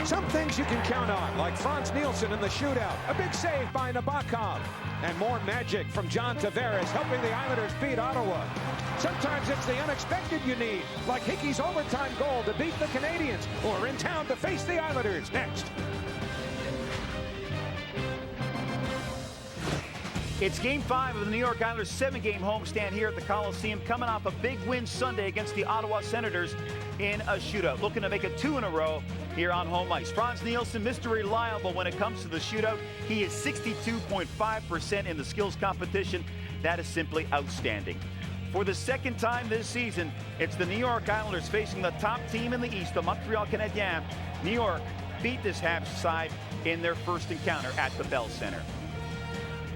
Some things you can count on, like Franz Nielsen in the shootout, a big save by Nabokov, and more magic from John Tavares helping the Islanders beat Ottawa. Sometimes it's the unexpected you need, like Hickey's overtime goal to beat the Canadiens, or in town to face the Islanders next. It's Game 5 of the New York Islanders' 7-game homestand here at the Coliseum, coming off a big win Sunday against the Ottawa Senators in a shootout, looking to make it 2 in a row here on home ice. Franz Nielsen, Mr. Reliable when it comes to the shootout. He is 62.5% in the skills competition. That is simply outstanding. For the second time this season, it's the New York Islanders facing the top team in the East, the Montreal Canadiens. New York beat this Habs side in their first encounter at the Bell Center.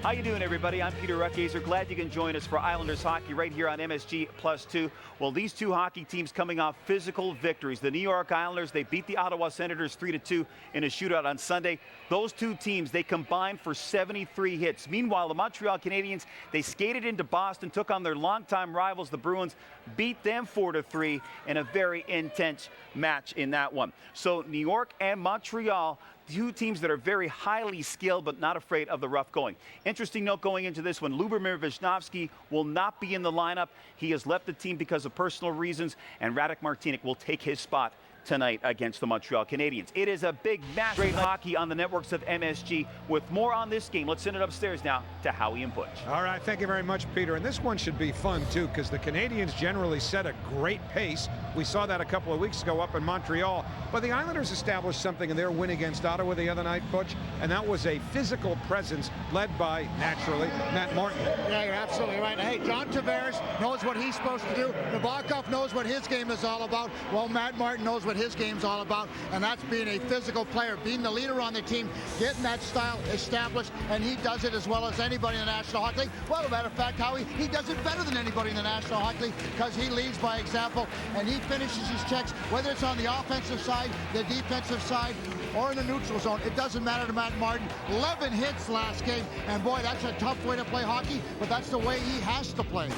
How you doing, everybody? I'm Peter Ruckazer. Glad you can join us for Islanders hockey right here on MSG +2. Well, these two hockey teams coming off physical victories. The New York Islanders, they beat the Ottawa Senators 3-2 in a shootout on Sunday. Those two teams, they combined for 73 hits. Meanwhile, the Montreal Canadiens, they skated into Boston, took on their longtime rivals, the Bruins, beat them 4-3 in a very intense match in that one. So New York and Montreal, two teams that are very highly skilled but not afraid of the rough going. Interesting note going into this one, Lubomir Visnovsky will not be in the lineup. He has left the team because of personal reasons, and Radek Martinek will take his spot tonight against the Montreal Canadiens. It is a big match. Great hockey on the networks of MSG. With more on this game, let's send it upstairs now to Howie and Butch. All right, thank you very much, Peter. And this one should be fun, too, because the Canadiens generally set a great pace. We saw that a couple of weeks ago up in Montreal. But the Islanders established something in their win against Ottawa the other night, Butch, and that was a physical presence led by, naturally, Matt Martin. Yeah, you're absolutely right. Hey, John Tavares knows what he's supposed to do. Nabokov knows what his game is all about. Well, Matt Martin knows what his game's all about, and that's being a physical player, being the leader on the team, getting that style established, and he does it as well as anybody in the National Hockey League. Well, as a matter of fact, Howie, he does it better than anybody in the National Hockey League because he leads by example, and he finishes his checks, whether it's on the offensive side, the defensive side, or in the neutral zone. It doesn't matter to Matt Martin. 11 hits last game, and boy, that's a tough way to play hockey, but that's the way he has to play.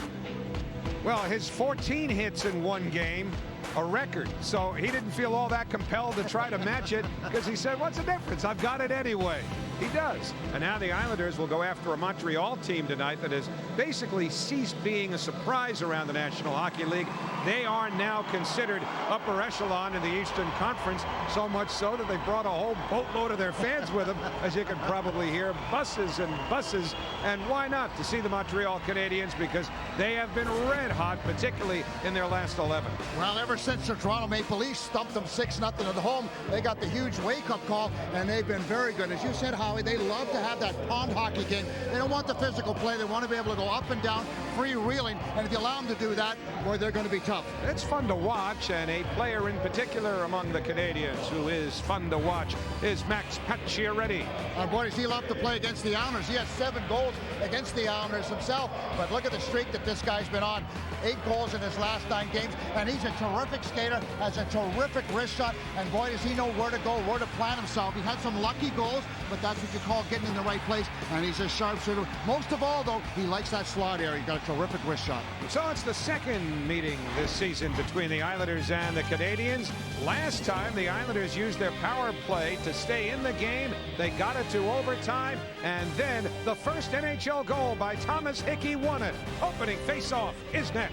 Well, his 14 hits in one game, a record. So he didn't feel all that compelled to try to match it because he said, what's the difference? I've got it anyway. He does. And now the Islanders will go after a Montreal team tonight that has basically ceased being a surprise around the National Hockey League. They are now considered upper echelon in the Eastern Conference, so much so that they brought a whole boatload of their fans with them, as you can probably hear, buses and buses. And why not? To see the Montreal Canadiens, because they have been red hot, particularly in their last 11. Well, ever since the Toronto Maple Leafs stumped them 6-0 at home, they got the huge wake-up call, and they've been very good. As you said, Howie, they love to have that pond hockey game. They don't want the physical play. They want to be able to go up and down, freewheeling, and if you allow them to do that, boy, they're going to be tough. It's fun to watch, and a player in particular among the Canadiens who is fun to watch is Max Pacioretty. And boy, does he love to play against the Islanders. He has 7 goals against the Islanders himself, but look at the streak that this guy's been on. 8 goals in his last 9 games, and he's a terrific skater, has a terrific wrist shot, and boy, does he know where to go, where to plant himself. He had some lucky goals, but that's what you call getting in the right place, and he's a sharpshooter. Most of all, though, he likes that slot area. He got a terrific wrist shot. So it's the second meeting this season between the Islanders and the Canadiens. Last time, the Islanders used their power play to stay in the game. They got it to overtime, and then the first NHL goal by Thomas Hickey won it. Opening face-off is next.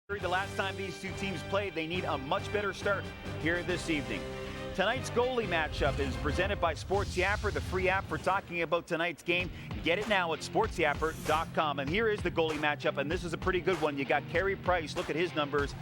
The last time these two teams played, they need a much better start here this evening. Tonight's goalie matchup is presented by Sports Yapper, the free app for talking about tonight's game. Get it now at sportsyapper.com. And here is the goalie matchup, and this is a pretty good one. You got Carey Price. Look at his numbers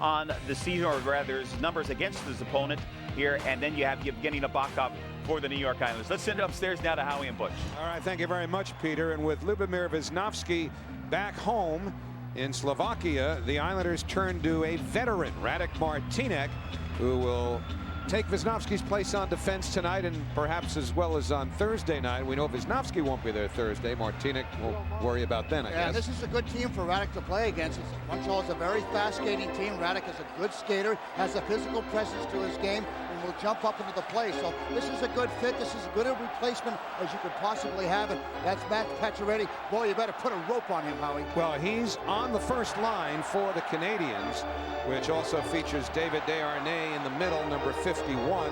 on the season, or rather his numbers against his opponent here. And then you have Evgeny Nabokov for the New York Islanders. Let's send it upstairs now to Howie and Butch. All right, thank you very much, Peter. And with Lubomir Visnovsky back home in Slovakia, the Islanders turn to a veteran, Radek Martinek, who will take Visnovsky's place on defense tonight, and perhaps as well as on Thursday night. We know Visnovsky won't be there Thursday. Martinek will worry about then, I guess. This is a good team for Radek to play against. Montreal is a very fast skating team. Radek is a good skater, has a physical presence to his game, and will jump up into the play. So this is a good fit. This is as good a replacement as you could possibly have. And that's Matt Pacioretty. Boy, you better put a rope on him, Howie. Well, he's on the first line for the Canadiens, which also features David Desharnais in the middle, number 51,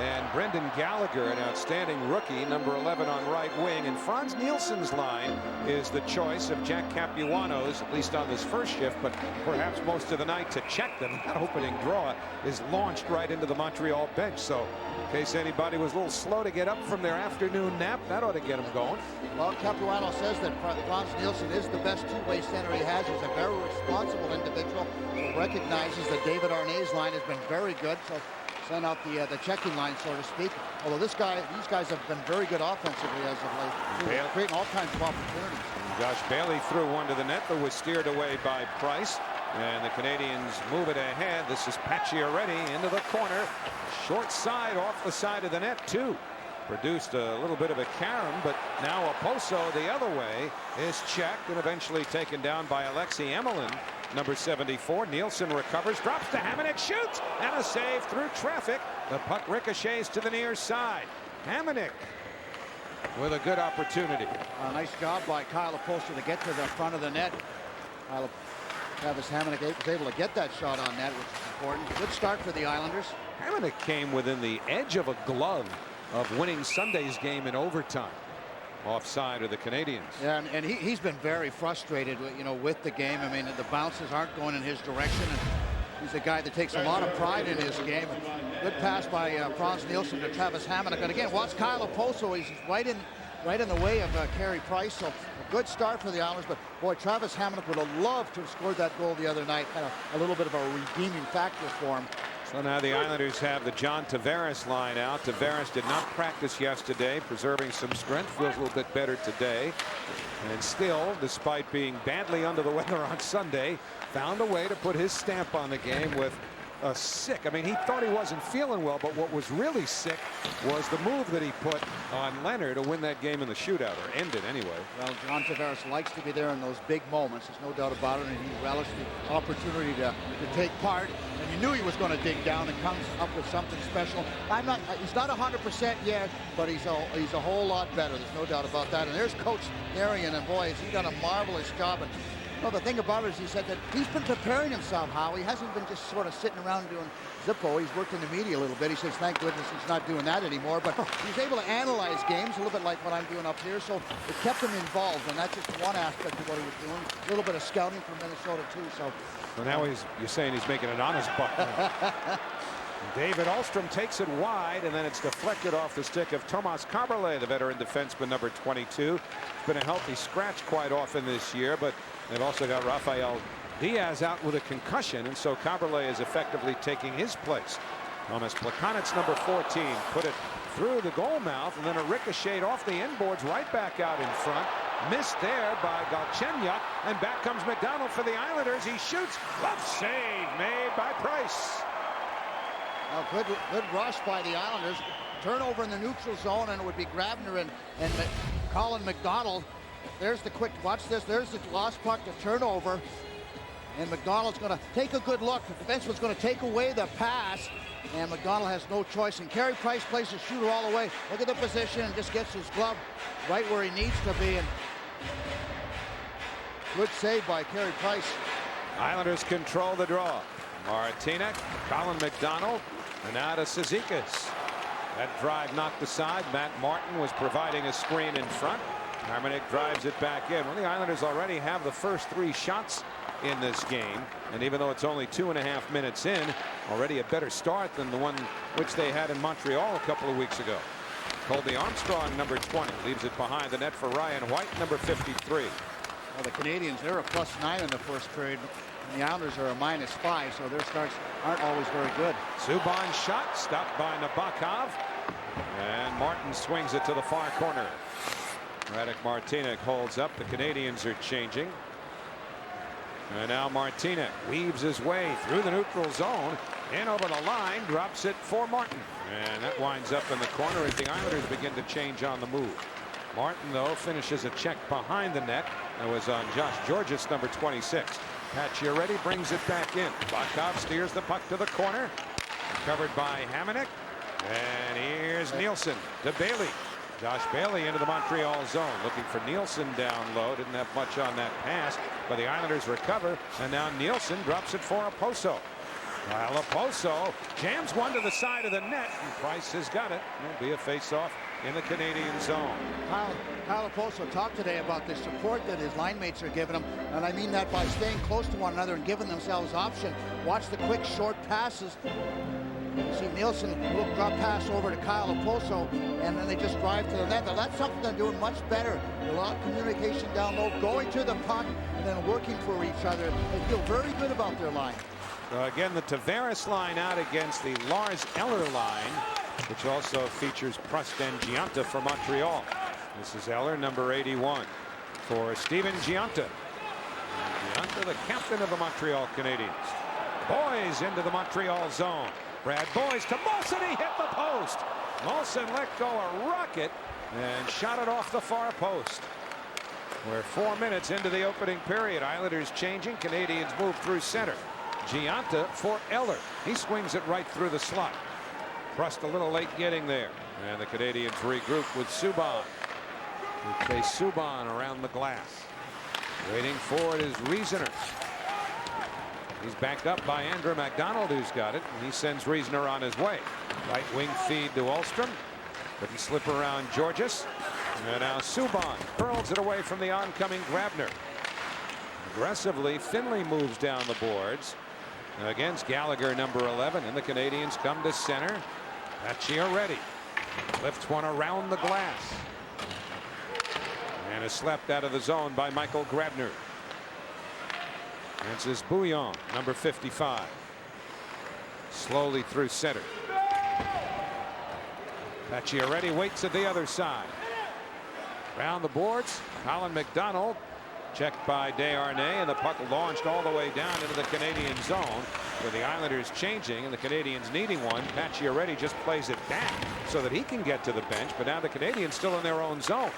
and Brendan Gallagher, an outstanding rookie, number 11 on right wing. And Franz Nielsen's line is the choice of Jack Capuano's, at least on this first shift, but perhaps most of the night, to check them. That opening draw is launched right into the Montreal bench. So in case anybody was a little slow to get up from their afternoon nap, that ought to get them going. Well, Capuano says that Franz Nielsen is the best two-way center he has. He's a very responsible individual who recognizes that David Arnaiz's line has been very good. So send out the checking line, so to speak. Although these guys have been very good offensively as of late, creating all kinds of opportunities. Josh Bailey threw one to the net, but was steered away by Price. And the Canadiens move it ahead. This is Pacioretty into the corner. Short side off the side of the net, too. Produced a little bit of a carom, but now Oposo the other way is checked and eventually taken down by Alexei Emelin, number 74. Nielsen recovers, drops to Hamonic, shoots, and a save through traffic. The puck ricochets to the near side. Hamonic with a good opportunity. Nice job by Kyle Oposo to get to the front of the net. Travis Hamonic was able to get that shot on net, which is important. Good start for the Islanders. Hamonic came within the edge of a glove of winning Sunday's game in overtime. Offside of the Canadiens. Yeah, and he's been very frustrated, with the game. I mean, the bounces aren't going in his direction, and he's a guy that takes a lot of pride in his game. Good pass by Franz Nielsen to Travis Hamonic. And again, watch Kyle Oposo. He's right in the way of Carey Price. So a good start for the Islanders. But boy, Travis Hamonic would have loved to have scored that goal the other night. Kind of a little bit of a redeeming factor for him. So now the Islanders have the John Tavares line out. Tavares did not practice yesterday, preserving some strength. Feels a little bit better today. And still, despite being badly under the weather on Sunday, found a way to put his stamp on the game with a sick. I mean, he thought he wasn't feeling well, but what was really sick was the move that he put on Leonard to win that game in the shootout, or end it anyway. Well, John Tavares likes to be there in those big moments. There's no doubt about it, and he relished the opportunity to take part. And you knew he was going to dig down and come up with something special. He's not 100% yet, but he's a whole lot better. There's no doubt about that. And there's Coach Arian, and boy, has he done a marvelous job. And well, the thing about it is he said that he's been preparing himself, Howie. He hasn't been just sort of sitting around doing Zippo. He's worked in the media a little bit. He says, thank goodness he's not doing that anymore. But he's able to analyze games a little bit like what I'm doing up here. So it kept him involved, and that's just one aspect of what he was doing. A little bit of scouting from Minnesota, too. So well, now you're saying he's making an honest buck. David Ahlstrom takes it wide, and then it's deflected off the stick of Tomas Kaberle, the veteran defenseman, number 22. Been a healthy scratch quite often this year, but they've also got Rafael Diaz out with a concussion, and so Kaberle is effectively taking his place. Thomas Plekanec, number 14, put it through the goal mouth, and then a ricochet off the inboards right back out in front. Missed there by Galchenyuk, and back comes McDonald for the Islanders. He shoots. Glove save made by Price. Good rush by the Islanders. Turnover in the neutral zone, and it would be Grabner and Colin McDonald. There's the quick, watch this, there's the lost puck to turnover. And McDonald's going to take a good look. The defenseman's going to take away the pass. And McDonald has no choice. And Carey Price plays the shooter all the way. Look at the position and just gets his glove right where he needs to be. And good save by Carey Price. Islanders control the draw. Martinek, Colin McDonald, and now to Cizikas. That drive knocked aside. Matt Martin was providing a screen in front. Hamonic drives it back in. Well, the Islanders already have the first 3 shots in this game, and even though it's only 2.5 minutes in, already a better start than the one which they had in Montreal a couple of weeks ago. Colby Armstrong, number 20, leaves it behind the net for Ryan White, number 53. Well, the Canadiens, they're a +9 in the first period. And the Islanders are a -5, so their starts aren't always very good. Subban shot stopped by Nabokov, and Martin swings it to the far corner. Radek Martinek holds up. The Canadiens are changing. And now Martinek weaves his way through the neutral zone In over the line, drops it for Martin. And that winds up in the corner as the Islanders begin to change on the move. Martin, though, finishes a check behind the net. That was on Josh Georges, number 26. Pacioretty brings it back in. Bakov steers the puck to the corner. Covered by Hamonic. And here's Nielsen to Bailey. Josh Bailey into the Montreal zone, looking for Nielsen down low. Didn't have much on that pass, but the Islanders recover. And now Nielsen drops it for Oposo. While Oposo jams one to the side of the net, and Price has got it. It'll be a face-off in the Canadian zone. Kyle Oposo talked today about the support that his line mates are giving him, and I mean that by staying close to one another and giving themselves option. Watch the quick short passes. You see Nielsen, a little drop pass over to Kyle Oposo, and then they just drive to the net. Now that's something they're doing much better. A lot of communication down low, going to the puck, and then working for each other. They feel very good about their line. Again, the Tavares line out against the Lars Eller line, which also features Prost and Gionta for Montreal. This is Eller, number 81, for Steven Gionta. Gionta, the captain of the Montreal Canadiens. Boys into the Montreal zone. Brad Boys to Moulson. He hit the post. Moulson let go a rocket and shot it off the far post. We're 4 minutes into the opening period. Islanders changing. Canadiens move through center. Gionta for Eller. He swings it right through the slot. Prost a little late getting there. And the Canadiens regroup with Subban. We chase Subban around the glass. Waiting for it is Riesener. He's backed up by Andrew McDonald, who's got it, and he sends Riesener on his way. Right wing feed to Ulstrom. Couldn't slip around Georges. And now Subban hurls it away from the oncoming Grabner. Aggressively, Finley moves down the boards against Gallagher, number 11, and the Canadiens come to center. Pacioretty lifts one around the glass and is slapped out of the zone by Michael Grabner. This is Bouillon, number 55, slowly through center. Pacioretty waits at the other side. Round the boards, Colin McDonald. Checked by Desharnais, and the puck launched all the way down into the Canadian zone, with the Islanders changing and the Canadiens needing one. Pacioretty just plays it back so that he can get to the bench, but now the Canadiens still in their own zone.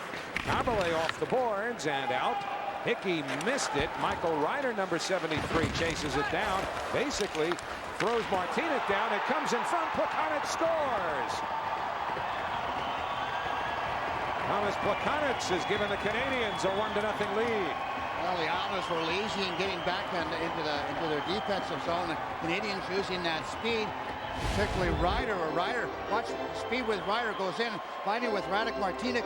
Carmelet off the boards and out. Hickey missed it. Michael Ryder, number 73, chases it down. Basically throws Martinek down. It comes in front. Plekanec scores. Thomas Plekanec has given the Canadiens a 1-0 lead. Well, the Islanders were lazy in getting back into their defensive zone. The Canadiens using that speed, particularly Ryder. Watch speed with Ryder goes in, finding with Radek Martinek.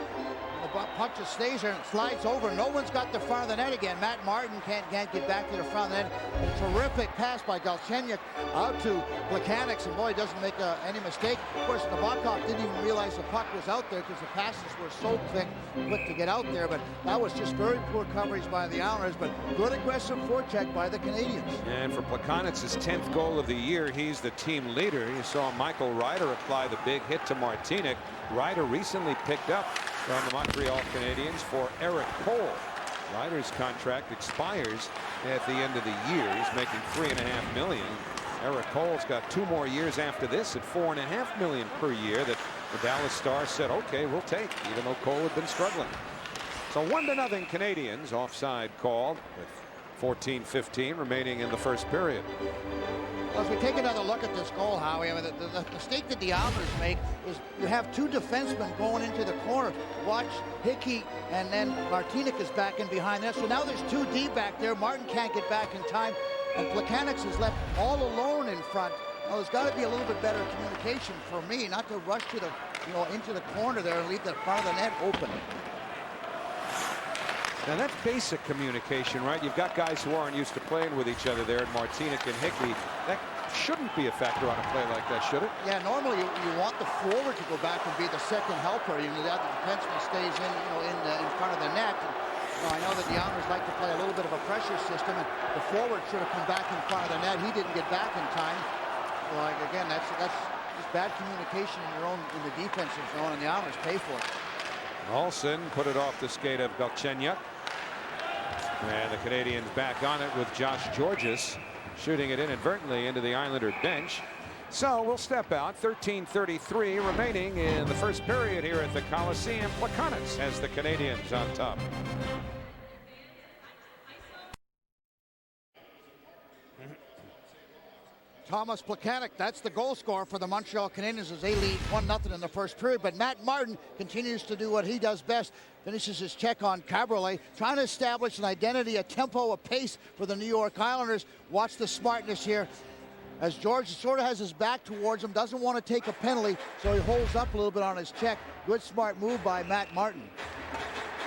The puck just stays there and slides over. No one's got the front of the net again. Matt Martin can't get back to the front of the net. A terrific pass by Galchenyuk out to Plekanec, and boy, doesn't make any mistake. Of course, Nabokov didn't even realize the puck was out there because the passes were so quick to get out there. But that was just very poor coverage by the Islanders, but good aggressive forecheck by the Canadiens. And for Plekanec's 10th goal of the year, he's the team leader. You saw Michael Ryder apply the big hit to Martinek. Ryder recently picked up from the Montreal Canadiens for Eric Cole. Ryder's contract expires at the end of the year. He's making $3.5 million. Eric Cole's got 2 more years after this at $4.5 million per year that the Dallas Stars said, okay, we'll take, even though Cole had been struggling. So 1-0 Canadiens. Offside called with 14:15 remaining in the first period. Well, as we take another look at this goal, Howie, I mean, the mistake that the Islanders make is you have 2 defensemen going into the corner. Watch Hickey, and then Martinek is back in behind there. So now there's 2 deep back there. Martin can't get back in time, and Plekanec is left all alone in front. Well, there's got to be a little bit better communication for me, not to rush to the, into the corner there and leave the front of the net open. Now that's basic communication, right? You've got guys who aren't used to playing with each other there, Martinek and Hickey. That shouldn't be a factor on a play like that, should it? Yeah, normally you want the forward to go back and be the second helper. The other defenseman stays in front of the net. And, I know that the Islanders like to play a little bit of a pressure system, and the forward should have come back in front of the net. He didn't get back in time. Well, again, that's just bad communication in the defensive zone, and the Islanders pay for it. Moulson put it off the skate of Galchenyuk. And the Canadiens back on it with Josh Georges shooting it inadvertently into the Islander bench. So we'll step out. 13:33 remaining in the first period here at the Coliseum. Plekanec has the Canadiens on top. Thomas Plekanec, that's the goal scorer for the Montreal Canadiens as they lead 1-0 in the first period. But Matt Martin continues to do what he does best. Finishes his check on Cabriolet, trying to establish an identity, a tempo, a pace for the New York Islanders. Watch the smartness here as George sort of has his back towards him, doesn't want to take a penalty, so he holds up a little bit on his check. Good smart move by Matt Martin.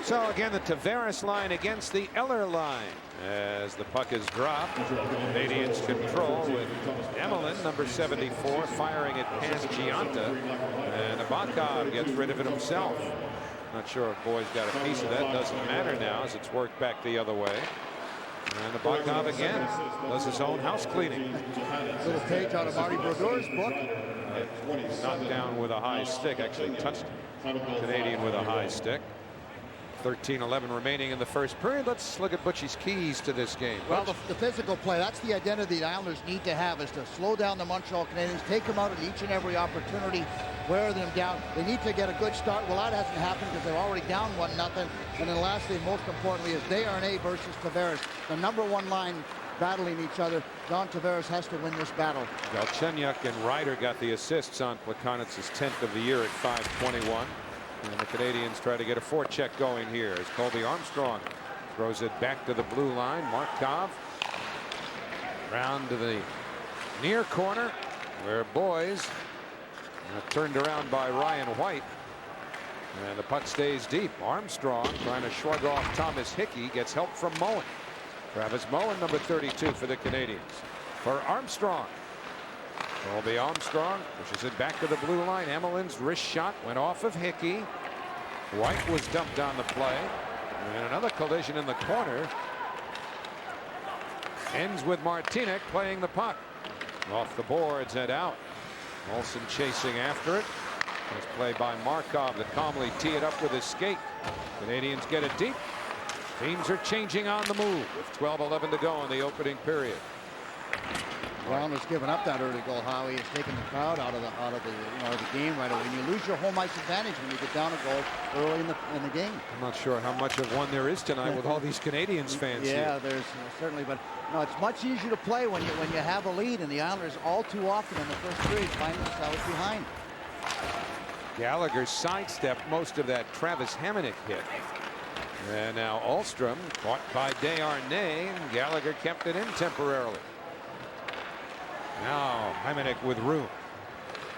So again, the Tavares line against the Eller line as the puck is dropped. Canadiens control with Emelin, number 74, firing it past Gionta, and Abakov gets rid of it himself. Not sure if Boyd's got a piece of that. Doesn't matter now as it's worked back the other way. And Abakov again does his own house cleaning. Little page out of Marty Brodeur's book. Knocked down with a high stick. Actually touched Canadian with a high stick. 13:11 remaining in the first period. Let's look at Butchie's keys to this game. Well, the physical play, that's the identity the Islanders need to have, is to slow down the Montreal Canadiens, take them out at each and every opportunity, wear them down. They need to get a good start. Well, that hasn't happened because they're already down 1-0. And then lastly, most importantly, is Desharnais versus Tavares, the #1 line battling each other. John Tavares has to win this battle. Galchenyuk and Ryder got the assists on Plekanec's 10th of the year at 5:21. And the Canadiens try to get a forecheck going here as Colby Armstrong throws it back to the blue line. Markov round to the near corner where Boys turned around by Ryan White. And the puck stays deep. Armstrong trying to shrug off Thomas Hickey, gets help from Moen. Travis Moen, number 32 for the Canadiens. For Armstrong. Colby Armstrong pushes it back to the blue line. Emelin's wrist shot went off of Hickey. White was dumped on the play. And another collision in the corner. Ends with Martinek playing the puck. Off the boards and out. Moulson chasing after it. Nice play by Markov to calmly tee it up with his skate. Canadiens get it deep. Teams are changing on the move with 12:11 to go in the opening period. Brown has given up that early goal. Howie has taken the crowd out of the game right away. And you lose your home ice advantage when you get down a goal early in the game. I'm not sure how much of one there is tonight with all these Canadiens fans yeah, here. there's certainly, but no, it's much easier to play when you have a lead, and the Islanders all too often in the first period find themselves behind. Gallagher sidestepped most of that Travis Hamonic hit. And now Ahlstrom caught by Desharnais, and Gallagher kept it in temporarily. Now Hamonic with room.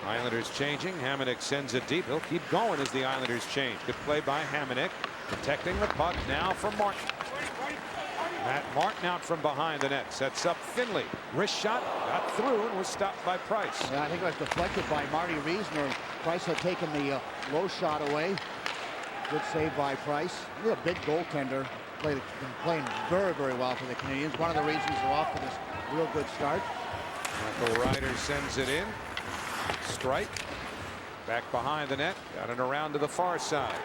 Islanders changing. Hamonic sends it deep. He'll keep going as the Islanders change. Good play by Hamonic. Protecting the puck now for Martin. Matt Martin out from behind the net. Sets up Finley. Wrist shot. Got through and was stopped by Price. Yeah, I think it was deflected by Marty Reisner. Price had taken the low shot away. Good save by Price. He's a big goaltender. Been playing very, very well for the Canadiens. One of the reasons they're off to this real good start. Michael Ryder sends it in. Strike. Back behind the net. Got it around to the far side.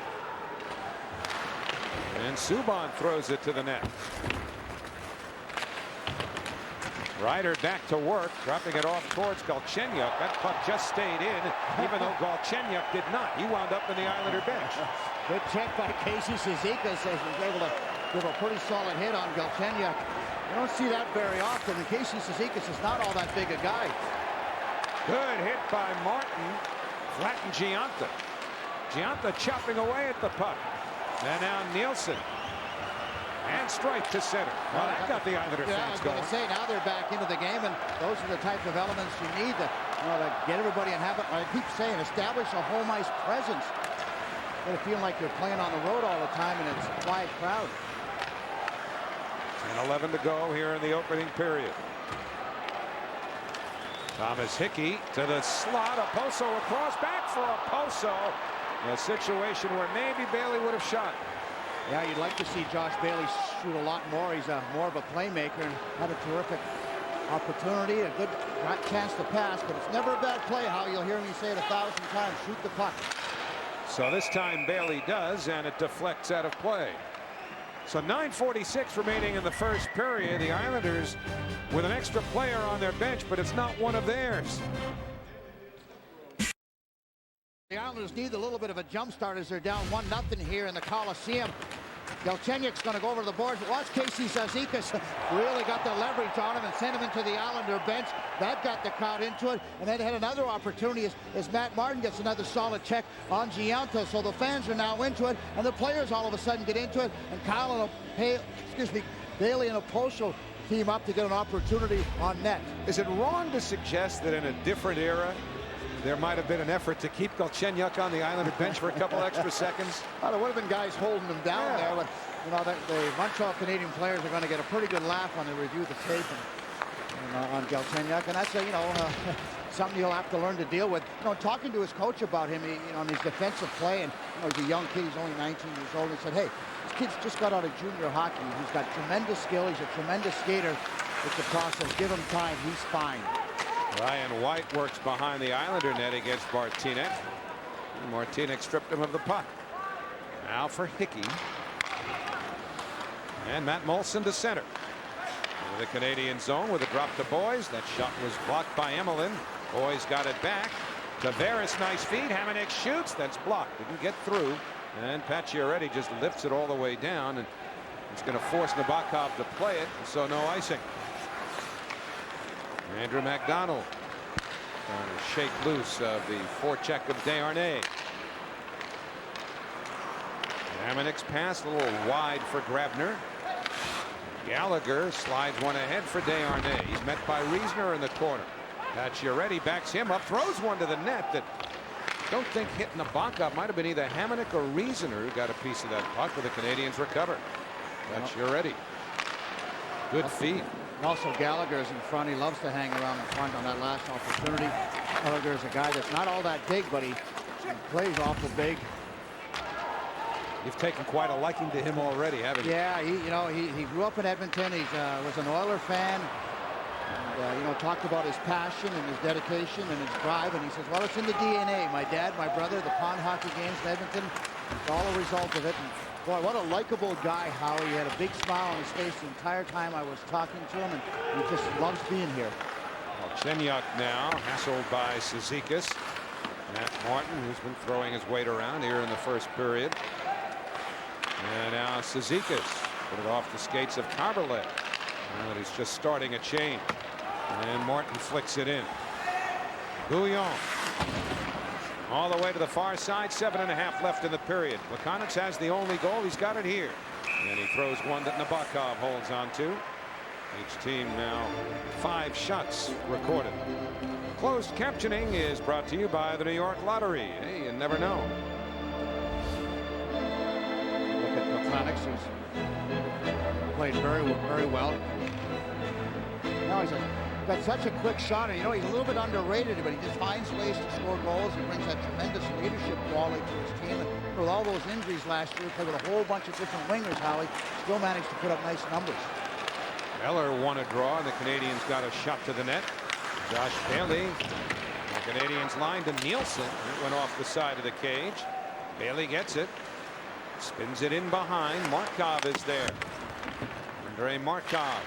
And Subban throws it to the net. Ryder back to work, dropping it off towards Galchenyuk. That puck just stayed in, even though Galchenyuk did not. He wound up in the Islander bench. Good check by Casey Cizikas as he was able to give a pretty solid hit on Galchenyuk. You don't see that very often, and Casey Cizikas is not all that big a guy. Good hit by Martin. Flattened Gionta. Gionta chopping away at the puck. And now Nielsen. And strike to center. Well, that got the Islander fans going. I was going to say, now they're back into the game, and those are the type of elements you need to get everybody and have it. I keep saying, establish a home ice presence. Instead of feeling like you're playing on the road all the time, and it's a quiet crowd. And 11 to go here in the opening period. Thomas Hickey to the slot. Oposo across, back for Oposo. A situation where maybe Bailey would have shot. Yeah, you'd like to see Josh Bailey shoot a lot more. He's more of a playmaker and had a terrific opportunity, a good chance to pass, but it's never a bad play. How you'll hear me say it 1,000 times: shoot the puck. So this time Bailey does, and it deflects out of play. So 9:46 remaining in the first period. The Islanders with an extra player on their bench, but it's not one of theirs. The Islanders need a little bit of a jump start as they're down 1-0 here in the Coliseum. Galchenyuk's going to go over the boards. Watch Casey Cizikas really got the leverage on him and sent him into the Islander bench. That got the crowd into it. And then had another opportunity as Matt Martin gets another solid check on Gionta. So the fans are now into it, and the players all of a sudden get into it. And Bailey and Oposo team up to get an opportunity on net. Is it wrong to suggest that in a different era there might have been an effort to keep Galchenyuk on the Islander bench for a couple extra seconds? Well, there would have been guys holding him down there, but you know, the Montreal Canadian players are going to get a pretty good laugh when they review the tape on Galchenyuk, and that's something he'll have to learn to deal with. You know, talking to his coach about him, on his defensive play, and he's a young kid, he's only 19 years old, and he said, hey, this kid's just got out of junior hockey. He's got tremendous skill. He's a tremendous skater. It's a process. Give him time. He's fine. Ryan White works behind the Islander net against Martinek. Martinek stripped him of the puck. Now for Hickey. And Matt Moulson to center. The Canadian zone with a drop to Boys. That shot was blocked by Emelin. Boys got it back. Tavares, nice feed. Hamonic shoots. That's blocked. Didn't get through. And Pacioretty just lifts it all the way down. And it's going to force Nabokov to play it. So no icing. Andrew McDonald trying to shake loose of the forecheck of Desharnais. Hamonic's pass a little wide for Grabner. Gallagher slides one ahead for Desharnais. He's met by Riesner in the corner. Pacioretty backs him up, throws one to the net that don't think hit Nabokov. Might have been either Hamonic or Riesner who got a piece of that puck, but the Canadiens recover. Pacioretty. Good feed. And also Gallagher's in front. He loves to hang around in front on that last opportunity. Gallagher's a guy that's not all that big, but he plays awful big. You've taken quite a liking to him already, haven't you? Yeah, he grew up in Edmonton. He was an Oiler fan. And, talked about his passion and his dedication and his drive. And he says, well, it's in the DNA. My dad, my brother, the pond hockey games in Edmonton, it's all a result of it. And boy, what a likable guy, Howie. He had a big smile on his face the entire time I was talking to him, and he just loves being here. Galchenyuk now hassled by Cizikas. Matt Martin, who's been throwing his weight around here in the first period. And now Cizikas put it off the skates of Carberlet. And he's just starting a chain. And Martin flicks it in. Bouillon. All the way to the far side. 7.5 left in the period. Plekanec has the only goal. He's got it here. And he throws one that Nabokov holds on to. Each team now 5 shots recorded. Closed captioning is brought to you by the New York Lottery. Hey, you never know. Look at Plekanec, who's played very well. Now he's got such a quick shot, and he's a little bit underrated, but he just finds ways to score goals. He brings that tremendous leadership quality to his team. And with all those injuries last year, played with a whole bunch of different wingers, Howie still managed to put up nice numbers. Eller won a draw, and the Canadiens got a shot to the net. Josh Bailey. The Canadiens line to Nielsen. It went off the side of the cage. Bailey gets it. Spins it in behind. Markov is there. Andrei Markov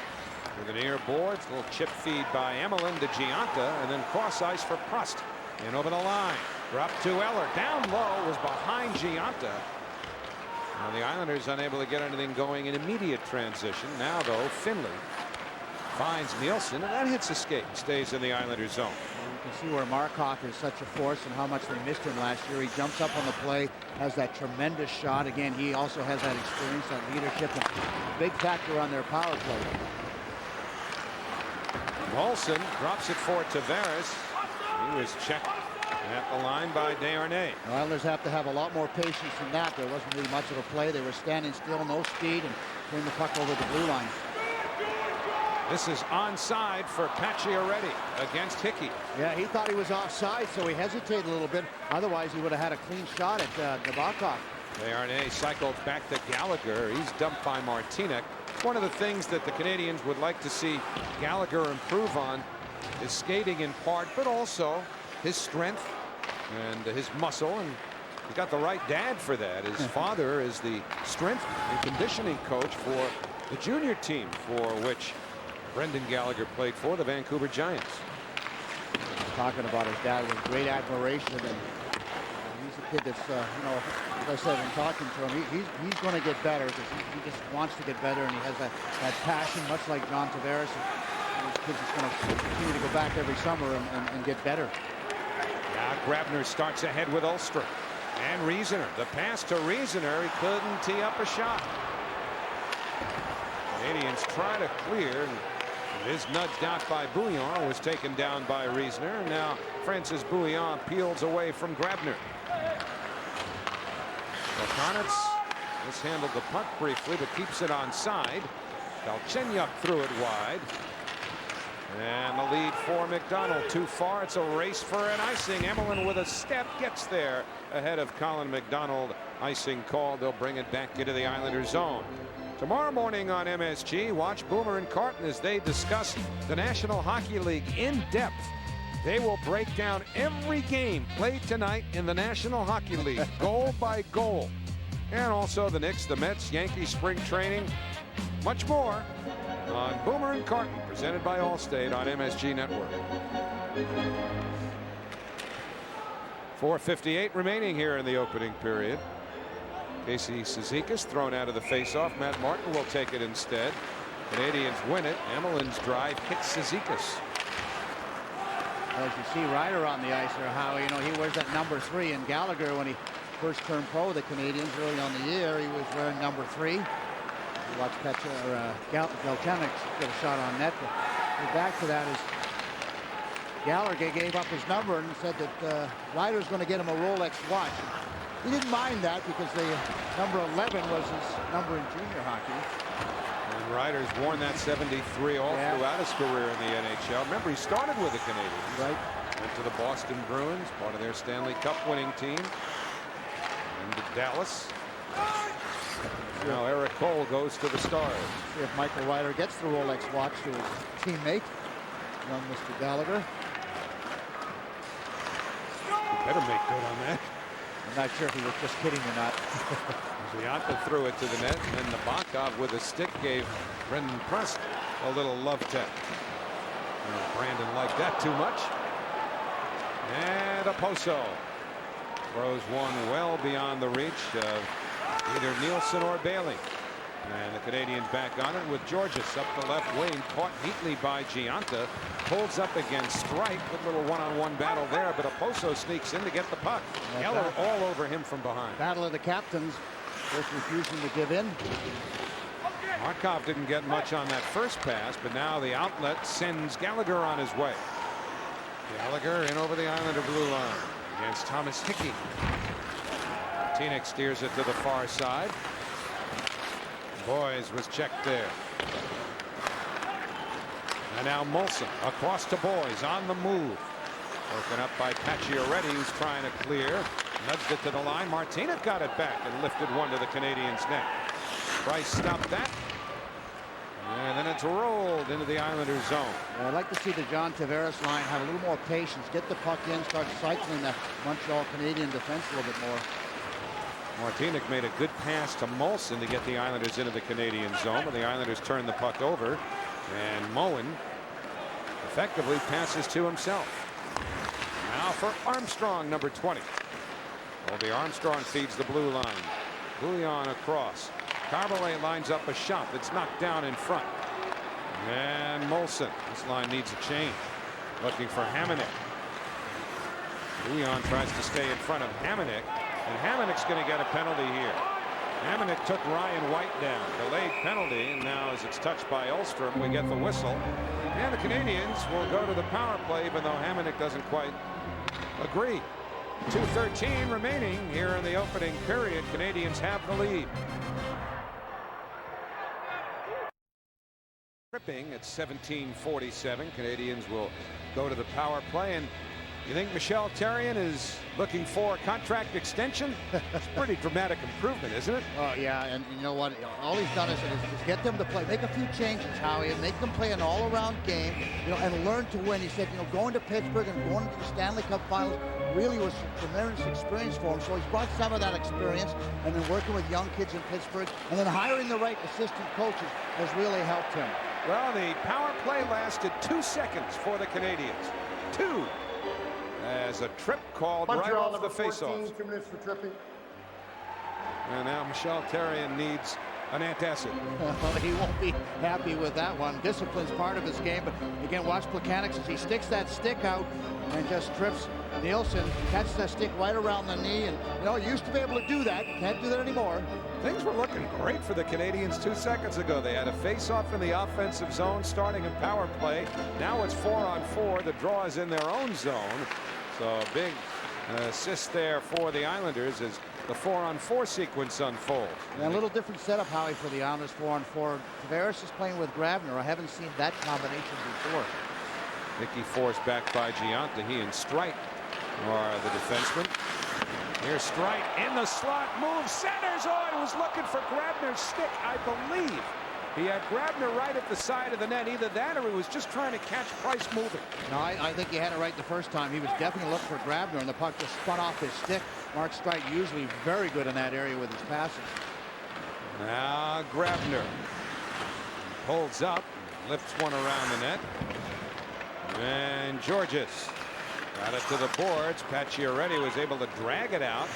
with the near boards. A little chip feed by Emelin to Gionta, and then cross ice for Prost. In over the line. Drop to Eller. Down low was behind Gionta. Now the Islanders unable to get anything going in immediate transition. Now though, Finley finds Nielsen, and that hits a skate. Stays in the Islanders zone. You can see where Markov is such a force and how much they missed him last year. He jumps up on the play, has that tremendous shot. Again, he also has that experience, that leadership, and big factor on their power play. Moulson drops it for Tavares. He was checked at the line by Desharnais. The Islanders have to have a lot more patience than that. There wasn't really much of a play. They were standing still, no speed, and turned the puck over the blue line. This is onside for Pacioretty against Hickey. Yeah, he thought he was offside, so he hesitated a little bit. Otherwise, he would have had a clean shot at Nabokov. Desharnais cycled back to Gallagher. He's dumped by Martinek. One of the things that the Canadiens would like to see Gallagher improve on is skating in part, but also his strength and his muscle. And He got the right dad for that. His father is the strength and conditioning coach for the junior team, for which Brendan Gallagher played for, the Vancouver Giants. Talking about his dad with great admiration, and he's a kid that's, you know, as I said in talking to him, he's going to get better because he just wants to get better, and he has that passion, much like John Tavares. These kids is going to continue to go back every summer and get better. Now Grabner starts ahead with Ulstrom. And Riesener. The pass to Riesener. He couldn't tee up a shot. Canadiens try to clear. It is nudged out by Bouillon. Was taken down by Riesener. And now Francis Bouillon peels away from Grabner. Plekanec mishandled the puck briefly, but keeps it onside. Galchenyuk threw it wide. And the lead for McDonald. Too far. It's a race for an icing. Emelin with a step gets there ahead of Colin McDonald. Icing called. They'll bring it back into the Islanders zone. Tomorrow morning on MSG, watch Boomer and Carton as they discuss the National Hockey League in depth. They will break down every game played tonight in the National Hockey League, goal by goal. And also the Knicks, the Mets, Yankees spring training. Much more on Boomer and Carton, presented by Allstate on MSG Network. 4:58 remaining here in the opening period. Casey Cizikas thrown out of the faceoff. Matt Martin will take it instead. Canadiens win it. Emelin's drive hits Cizikas. As you see Ryder on the ice there, how, you know, he wears that number 3, and Gallagher, when he first turned pro with the Canadiens early on the year, he was wearing number 3. You watch Galchenyuk get a shot on net. But back to that is Gallagher gave up his number and said that Ryder's going to get him a Rolex watch. He didn't mind that because the number 11 was his number in junior hockey. And Ryder's worn that 73 all throughout his career in the NHL. Remember, he started with the Canadiens. Right. Went to the Boston Bruins, part of their Stanley Cup winning team. And to Dallas. Now Eric Cole goes to the Stars. See if Michael Ryder gets the Rolex watch to his teammate, young Mr. Gallagher. He better make good on that. I'm not sure if he was just kidding or not. Gionta threw it to the net, and then Nabokov with a stick gave Brendan Prust a little love tap. Brandon liked that too much. And Oposo throws one well beyond the reach of either Nielsen or Bailey. And the Canadiens back on it with Georges up the left wing, caught neatly by Gionta. Holds up against Strike with a little one-on-one battle there, but Oposo sneaks in to get the puck. Geller all over him from behind. Battle of the captains, both refusing to give in. Markov didn't get much on that first pass, but now the outlet sends Gallagher on his way. Gallagher in over the Islander blue line against Thomas Hickey. Martinek steers it to the far side. Boys was checked there. And now Moulson across to Boys on the move. Broken up by Pacioretty, who's trying to clear. Nudged it to the line. Martinek got it back and lifted one to the Canadiens' net. Price stopped that. And then it's rolled into the Islanders' zone. I'd like to see the John Tavares line have a little more patience. Get the puck in, start cycling the Montreal Canadian defense a little bit more. Martinek made a good pass to Moulson to get the Islanders into the Canadian zone, but the Islanders turned the puck over. And Moen effectively passes to himself. Now for Armstrong, number 20. Colby Armstrong feeds the blue line. Bouillon across. Carbolet lines up a shot that's knocked down in front. And Moulson. This line needs a change. Looking for Hamonic. Bouillon tries to stay in front of Hamonic. And Hamonic's going to get a penalty here. Hamonic took Ryan White down. Delayed penalty, and now as it's touched by Ulstrom, we get the whistle. And the Canadiens will go to the power play, even though Hamonic doesn't quite agree. 2:13 remaining here in the opening period. Canadiens have the lead. Tripping at 17:47. Canadiens will go to the power play, and You think Michel Therrien is looking for a contract extension? It's a pretty dramatic improvement, isn't it? Oh, yeah, and you know what? All he's done is get them to play, make a few changes, Howie, and make them play an all-around game, and learn to win. He said, going to Pittsburgh and going to the Stanley Cup Finals really was a tremendous experience for him. So he's brought some of that experience, and then working with young kids in Pittsburgh, and then hiring the right assistant coaches has really helped him. Well, the power play lasted 2 seconds for the Canadiens. 2. As a trip called Montreal, right off the faceoff. 2 minutes for tripping. And now Michel Therrien needs an antacid. Well, he won't be happy with that one. Discipline's part of his game, but again, watch Plekanec as he sticks that stick out and just trips Moulson, catches that stick right around the knee, and he used to be able to do that. Can't do that anymore. Things were looking great for the Canadiens 2 seconds ago. They had a face-off in the offensive zone starting in power play. Now it's 4-on-4. The draw is in their own zone. So a big assist there for the Islanders as the 4-on-4 sequence unfolds. And a little different setup, Howie, for the Islanders 4-on-4. Tavares is playing with Grabner. I haven't seen that combination before. Mickey forced back by Gionta. He and Strite are the defensemen. Here's Strite in the slot, moves, centers. Oh, he was looking for Grabner's stick, I believe. He had Grabner right at the side of the net. Either that or he was just trying to catch Price moving. No, I think he had it right the first time. He was definitely looking for Grabner, and the puck just spun off his stick. Mark Strite usually very good in that area with his passes. Now Grabner pulls up, lifts one around the net. And Georges got it to the boards. Pacioretty was able to drag it out.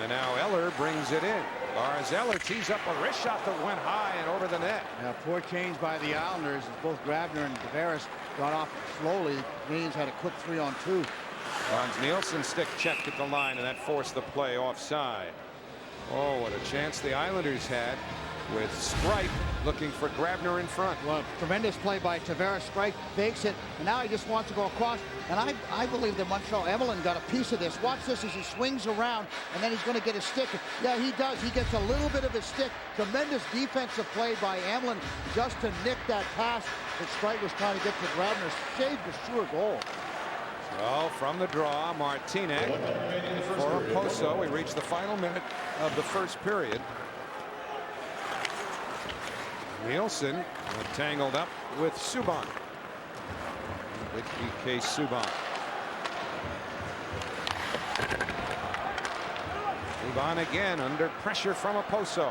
And now Eller brings it in. Lars Eller tees up a wrist shot that went high and over the net. Now, poor change by the Islanders as both Grabner and Tavares got off slowly. The Canadiens had a quick 3-on-2. Frans Nielsen stick checked at the line, and that forced the play offside. Oh, what a chance the Islanders had with Strite looking for Grabner in front. Well, tremendous play by Tavares. Strite fakes it, and now he just wants to go across. And I believe that Montreal Evelyn got a piece of this. Watch this as he swings around, and then he's going to get his stick. Yeah, he does. He gets a little bit of his stick. Tremendous defensive play by Evelyn just to nick that pass that Strite was trying to get to Grabner. Saved a sure goal. Well, from the draw, Martinek for Poso. We reach the final minute of the first period. Moulson tangled up with Subban. Big PK Subban. Subban again under pressure from Poso.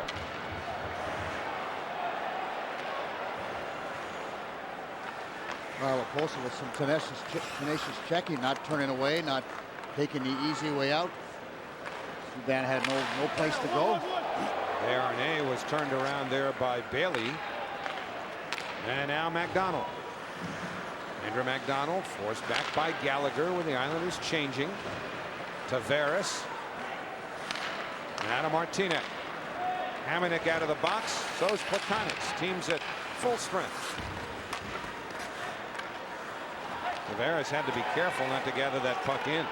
Well, Poso with some tenacious checking, not turning away, not taking the easy way out. Subban had no place to go. Darnay was turned around there by Bailey. And now McDonald. Andrew McDonald forced back by Gallagher with the Islanders changing. Tavares. Now to Martinek. Hamonic out of the box. So's Plekanec. Teams at full strength. Tavares had to be careful not to gather that puck in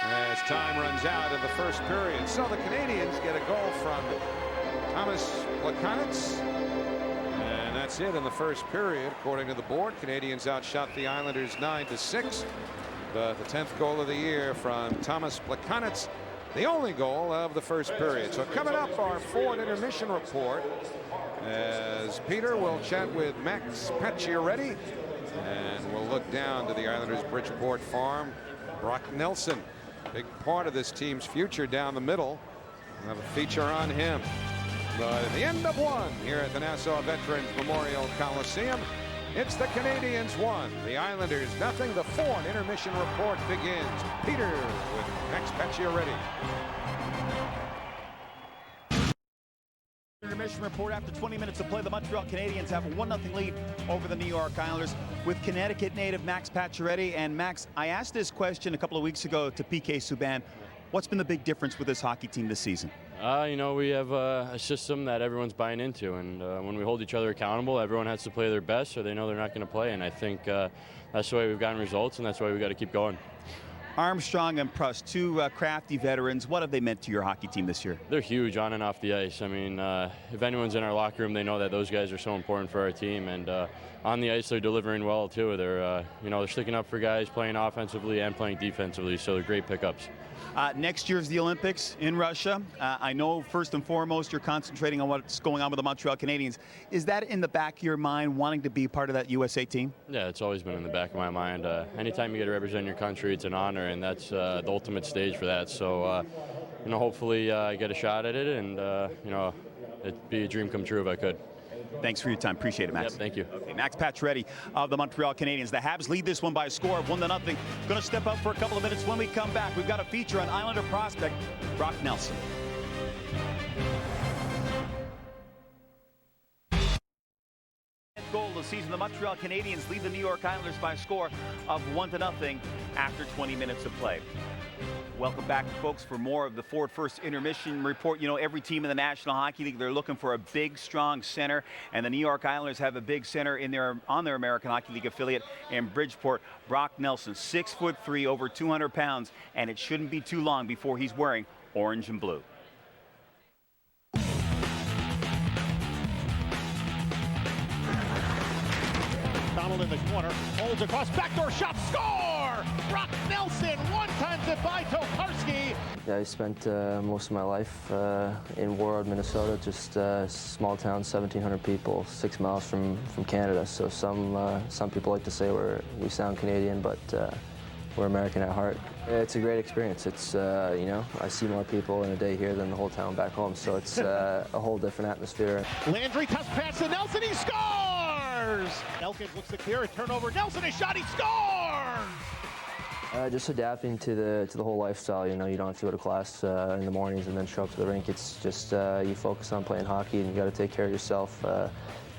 as time runs out in the first period. So the Canadiens get a goal from Thomas Plekanec. And that's it in the first period. According to the board, Canadiens outshot the Islanders 9-6. But the 10th goal of the year from Thomas Plekanec, the only goal of the first period. So coming up, our fourth intermission report, as Peter will chat with Max Pacioretty, and we'll look down to the Islanders' Bridgeport farm. Brock Nelson, big part of this team's future down the middle. We'll have a feature on him. But at the end of one here at the Nassau Veterans Memorial Coliseum, it's the Canadiens 1, the Islanders nothing. The fourth intermission report begins. Peter with Max Pacioretty. Intermission report after 20 minutes of play. The Montreal Canadiens have a 1-0 lead over the New York Islanders with Connecticut native Max Pacioretty. And Max, I asked this question a couple of weeks ago to PK Subban. What's been the big difference with this hockey team this season? We have a system that everyone's buying into, and when we hold each other accountable, everyone has to play their best, so they know they're not going to play. And I think that's the way we've gotten results, and that's why we got to keep going. Armstrong and Pruss, two crafty veterans. What have they meant to your hockey team this year? They're huge on and off the ice. I mean, if anyone's in our locker room, they know that those guys are so important for our team. And on the ice, they're delivering well too. They're, they're sticking up for guys, playing offensively and playing defensively. So they're great pickups. Next year's the Olympics in Russia. I know first and foremost you're concentrating on what's going on with the Montreal Canadiens. Is that in the back of your mind, wanting to be part of that USA team? Yeah, it's always been in the back of my mind. Anytime you get to represent your country, it's an honor, and that's the ultimate stage for that. So, hopefully I get a shot at it, and, it'd be a dream come true if I could. Thanks for your time. Appreciate it, Max. Yep, thank you. Okay, Max Pacioretty of the Montreal Canadiens. The Habs lead this one by a score of 1-0. Going to step up for a couple of minutes when we come back. We've got a feature on Islander prospect Brock Nelson. Goal this season, the Montreal Canadiens lead the New York Islanders by a score of 1-0 after 20 minutes of play. Welcome back, folks, for more of the Ford First Intermission Report. Every team in the National Hockey League, they're looking for a big, strong center, and the New York Islanders have a big center on their American Hockey League affiliate in Bridgeport. Brock Nelson, 6'3", over 200 pounds, and it shouldn't be too long before he's wearing orange and blue. McDonald in the corner, holds across, backdoor shot, score! Brock Nelson, one times it by Tokarski. I spent most of my life in Warroad, Minnesota, just a small town, 1,700 people, 6 miles from Canada. So some people like to say we sound Canadian, but we're American at heart. It's a great experience. It's, I see more people in a day here than the whole town back home, so it's a whole different atmosphere. Landry tough pass to Nelson, he scores! Elkins looks to clear, a turnover, Nelson, a shot, he scores! Just adapting to the whole lifestyle. You don't have to go to class in the mornings and then show up to the rink. It's just you focus on playing hockey, and you got to take care of yourself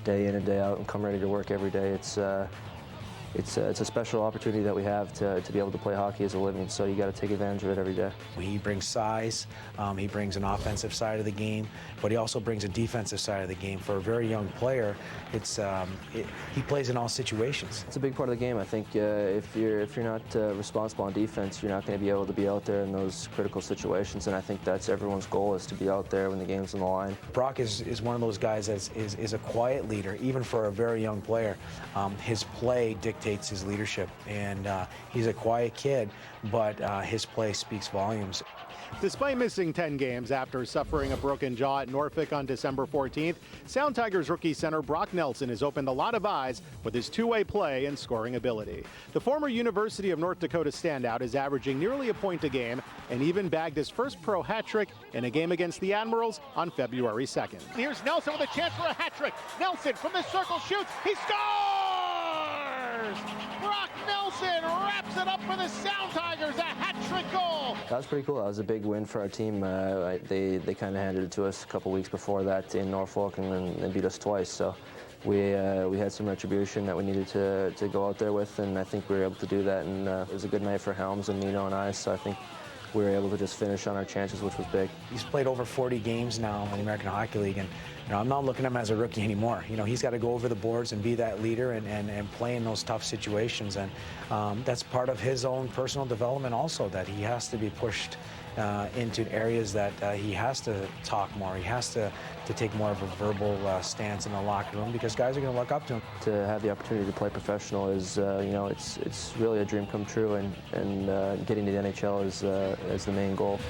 day in and day out and come ready to work every day. It's a special opportunity that we have to be able to play hockey as a living, so you got to take advantage of it every day. He brings size, he brings an offensive side of the game, but he also brings a defensive side of the game. For a very young player, he plays in all situations. It's a big part of the game. I think if you're not responsible on defense, you're not going to be able to be out there in those critical situations, and I think that's everyone's goal, is to be out there when the game's on the line. Brock is one of those guys that is a quiet leader, even for a very young player. His play dictates his leadership, and he's a quiet kid, but his play speaks volumes. Despite missing 10 games after suffering a broken jaw at Norfolk on December 14th, Sound Tigers rookie center Brock Nelson has opened a lot of eyes with his two-way play and scoring ability. The former University of North Dakota standout is averaging nearly a point a game and even bagged his first pro hat trick in a game against the Admirals on February 2nd. Here's Nelson with a chance for a hat trick. Nelson from the circle shoots, he scores! Brock Nelson wraps it up for the Sound Tigers, a hat-trick goal. That was pretty cool. That was a big win for our team. They kind of handed it to us a couple weeks before that in Norfolk, and then they beat us twice. So we had some retribution that we needed to go out there with, and I think we were able to do that. And it was a good night for Helms and Nino and I, so I think we were able to just finish on our chances, which was big. He's played over 40 games now in the American Hockey League, and I'm not looking at him as a rookie anymore. He's got to go over the boards and be that leader and play in those tough situations, and that's part of his own personal development also, that he has to be pushed into areas that he has to talk more. He has to take more of a verbal stance in the locker room, because guys are going to look up to him. To have the opportunity to play professional is, it's really a dream come true, and getting to the NHL is the main goal.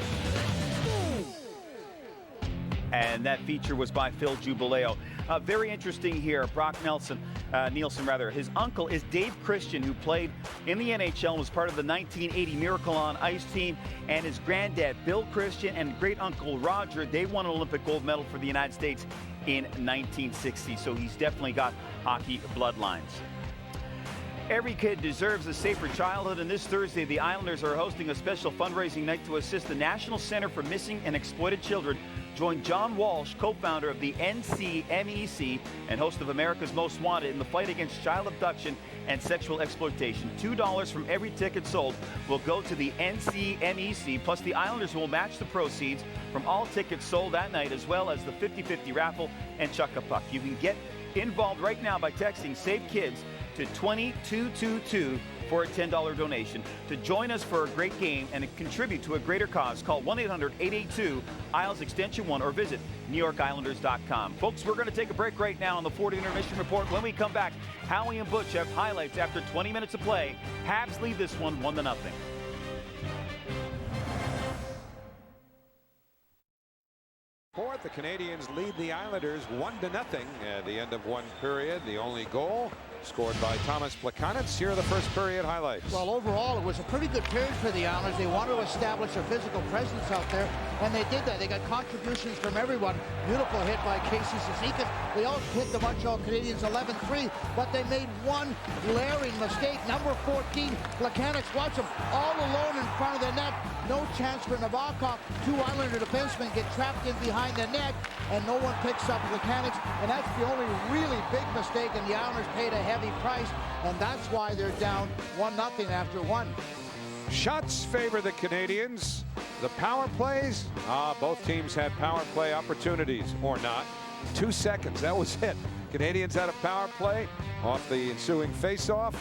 And that feature was by Phil Jubileo. Very interesting here, Brock Nielsen, his uncle is Dave Christian, who played in the NHL and was part of the 1980 Miracle on Ice team, and his granddad, Bill Christian, and great-uncle Roger, they won an Olympic gold medal for the United States in 1960, so he's definitely got hockey bloodlines. Every kid deserves a safer childhood, and this Thursday, the Islanders are hosting a special fundraising night to assist the National Center for Missing and Exploited Children. Join John Walsh, co-founder of the NCMEC and host of America's Most Wanted, in the fight against child abduction and sexual exploitation. $2 from every ticket sold will go to the NCMEC, plus the Islanders will match the proceeds from all tickets sold that night, as well as the 50-50 raffle and Chuck a Puck. You can get involved right now by texting Save Kids to 22222 for a $10 donation. To join us for a great game and contribute to a greater cause, call 1-800-882-ISLES Extension 1 or visit NewYorkIslanders.com. Folks, we're going to take a break right now on the 40 Intermission Report. When we come back, Howie and Butch have highlights after 20 minutes of play. Habs lead this one 1-0. Fourth, the Canadiens lead the Islanders 1-0 at the end of one period. The only goal scored by Thomas Plekanec. Here are the first period highlights. Well, overall, it was a pretty good period for the Islanders. They wanted to establish a physical presence out there, and they did that. They got contributions from everyone. Beautiful hit by Casey Cizikas. They all hit the Montreal Canadiens 11-3, but they made one glaring mistake. Number 14, Plekanec, watch him, all alone in front of the net. No chance for Nabokov. Two Islander defensemen get trapped in behind the net, and no one picks up Plekanec, and that's the only really big mistake, and the Islanders paid a heavy price, and that's why they're down 1-0 after one. Shots favor the Canadiens. The power plays, both teams had power play opportunities, or not. 2 seconds, that was it. Canadiens had a power play off the ensuing face-off.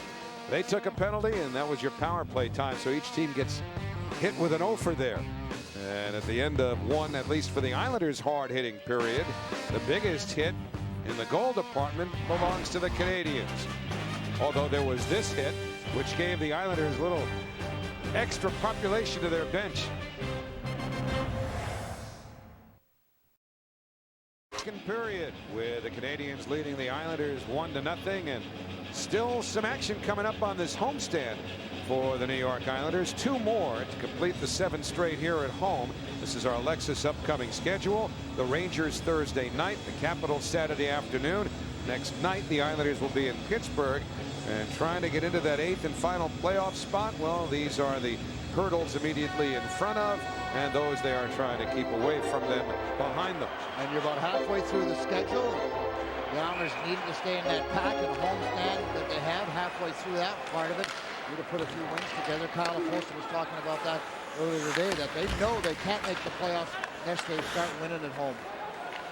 They took a penalty, and that was your power play time, so each team gets hit with an offer there. And at the end of one, at least for the Islanders' hard-hitting period, the biggest hit in the goal department belongs to the Canadiens. Although there was this hit, which gave the Islanders a little extra population to their bench. Second period with the Canadiens leading the Islanders 1-0, and still some action coming up on this homestand for the New York Islanders. Two more to complete the 7 straight here at home. This is our Alexis upcoming schedule. The Rangers Thursday night, the Capitals Saturday afternoon. Next night, the Islanders will be in Pittsburgh and trying to get into that 8th and final playoff spot. Well, these are the hurdles immediately in front of, and those they are trying to keep away from them behind them. And you're about halfway through the schedule. The Islanders need to stay in that pack and homestand that they have halfway through that part of it. Need to put a few wins together. Kyle Folsom was talking about that earlier today, that they know they can't make the playoffs unless they start winning at home.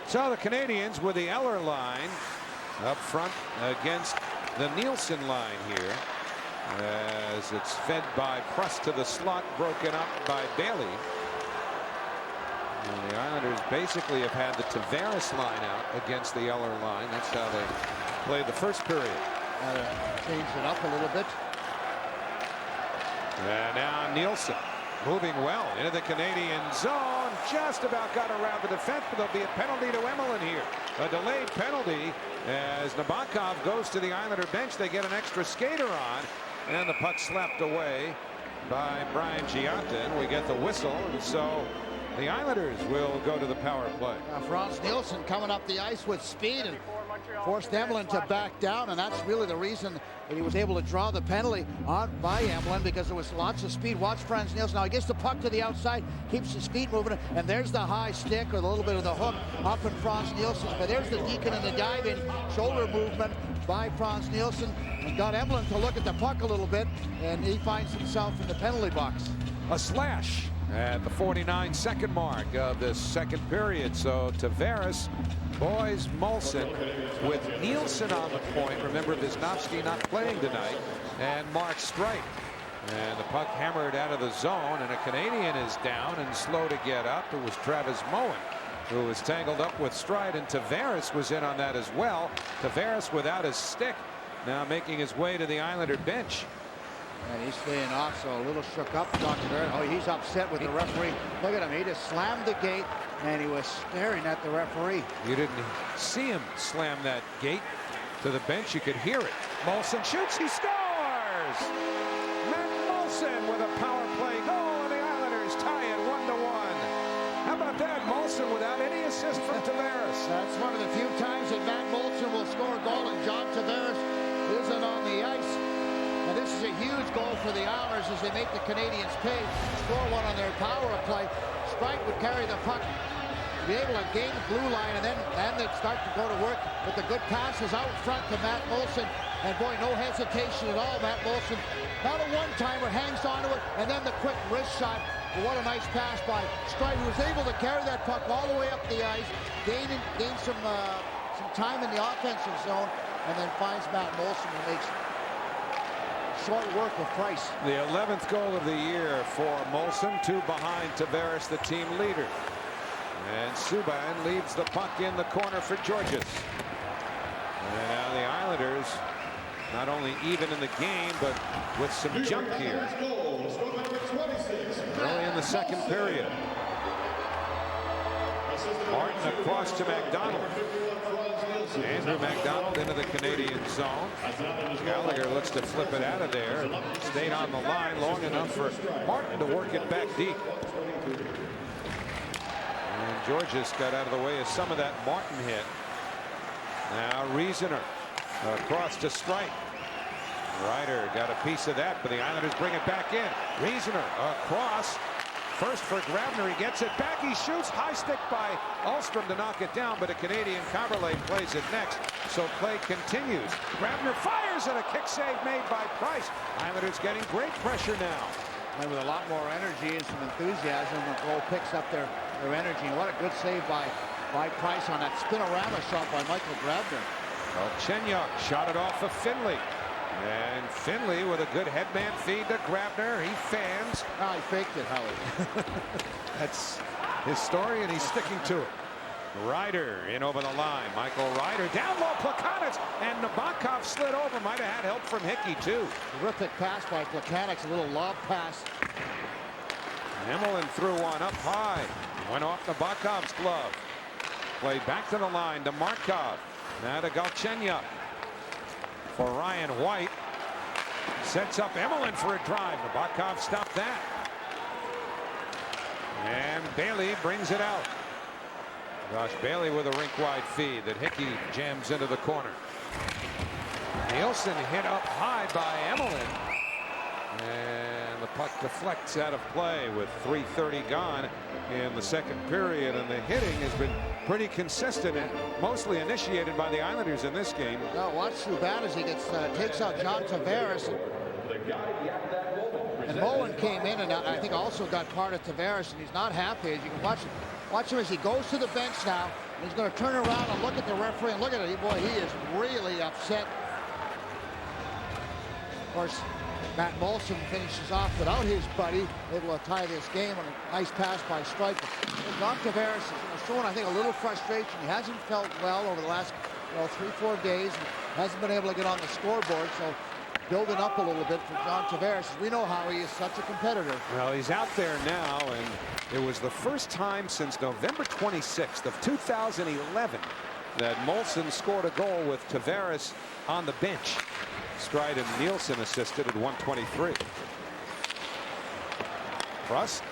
So the Canadiens with the Eller line up front against the Nielsen line here, as it's fed by Prust to the slot, broken up by Bailey. And the Islanders basically have had the Tavares line out against the Eller line. That's how they played the first period. Changed it up a little bit. And now Nielsen moving well into the Canadian zone. Just about got around the defense, but there'll be a penalty to Emelin here. A delayed penalty as Nabokov goes to the Islander bench. They get an extra skater on, and the puck slapped away by Brian Gionta, and we get the whistle. And so the Islanders will go to the power play. Franz Nielsen coming up the ice with speed and forced Emelin to back down, and that's really the reason that he was able to draw the penalty on by Emelin, because there was lots of speed. Watch Franz Nielsen. Now he gets the puck to the outside, keeps his feet moving, and there's the high stick or a little bit of the hook up in Franz Nielsen. But there's the Deacon and the dive-in shoulder movement by Franz Nielsen, and got Emelin to look at the puck a little bit, and he finds himself in the penalty box. A slash at the 49-second mark of the second period. So Tavares, Boys, Moulson with Nielsen on the point. Remember, Visnovsky not playing tonight, and Mark Streit. And the puck hammered out of the zone, and a Canadian is down and slow to get up. It was Travis Moen who was tangled up with Streit, and Tavares was in on that as well. Tavares without his stick, now making his way to the Islander bench. And he's staying off, so a little shook up. Oh, he's upset with the referee. Look at him. He just slammed the gate, and he was staring at the referee. You didn't see him slam that gate to the bench. You could hear it. Moulson shoots. He scores! Matt Moulson with a power play goal, and the Islanders tie it 1-1. How about that? Moulson without any assist from Tavares. That's one of the few times that Matt Moulson will score a goal, and John Tavares isn't on the ice. And this is a huge goal for the Islanders as they make the Canadiens pay. Score one on their power play. Streit would carry the puck, be able to gain the blue line, and then they'd start to go to work with the good passes out front to Matt Moulson. And boy, no hesitation at all. Matt Moulson, not a one-timer, hangs onto it, and then the quick wrist shot. But what a nice pass by Streit, who was able to carry that puck all the way up the ice, gain some time in the offensive zone, and then finds Matt Moulson, who makes short work with Price. The 11th goal of the year for Moulson, 2 behind Tavares, the team leader. And Subban leads the puck in the corner for Georges. And now the Islanders not only even in the game, but with some junk here. Early in the second period. Martin across to McDonald. Andrew McDonald into the Canadian zone. Gallagher looks to flip it out of there. Stayed on the line long enough for Martin to work it back deep. And Georges got out of the way of some of that Martin hit. Now Reasoner across to Strike. Ryder got a piece of that, but the Islanders bring it back in. Reasoner across. First for Grabner, he gets it back, he shoots, high stick by Ulstrom to knock it down, but a Canadian Caberlet plays it next, so play continues. Grabner fires and a kick save made by Price. Islanders getting great pressure now. And with a lot more energy and some enthusiasm, the goal picks up their energy. And what a good save by Price on that spinorama shot by Michael Grabner. Well, Chenyok shot it off of Finley. And Finley with a good headman feed to Grabner. He fans. Oh, he faked it, Howie. That's his story, and he's sticking to it. Ryder in over the line. Michael Ryder down low. Plekanec, and Nabokov slid over. Might have had help from Hickey, too. Terrific pass by Plekanec. A little lob pass. Emelin threw one up high. Went off Nabokov's glove. Played back to the line to Markov. Now to Galchenyuk. For Ryan White. Sets up Emelin for a drive. Nabokov stopped that. And Bailey brings it out. Josh Bailey with a rink-wide feed that Hickey jams into the corner. Nielsen hit up high by Emelin. And the puck deflects out of play with 3:30 gone in the second period. And the hitting has been pretty consistent and mostly initiated by the Islanders in this game. Now watch Subban as he takes out John Tavares. And Moulson came in and I think also got part of Tavares, and he's not happy. As you can watch him as he goes to the bench now. He's going to turn around and look at the referee and look at it. Boy, he is really upset. Of course, Matt Moulson finishes off without his buddy, able to tie this game on a nice pass by Strike. John Tavares has shown, I think, a little frustration. He hasn't felt well over the last 3-4 days. And hasn't been able to get on the scoreboard. So building up a little bit for John Tavares. We know how he is such a competitor. Well, he's out there now, and it was the first time since November 26th of 2011 that Moulson scored a goal with Tavares on the bench. Stride and Nielsen assisted at 123. Rust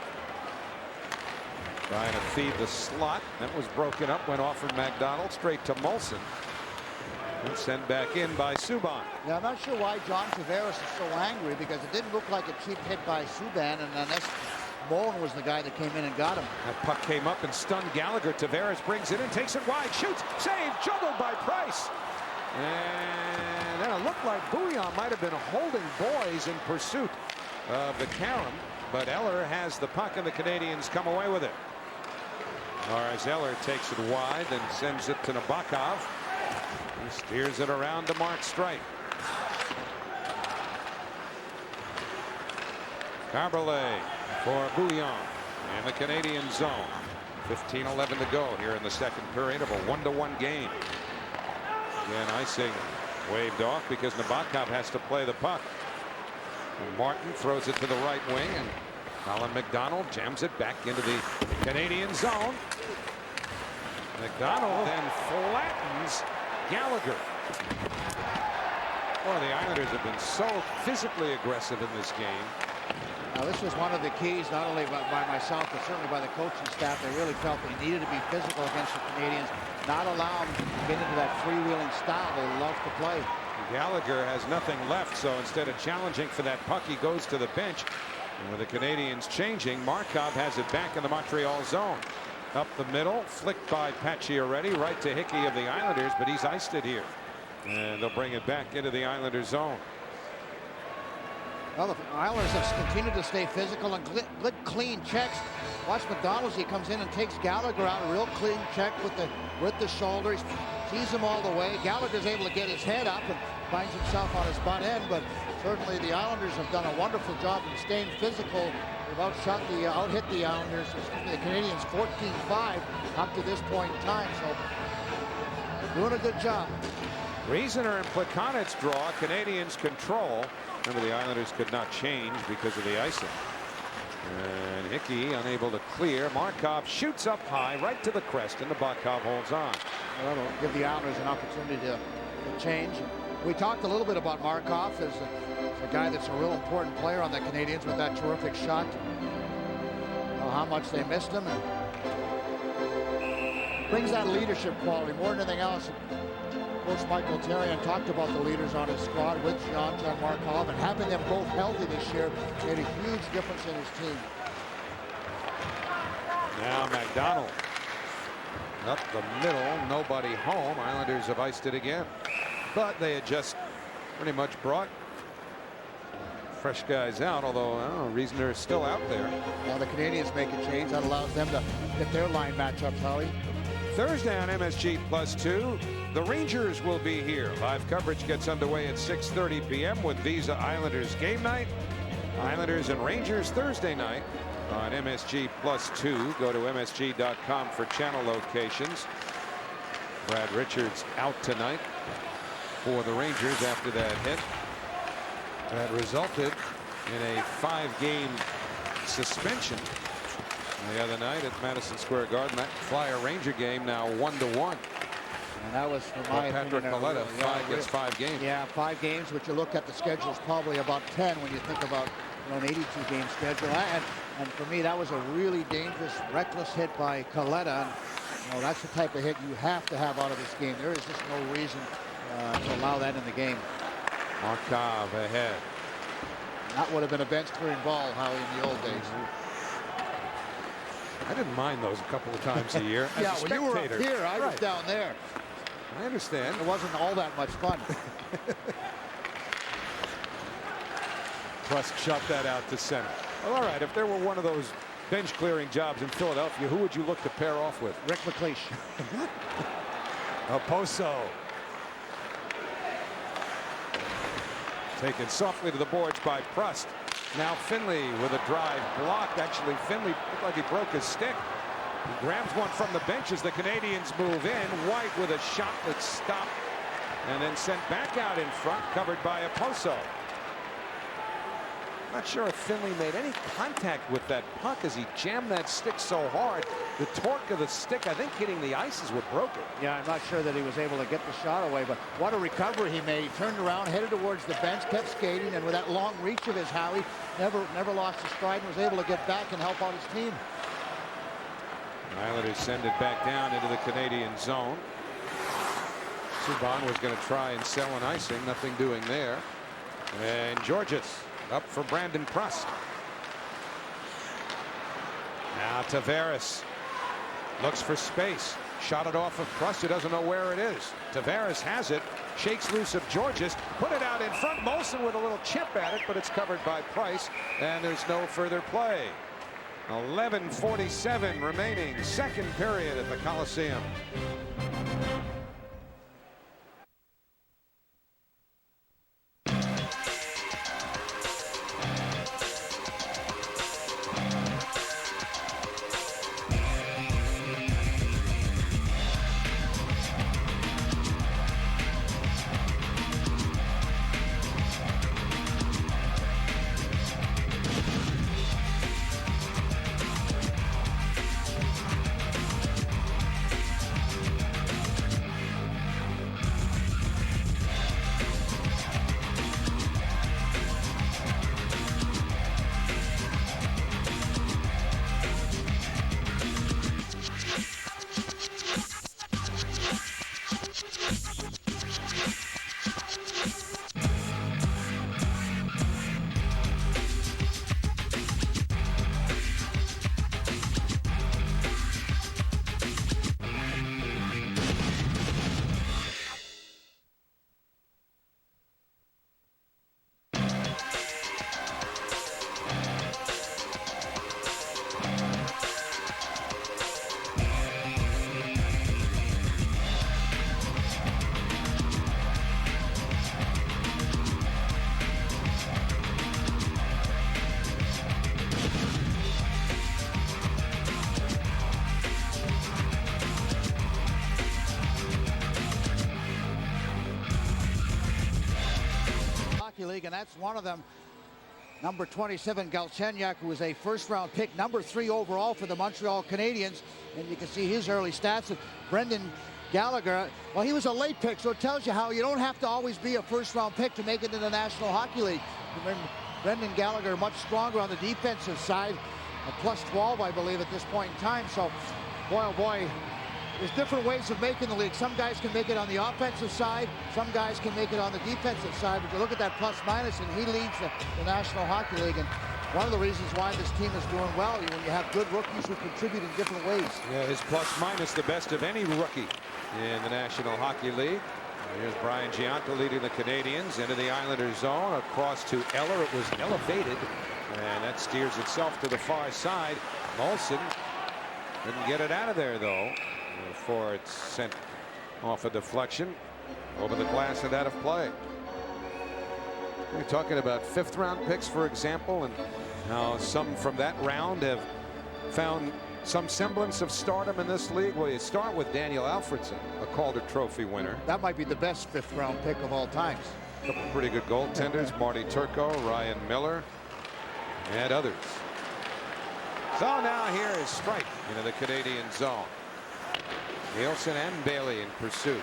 trying to feed the slot. That was broken up, went off from McDonald straight to Moulson. And sent back in by Subban. Yeah, I'm not sure why John Tavares is so angry, because it didn't look like a cheap hit by Subban, and then Moulson was the guy that came in and got him. That puck came up and stunned Gallagher. Tavares brings it in, takes it wide, shoots, save, juggled by Price. And then it looked like Bouillon might have been holding boys in pursuit of the carom, but Eller has the puck and the Canadiens come away with it. Lars Eller takes it wide and sends it to Nabokov. He steers it around to Mark Strike. Caberlet for Bouillon in the Canadian zone. 15:11 to go here in the second period of a 1-1 game. Again, icing waved off because Nabokov has to play the puck. And Martin throws it to the right wing, and Colin McDonald jams it back into the Canadian zone. McDonald then flattens Gallagher. Well, the Islanders have been so physically aggressive in this game. Now, this was one of the keys, not only by myself, but certainly by the coaching staff. They really felt they needed to be physical against the Canadiens, not allow them to get into that freewheeling style they love to play. Gallagher has nothing left, so instead of challenging for that puck, he goes to the bench. And with the Canadiens changing, Markov has it back in the Montreal zone. Up the middle, flicked by Pacioretty, right to Hickey of the Islanders, but he's iced it here. And they'll bring it back into the Islanders zone. Well, the Islanders have continued to stay physical and good clean checks. Watch McDonald as he comes in and takes Gallagher out. A real clean check with the shoulder. He's sees him all the way. Gallagher's able to get his head up and finds himself on his butt end, but certainly the Islanders have done a wonderful job in staying physical. They've out-hit the Islanders, the Canadiens 14-5 up to this point in time, so doing a good job. Reasoner and Plekanec draw. Canadiens control. Remember, the Islanders could not change because of the icing. And Hickey unable to clear. Markov shoots up high right to the crest, and the Nabokov holds on. Well, it'll give the Islanders an opportunity to change. We talked a little bit about Markov as a guy that's a real important player on the Canadiens with that terrific shot. How much they missed him. And brings that leadership quality more than anything else. Coach Michael Therrien talked about the leaders on his squad with Gionta and Markov, and having them both healthy this year made a huge difference in his team. Now McDonald up the middle, nobody home. Islanders have iced it again, but they had just pretty much brought fresh guys out, although I don't know, Reasoner is still out there. Now the Canadiens make a change that allows them to get their line matchups, Howie. Thursday on MSG+2, the Rangers will be here. Live coverage gets underway at 6:30 p.m. with Visa Islanders game night. Islanders and Rangers Thursday night on MSG+2. Go to MSG.com for channel locations. Brad Richards out tonight for the Rangers after that hit. That resulted in a 5-game suspension the other night at Madison Square Garden. That Flyer Ranger game now 1-1. And that was, for my Patrick opinion, Kaleta gets 5 games. Yeah, 5 games, which you look at the schedule is probably about 10 when you think about an 82-game schedule. And for me, that was a really dangerous, reckless hit by Kaleta. And, that's the type of hit you have to have out of this game. There is just no reason to allow that in the game. Markov ahead. That would have been a bench clearing ball, Howie, in the old days. I didn't mind those a couple of times a year. Yeah, as a when you were up spectator. here, I was down there. I understand. It wasn't all that much fun. Plus shot that out to center. Well, all right, if there were one of those bench clearing jobs in Philadelphia, who would you look to pair off with? Rick McLeish. Oposo. Taken softly to the boards by Prust. Now Finley with a drive blocked. Actually, Finley looked like he broke his stick. He grabs one from the bench as the Canadiens move in. White with a shot that's stopped and then sent back out in front, covered by Oposo. Not sure if Finley made any contact with that puck as he jammed that stick so hard. The torque of the stick, I think, hitting the ice is what broke it. Yeah, I'm not sure that he was able to get the shot away, but what a recovery he made. He turned around, headed towards the bench, kept skating, and with that long reach of his, Howie, never lost his stride and was able to get back and help out his team. Islanders send it back down into the Canadian zone. Subban was going to try and sell an icing. Nothing doing there. And Georges up for Brandon Prust. Now Tavares looks for space. Shot it off of Prust, who doesn't know where it is. Tavares has it, shakes loose of Georges, put it out in front. Moulson with a little chip at it, but it's covered by Price, and there's no further play. 11:47 remaining, second period at the Coliseum. Hockey League, and that's one of them. Number 27, Galchenyuk, who was a first-round pick, number 3 overall for the Montreal Canadiens. And you can see his early stats. And Brendan Gallagher, well, he was a late pick, so it tells you how you don't have to always be a first-round pick to make it in the National Hockey League. Brendan Gallagher much stronger on the defensive side, a plus 12, I believe, at this point in time. So, boy, oh boy, there's different ways of making the league. Some guys can make it on the offensive side. Some guys can make it on the defensive side. But you look at that plus-minus, and he leads the National Hockey League. And one of the reasons why this team is doing well, when you have good rookies who contribute in different ways. Yeah, his plus-minus the best of any rookie in the National Hockey League. Here's Brian Gionta leading the Canadiens into the Islanders zone. Across to Eller. It was elevated, and that steers itself to the far side. Moulson didn't get it out of there, though, before it's sent off a deflection over the glass and out of play. We're talking about 5th-round picks, for example, and how some from that round have found some semblance of stardom in this league. Well, you start with Daniel Alfredsson, a Calder Trophy winner. That might be the best 5th-round pick of all times. A couple pretty good goaltenders, Marty Turco, Ryan Miller, and others. So now here is Strike into the Canadian zone. Nielsen and Bailey in pursuit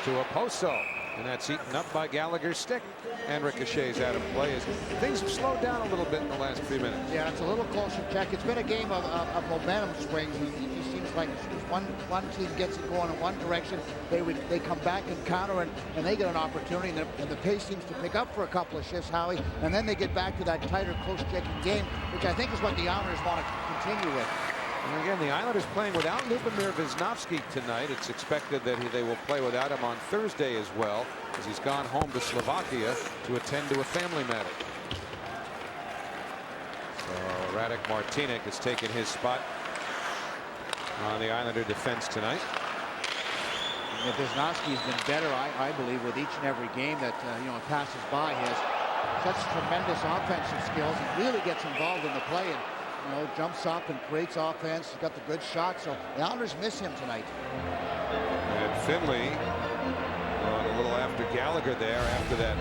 to Oposo, and that's eaten up by Gallagher's stick, and ricochets out of play as things have slowed down a little bit in the last few minutes. Yeah, it's a little closer check. It's been a game of momentum swings. It just seems like one team gets it going in one direction, they come back and counter, and they get an opportunity, and the pace seems to pick up for a couple of shifts, Howie, and then they get back to that tighter, close checking game, which I think is what the Islanders want to continue with. And again, the Islanders playing without Lubomir Visnovsky tonight. It's expected that they will play without him on Thursday as well, as he's gone home to Slovakia to attend to a family matter. So Radek Martinek has taken his spot on the Islander defense tonight. And Visnovsky has been better, I believe, with each and every game that passes by. He has such tremendous offensive skills. He really gets involved in the play and jumps up and creates offense. He's got the good shot, so the Islanders miss him tonight. And Finley, a little after Gallagher there, after that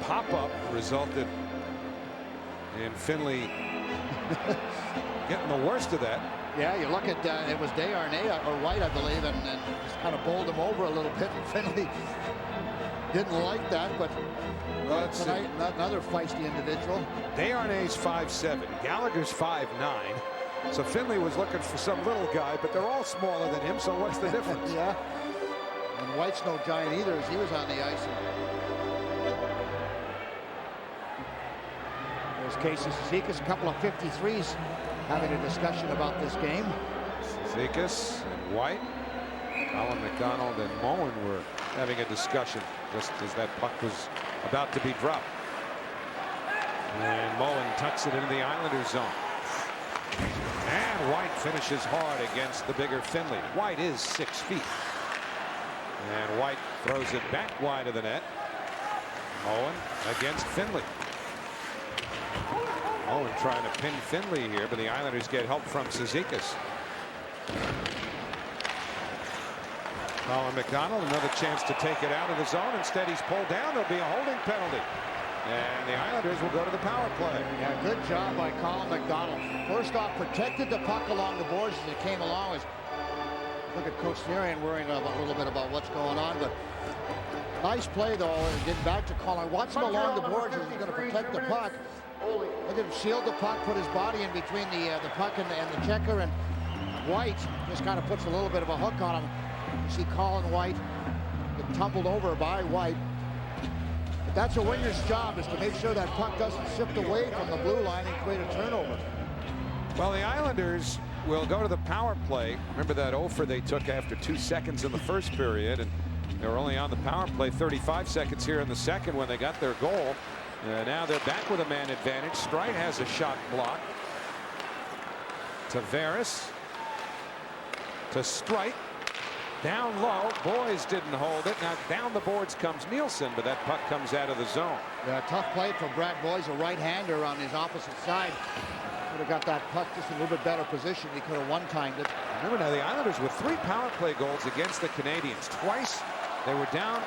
pop-up, resulted in Finley getting the worst of that. Yeah, you look at it was Desharnais or White, I believe, and just kind of bowled him over a little bit. And Finley didn't like that, but tonight, another feisty individual. Desharnais's 5'7", Gallagher's 5'9". So Finley was looking for some little guy, but they're all smaller than him, so what's the difference? Yeah. And White's no giant either, as he was on the ice. There's Casey Cizikas, a couple of 53s having a discussion about this game. Cizikas and White, Colin McDonald and Moulson were having a discussion just as that puck was about to be dropped. And Moulson tucks it into the Islanders zone. And White finishes hard against the bigger Finley. White is 6 feet. And White throws it back wide of the net. Moulson against Finley. Moulson trying to pin Finley here, but the Islanders get help from Cizikas. Colin McDonald, another chance to take it out of the zone. Instead, he's pulled down. There'll be a holding penalty. And the Islanders will go to the power play. Yeah, good job by Colin McDonald. First off, protected the puck along the boards as it came along. Look at Coach Therian worrying a little bit about what's going on, but nice play, though, and getting back to Colin. Watch him along the boards as he's going to protect the puck. Look at him shield the puck, put his body in between the puck and the checker, and White just kind of puts a little bit of a hook on him. You see Colin White get tumbled over by White. But that's a winger's job, is to make sure that puck doesn't shift away from the blue line and create a turnover. Well, the Islanders will go to the power play. Remember that offer they took after 2 seconds in the first period, and they were only on the power play 35 seconds here in the second when they got their goal. Now they're back with a man advantage. Strite has a shot block. Tavares to Strite. Down low. Boys didn't hold it. Now down the boards comes Nielsen, but that puck comes out of the zone. Yeah, tough play for Brad Boyes, a right-hander on his opposite side. Could have got that puck just a little bit better position. He could have one-timed it. Remember now, the Islanders with 3 power play goals against the Canadiens. Twice they were down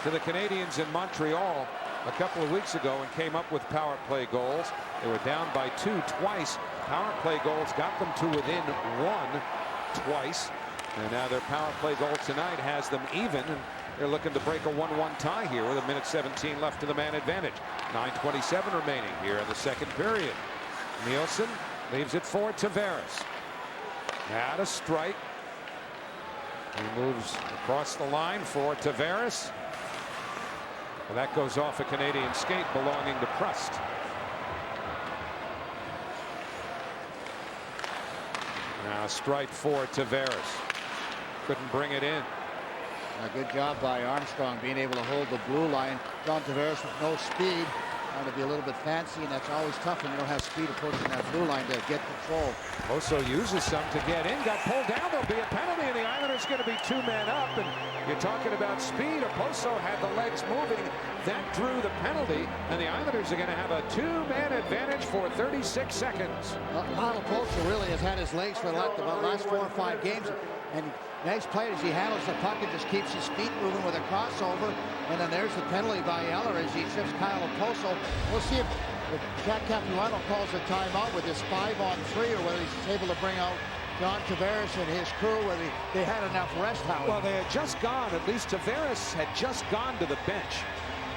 to the Canadiens in Montreal. a couple of weeks ago and came up with power play goals. They were down by 2 twice. Power play goals got them to within 1 twice. And now their power play goal tonight has them even. And they're looking to break a 1-1 tie here with 1:17 left to the man advantage. 9:27 remaining here in the second period. Moulson leaves it for Tavares. Now to Strike. He moves across the line for Tavares. Well, that goes off a Canadian skate belonging to Prust. Now Strike for Tavares. Couldn't bring it in. A good job by Armstrong being able to hold the blue line. John Tavares with no speed. Trying to be a little bit fancy, and that's always tough when you don't have speed approaching that blue line to get control. Also uses some to get in. Got pulled down. There'll be a penalty, and the Islanders going to be 2 men up. And you're talking about speed. Oposo had the legs moving. That drew the penalty, and the Islanders are going to have a 2-man advantage for 36 seconds. Oposo really has had his legs for the last 4 or 5 games. And nice play as he handles the puck and just keeps his feet moving with a crossover. And then there's the penalty by Eller as he trips Kyle Oposo. We'll see if Jack Capuano calls a timeout with his 5-on-3 or whether he's able to bring out John Tavares and his crew, whether they had enough rest. Well, they had just gone, at least Tavares had just gone to the bench.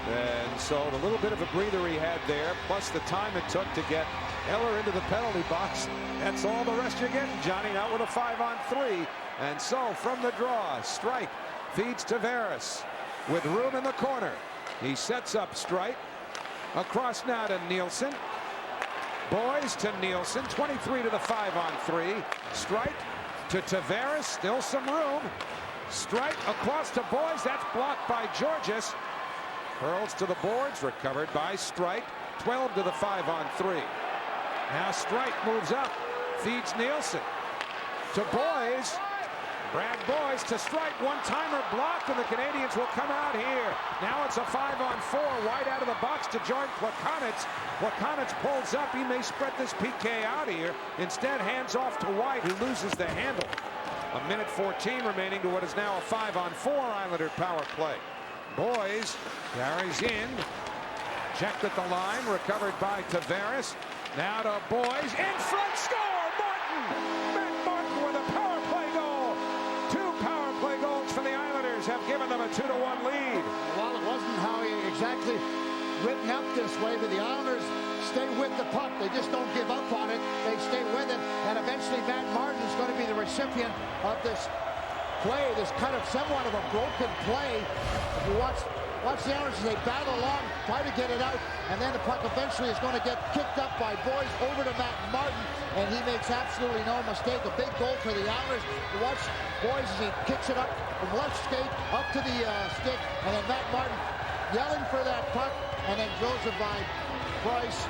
And so the little bit of a breather he had there, plus the time it took to get Eller into the penalty box, that's all the rest you're getting, Johnny. Now with a 5-on-3. And so from the draw, Strike feeds Tavares with room in the corner. He sets up Strike. Across now to Moulson. Boys to Moulson. 23 to the 5-on-3. Strike to Tavares. Still some room. Strike across to Boys. That's blocked by Georges. Hurls to the boards. Recovered by Strike. 12 to the 5-on-3. Now Strike moves up. Feeds Moulson. To Boys. Brad Boys to Strike. One-timer blocked, and the Canadiens will come out here. Now it's a 5-on-4. Wide out of the box to Jordan Plekanec. Plekanec pulls up. He may spread this PK out here. Instead, hands off to White, who loses the handle. 1:14 remaining to what is now a 5-on-4 Islander power play. Boys carries in. Checked at the line. Recovered by Tavares. Now to Boys. In front, score! Martin! Matt Martin with a power play goal. 2 power play goals for the Islanders have given them a 2-1 lead. Well, it wasn't how he exactly written up this way, but the Islanders stay with the puck. They just don't give up on it. They stay with it, and eventually Matt Martin is going to be the recipient of this play, this kind of somewhat of a broken play. If you watch the Islanders as they battle along, try to get it out, and then the puck eventually is going to get kicked up by Boys over to Matt Martin, and he makes absolutely no mistake. A big goal for the Islanders. You watch Boys as he kicks it up from left skate up to the stick, and then Matt Martin yelling for that puck, and then Joseph by Bryce.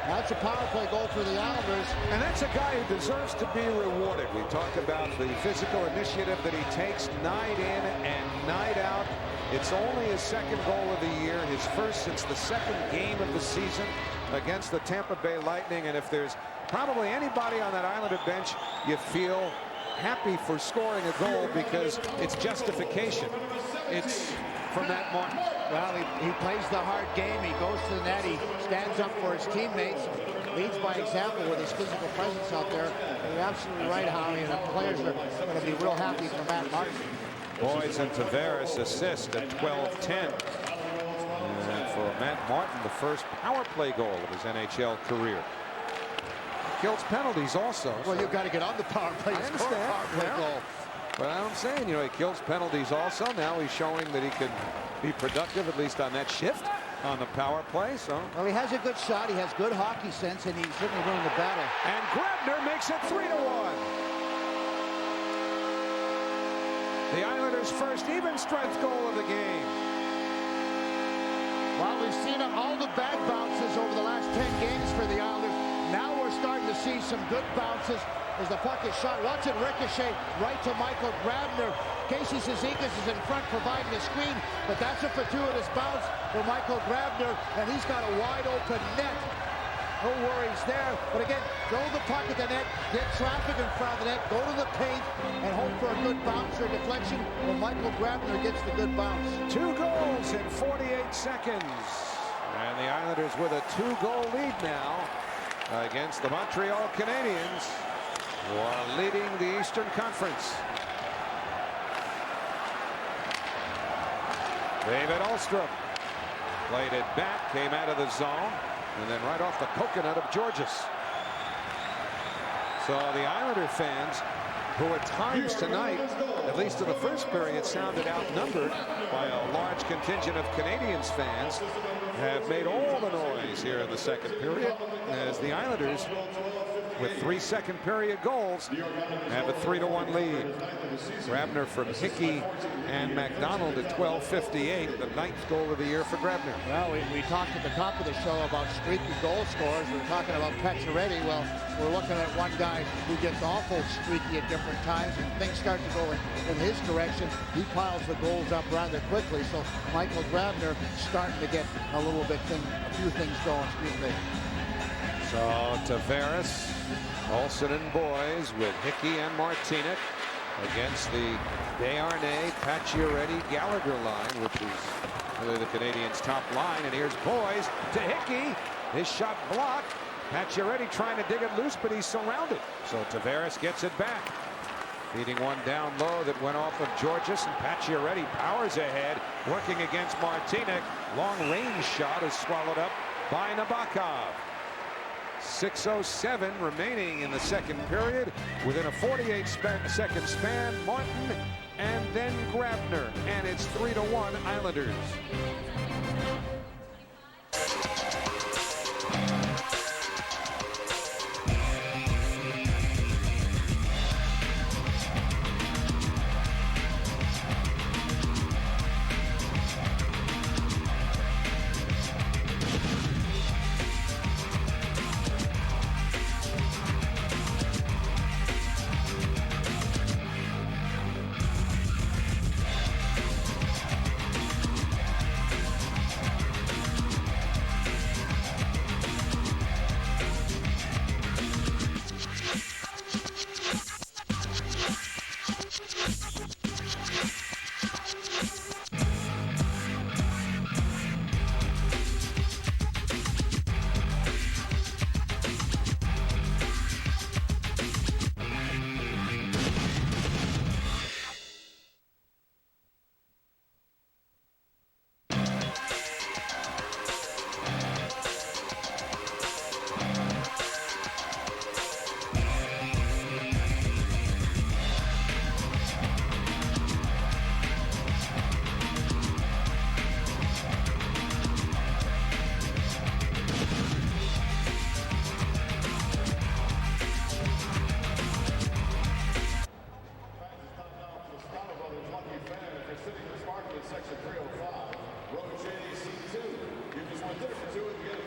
That's a power play goal for the Islanders. And that's a guy who deserves to be rewarded. We talked about the physical initiative that he takes night in and night out. It's only his 2nd goal of the year, his first since the 2nd game of the season against the Tampa Bay Lightning. And if there's probably anybody on that Islander bench you feel happy for scoring a goal because it's justification, it's for Matt Martin. Well, he plays the hard game. He goes to the net. He stands up for his teammates. Leads by example with his physical presence out there. You're absolutely right, Howie. And the players are going to be real happy for Matt Martin. Boys and Tavares assist at 12-10. And for Matt Martin, the first power play goal of his NHL career. Kills penalties also. Well, you've got to get on the power play. I understand. Power play goal. But I'm saying, he kills penalties also. Now he's showing that he can be productive, at least on that shift on the power play. So, well, he has a good shot. He has good hockey sense, and he's certainly willing to battle. And Grabner makes it 3-1. The Islanders' first even strength goal of the game. Well, we've seen all the bad bounces over the last 10 games for the Islanders. Now we're starting to see some good bounces as the puck is shot. Watch it ricochet right to Michael Grabner. Casey Cizikas is in front providing a screen, but that's a fortuitous bounce for Michael Grabner, and he's got a wide open net. no worries there. But again, throw the puck at the net, get traffic in front of the net, go to the paint, and hope for a good bounce or deflection. Well, Michael Grabner gets the good bounce. 2 goals in 48 seconds. And the Islanders with a 2-goal lead now against the Montreal Canadiens, who are leading the Eastern Conference. David Ahlstrom played it back, came out of the zone, and then right off the coconut of Georges. So the Islander fans, who at times tonight, at least in the first period, sounded outnumbered by a large contingent of Canadiens fans, have made all the noise here in the second period, as the Islanders, with 3 second period goals, have a 3-1 lead. Grabner from Hickey and McDonald at 12:58, the 9th goal of the year for Grabner. Well, we talked at the top of the show about streaky goal scorers. We're talking about Pacioretty. Well, we're looking at one guy who gets awful streaky at different times, and things start to go in his direction. He piles the goals up rather quickly. So Michael Grabner starting to get a little bit a few things going. Excuse me. So Tavares, Moulson and boys with Hickey and Martinek against the Desharnais, Pacioretty, Gallagher line, which is really the Canadiens' top line. And here's boys to Hickey. His shot blocked. Pacioretty trying to dig it loose, but he's surrounded. So Tavares gets it back. Feeding one down low that went off of Georges, and Pacioretty powers ahead, working against Martinek. Long range shot is swallowed up by Nabokov. 6:07 remaining in the second period. Within a 48-second span, Martin and then Grabner, and it's 3-1 Islanders.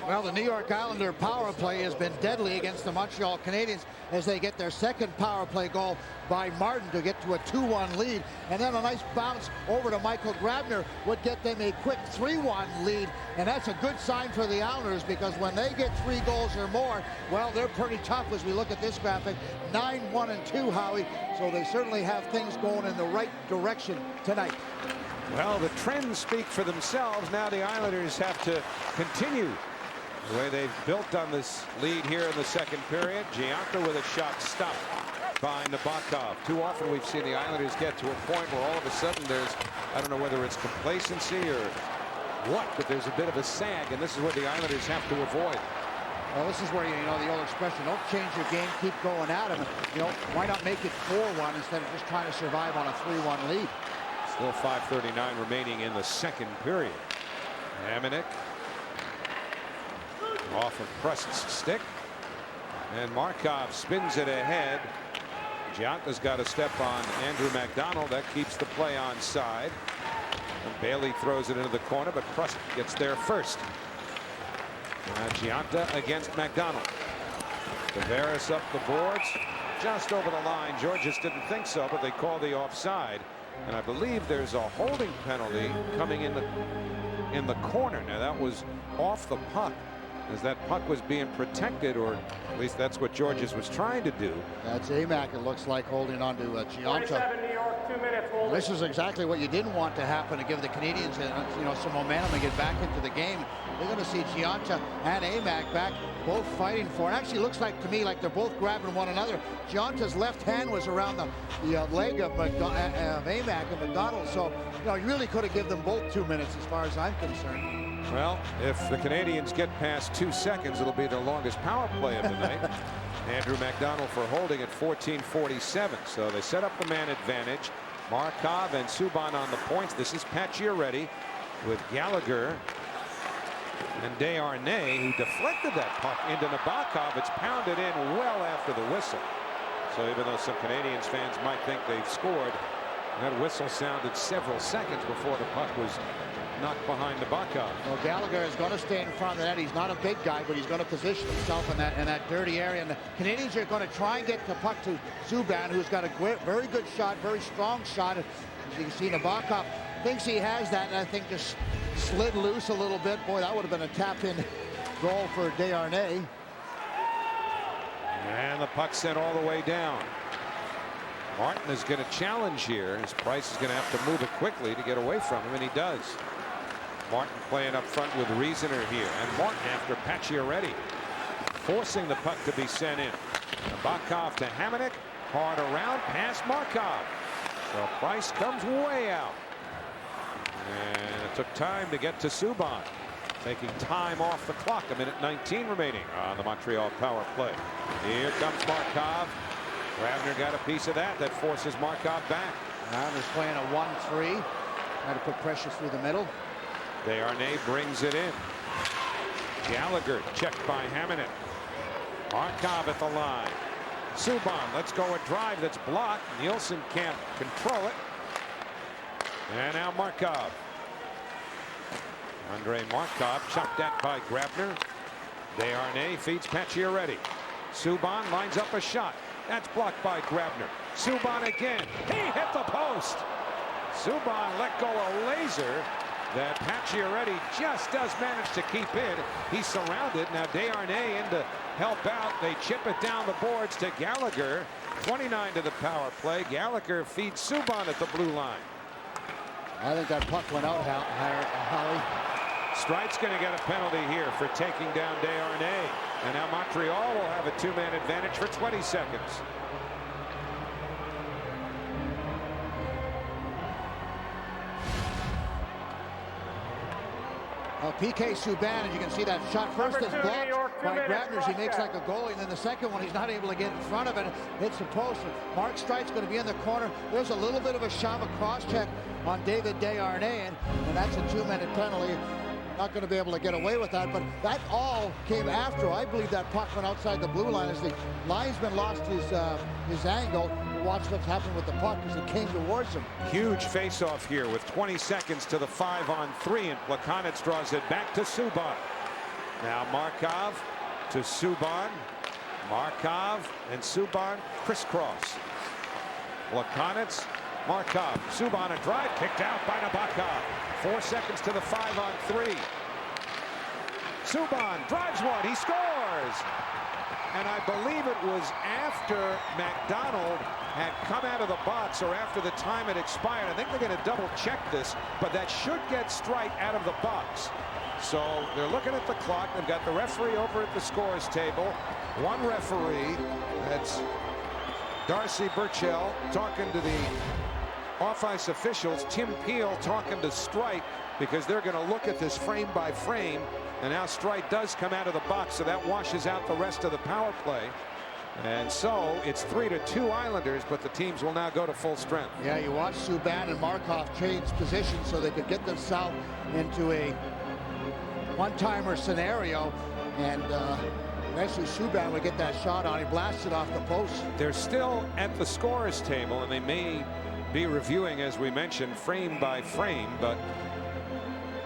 Well, the New York Islander power play has been deadly against the Montreal Canadiens as they get their second power play goal by Martin to get to a 2-1 lead. And then a nice bounce over to Michael Grabner would get them a quick 3-1 lead. And that's a good sign for the Islanders, because when they get 3 goals or more, well, they're pretty tough as we look at this graphic. 9-1-2, Howie. So they certainly have things going in the right direction tonight. Well, the trends speak for themselves. Now the Islanders have to continue the way they've built on this lead here in the second period. Gionta with a shot stopped by Nabokov. Too often we've seen the Islanders get to a point where all of a sudden there's, I don't know whether it's complacency or what, but there's a bit of a sag, and this is what the Islanders have to avoid. Well, this is where, you know, the old expression, don't change your game, keep going at them. You know, why not make it 4-1 instead of just trying to survive on a 3-1 lead? Still 5:39 remaining in the second period. Hamonic off of Prest's stick, and Markov spins it ahead. Gionta's got a step on Andrew McDonald. That keeps the play onside. And Bailey throws it into the corner, but Prest gets there first. Gionta against McDonald. Tavares up the boards, just over the line. Georges didn't think so, but they call the offside. And I believe there's a holding penalty coming in the corner. Now that was off the puck. as that puck was being protected, or at least that's what Georges was trying to do. That's Amac, it looks like, holding on to Gionta. This is exactly what you didn't want to happen, to give the Canadiens some momentum and get back into the game. We're going to see Gionta and Amac back, both fighting for it. Actually looks like to me like they're both grabbing one another. Gionta's left hand was around the leg of Amac and McDonald, so you really could have given them both 2 minutes as far as I'm concerned. Well, if the Canadiens get past 2 seconds, it'll be their longest power play of the night. Andrew McDonald for holding at 14:47. So they set up the man advantage. Markov and Subban on the points. This is Pacioretty with Gallagher and Desharnais, who deflected that puck into Nabokov. It's pounded in well after the whistle. So even though some Canadiens fans might think they've scored, that whistle sounded several seconds before the puck was knocked behind Nabokov. Well, Gallagher is going to stay in front of the net. He's not a big guy, but he's going to position himself in that dirty area. And the Canadiens are going to try and get the puck to Subban, who's got a very good shot, very strong shot. As you can see, Nabokov thinks he has that, and I think just slid loose a little bit. Boy, that would have been a tap-in goal for Desharnais. And the puck sent all the way down. Martin is going to challenge here. His Price is going to have to move it quickly to get away from him, and he does. Martin playing up front with Riesener here, and Martin after Pacioretty, forcing the puck to be sent in. Nabokov to Hamonic, hard around, past Markov. So Price comes way out, and it took time to get to Subban, taking time off the clock. 1:19 remaining on the Montreal power play. Here comes Markov. Grabner got a piece of that forces Markov back. Grabner's playing a 1-3. Trying to put pressure through the middle. Desharnais brings it in. Gallagher checked by Hamonic. Markov at the line. Subban, let's go a drive that's blocked. Moulson can't control it. And now Markov. Andrei Markov chopped at by Grabner. Desharnais feeds Pacioretty. Subban lines up a shot. That's blocked by Grabner. Subban again. He hit the post. Subban let go a laser that Pacioretty just does manage to keep in. He's surrounded. Now Desharnais in to help out. They chip it down the boards to Gallagher. 29 to the power play. Gallagher feeds Subban at the blue line. I think that puck went out, Howie. Strite's going to get a penalty here for taking down Desharnais. And now Montreal will have a 2-man advantage for 20 seconds. PK Subban, as you can see, that shot first is blocked by Grabner. He makes like a goalie, and then the second one he's not able to get in front of it. Hits the post. Mark Strite's going to be in the corner. There's a little bit of a shove, a cross check on David Desharnais, and that's a 2-minute penalty. Not going to be able to get away with that, but that all came after. I believe that puck went outside the blue line as the linesman lost his angle. Watch what's happened with the puck as it came towards him. Huge face-off here with 20 seconds to the 5-on-3, and Plekanec draws it back to Subban. Now Markov to Subban. Markov and Subban crisscross. Plekanec, Markov, Subban a drive kicked out by Nabokov. 4 seconds to the 5-on-3. Subban drives one. He scores. And I believe it was after McDonald had come out of the box, or after the time had expired. I think they're going to double check this, but that should get Strite out of the box. So they're looking at the clock. They've got the referee over at the scores table. One referee, that's Darcy Burchell, talking to the off-ice officials. Tim Peel talking to Strite, because they're going to look at this frame by frame. And now Strite does come out of the box, so that washes out the rest of the power play. And so it's 3-2 Islanders, but the teams will now go to full strength. Yeah, you watch Subban and Markov change positions so they could get themselves into a one-timer scenario. And eventually Subban would get that shot on. He blasted off the post. They're still at the scorers table, and they may be reviewing, as we mentioned, frame by frame, but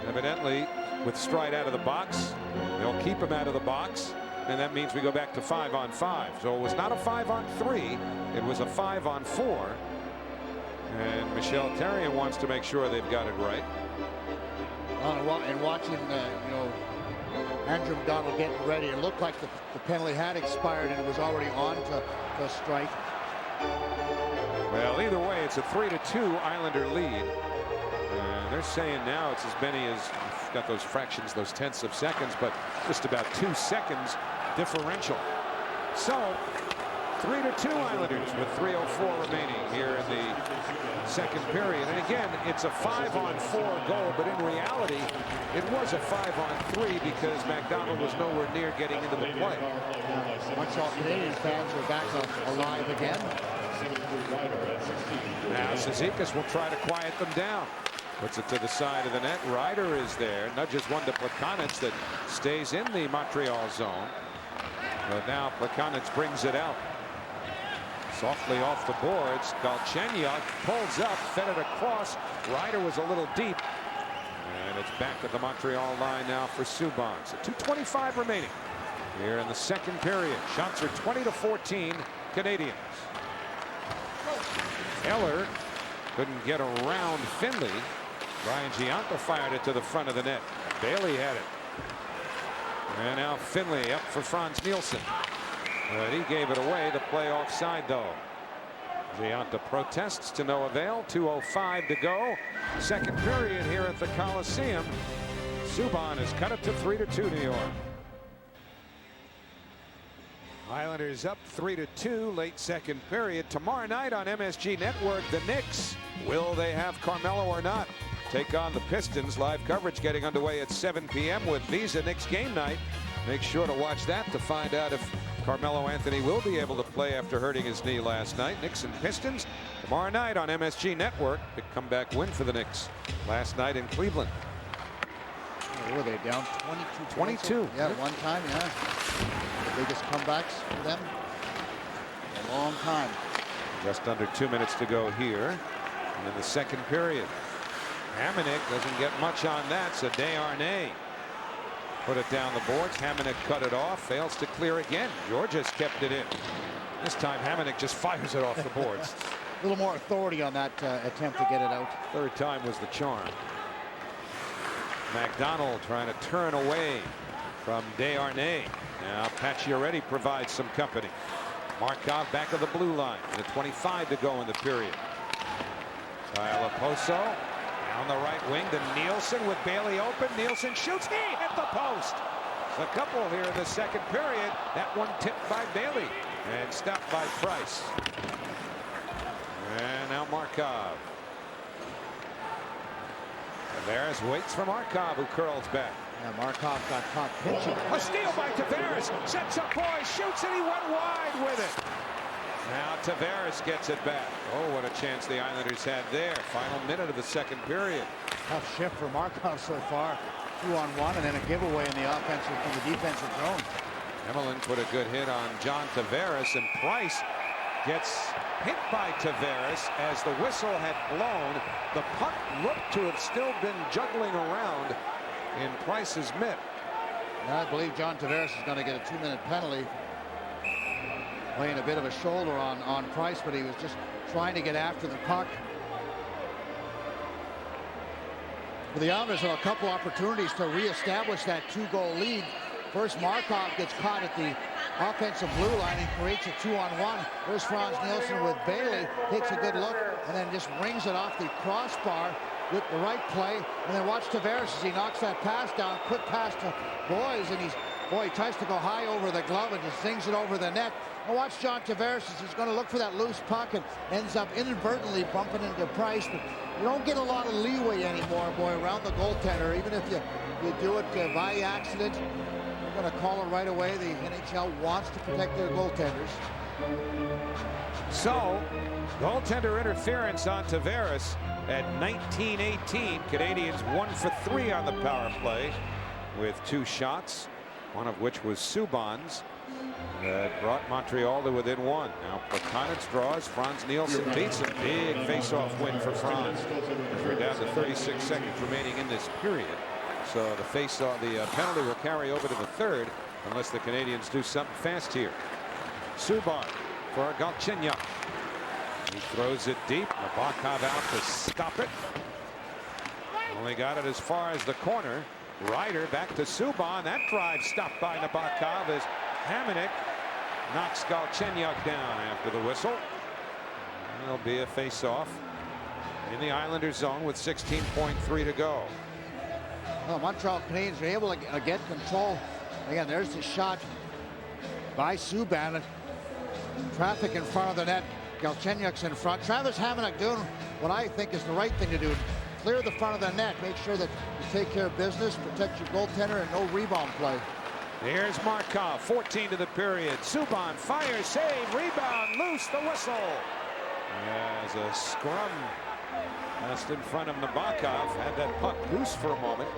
evidently with Strite out of the box, they'll keep him out of the box, and that means we go back to 5-on-5. So it was not a 5-on-3, it was a 5-on-4, and Michel Therrien wants to make sure they've got it right. And watching, Andrew McDonald getting ready. It looked like the penalty had expired and it was already on to strike. Well, either way, it's a 3-2 Islander lead. And they're saying now it's as many as, got those fractions, those tenths of seconds, but just about 2 seconds differential. So 3-2 Islanders with 3:04 remaining here in the second period. And again, it's a 5-on-4 goal, but in reality, it was a 5-on-3 because McDonald was nowhere near getting into the play. Montreal Canadiens fans are back alive again. Now Cizikas will try to quiet them down. Puts it to the side of the net. Ryder is there. Nudges one to Plekanec that stays in the Montreal zone. But now Plekanec brings it out. Softly off the boards. Galchenyuk pulls up, fed it across. Ryder was a little deep. And it's back at the Montreal line now for Subban. So 2:25 remaining here in the second period. Shots are 20-14 Canadiens. Eller couldn't get around Finley. Brian Gionta fired it to the front of the net. Bailey had it. And now Finley up for Frans Nielsen. But he gave it away. The play offside though. Gionta protests to no avail. 2:05 to go. Second period here at the Coliseum. Subban has cut it to 3-2 New York. Islanders up 3-2 late second period. Tomorrow night on MSG Network, the Knicks. Will they have Carmelo or not? Take on the Pistons. Live coverage getting underway at 7 p.m. with Visa Knicks game night. Make sure to watch that to find out if Carmelo Anthony will be able to play after hurting his knee last night. Knicks and Pistons tomorrow night on MSG Network. Big comeback win for the Knicks last night in Cleveland. What were they down 22? Yeah, one time, yeah. The biggest comebacks for them in a long time. Just under 2 minutes to go here and in the second period. Hamonic doesn't get much on that, so Desharnais put it down the boards. Hamonic cut it off, fails to clear again. Georgia's kept it in. This time Hamonic just fires it off the boards. A little more authority on that attempt to get it out. Third time was the charm. McDonald trying to turn away from Desharnais. Now Pacioretty provides some company. Markov back of the blue line with 25 to go in the period. Kyle Oposo down the right wing to Nielsen with Bailey open. Nielsen shoots. He hit the post. A couple here in the second period. That one tipped by Bailey and stopped by Price. And now Markov. Tavares waits for Markov, who curls back. Yeah, Markov got caught pinching. A steal by Tavares. Sets up boy, shoots, and he went wide with it. Now Tavares gets it back. Oh, what a chance the Islanders had there. Final minute of the second period. Tough shift for Markov so far. 2-on-1 and then a giveaway in the offensive from the defensive zone. Emelin put a good hit on John Tavares, and Price gets hit by Tavares as the whistle had blown. The puck looked to have still been juggling around in Price's mitt. I believe John Tavares is going to get a 2-minute penalty. Laying a bit of a shoulder on Price, but he was just trying to get after the puck. The Islanders have a couple opportunities to reestablish that 2-goal lead. First, Markov gets caught at the offensive blue line and creates a 2-on-1. There's Frans Nielsen with Bailey, takes a good look, and then just rings it off the crossbar with the right play. And then watch Tavares as he knocks that pass down. Quick pass to Boys, and he tries to go high over the glove and just zings it over the net. And watch John Tavares as he's going to look for that loose puck and ends up inadvertently bumping into Price. But you don't get a lot of leeway anymore, boy, around the goaltender. Even if you do it by accident, you're going to call it right away. The NHL wants to protect their goaltenders. So, goaltender interference on Tavares at 19:18. Canadiens 1 for 3 on the power play with 2 shots, one of which was Subban's. That brought Montreal to within 1. Now Plekanec draws. Frans Nielsen beats him. Big face-off win for Frans. We're down to 36 seconds remaining in this period. So the penalty will carry over to the third unless the Canadiens do something fast here. Subban for Galchenyuk. He throws it deep. Nabokov out to stop it. Only got it as far as the corner. Ryder back to Subban. That drive stopped by Nabokov as Hamonic knocks Galchenyuk down after the whistle. There'll be a face-off in the Islanders zone with 16.3 to go. Well, Montreal Canadiens are able to get control. Again, there's the shot by Subban. Traffic in front of the net. Galchenyuk's in front. Travis Hamonic doing what I think is the right thing to do. Clear the front of the net. Make sure that you take care of business, protect your goaltender, and no rebound play. Here's Markov, 14 to the period. Subban fires, save, rebound, loose, the whistle. As a scrum just in front of Nabokov. Had that puck loose for a moment.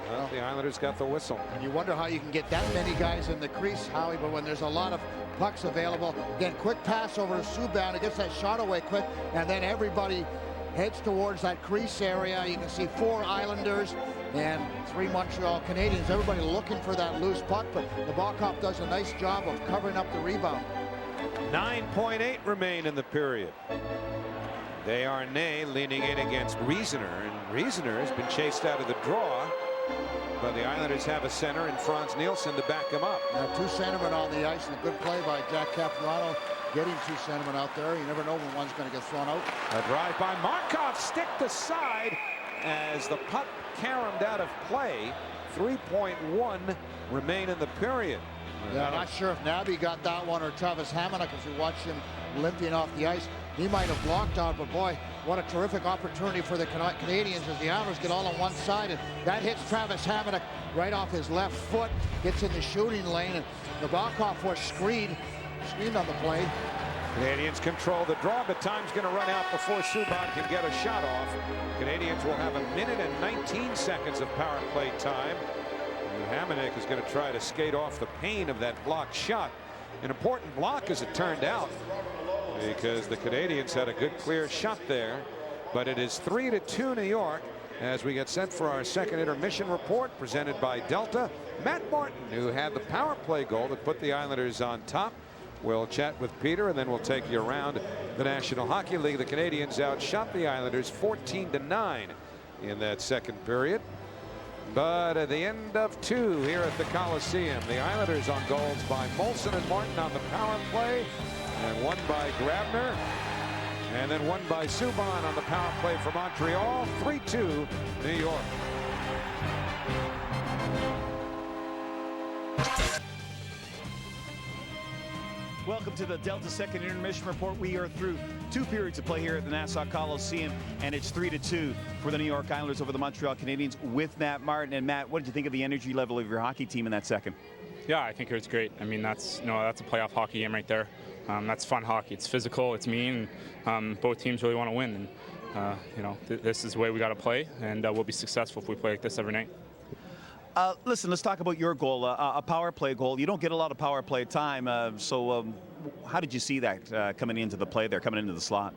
Well, the Islanders got the whistle. And you wonder how you can get that many guys in the crease, Howie, but when there's a lot of pucks available, again, quick pass over to Subban. It gets that shot away quick, and then everybody heads towards that crease area. You can see 4 Islanders and 3 Montreal Canadiens. Everybody looking for that loose puck, but Nabokov does a nice job of covering up the rebound. 9.8 remain in the period. Desharnais leaning in against Riesener, and Riesener has been chased out of the draw, but the Islanders have a center and Franz Nielsen to back him up. Now 2 centermen on the ice, and a good play by Jack Capuano getting 2 centermen out there. You never know when one's going to get thrown out. A drive by Markov, stick to side as the puck caromed out of play. 3.1 remain in the period. Yeah, I'm not sure if Nabby got that one or Travis Hamonic, as we watch him limping off the ice. He might have blocked out, but boy, what a terrific opportunity for the Canadiens as the Islanders get all on one side, and that hits Travis Hamonic right off his left foot, gets in the shooting lane, and Nabokov was screened on the play. Canadiens control the draw, but time's going to run out before Subban can get a shot off. Canadiens will have 1 minute and 19 seconds of power play time. And Hamonic is going to try to skate off the pain of that blocked shot. An important block as it turned out, because the Canadiens had a good clear shot there. But it is 3-2 New York as we get set for our second intermission report presented by Delta. Matt Martin, who had the power play goal that put the Islanders on top. We'll chat with Peter, and then we'll take you around the National Hockey League. The Canadiens outshot the Islanders 14-9 in that second period. But at the end of 2 here at the Coliseum, the Islanders on goals by Moulson and Martin on the power play, and one by Grabner, and then one by Subban on the power play for Montreal. 3-2 New York. Welcome to the Delta Second Intermission Report. We are through 2 periods of play here at the Nassau Coliseum, and it's 3-2 for the New York Islanders over the Montreal Canadiens with Matt Martin. And Matt, what did you think of the energy level of your hockey team in that second? Yeah, I think it was great. I mean, that's a playoff hockey game right there. That's fun hockey. It's physical, it's mean. Both teams really want to win, and this is the way we got to play, and we'll be successful if we play like this every night. Listen, let's talk about your goal, a power play goal. You don't get a lot of power play time, so how did you see that coming into the play there, coming into the slot?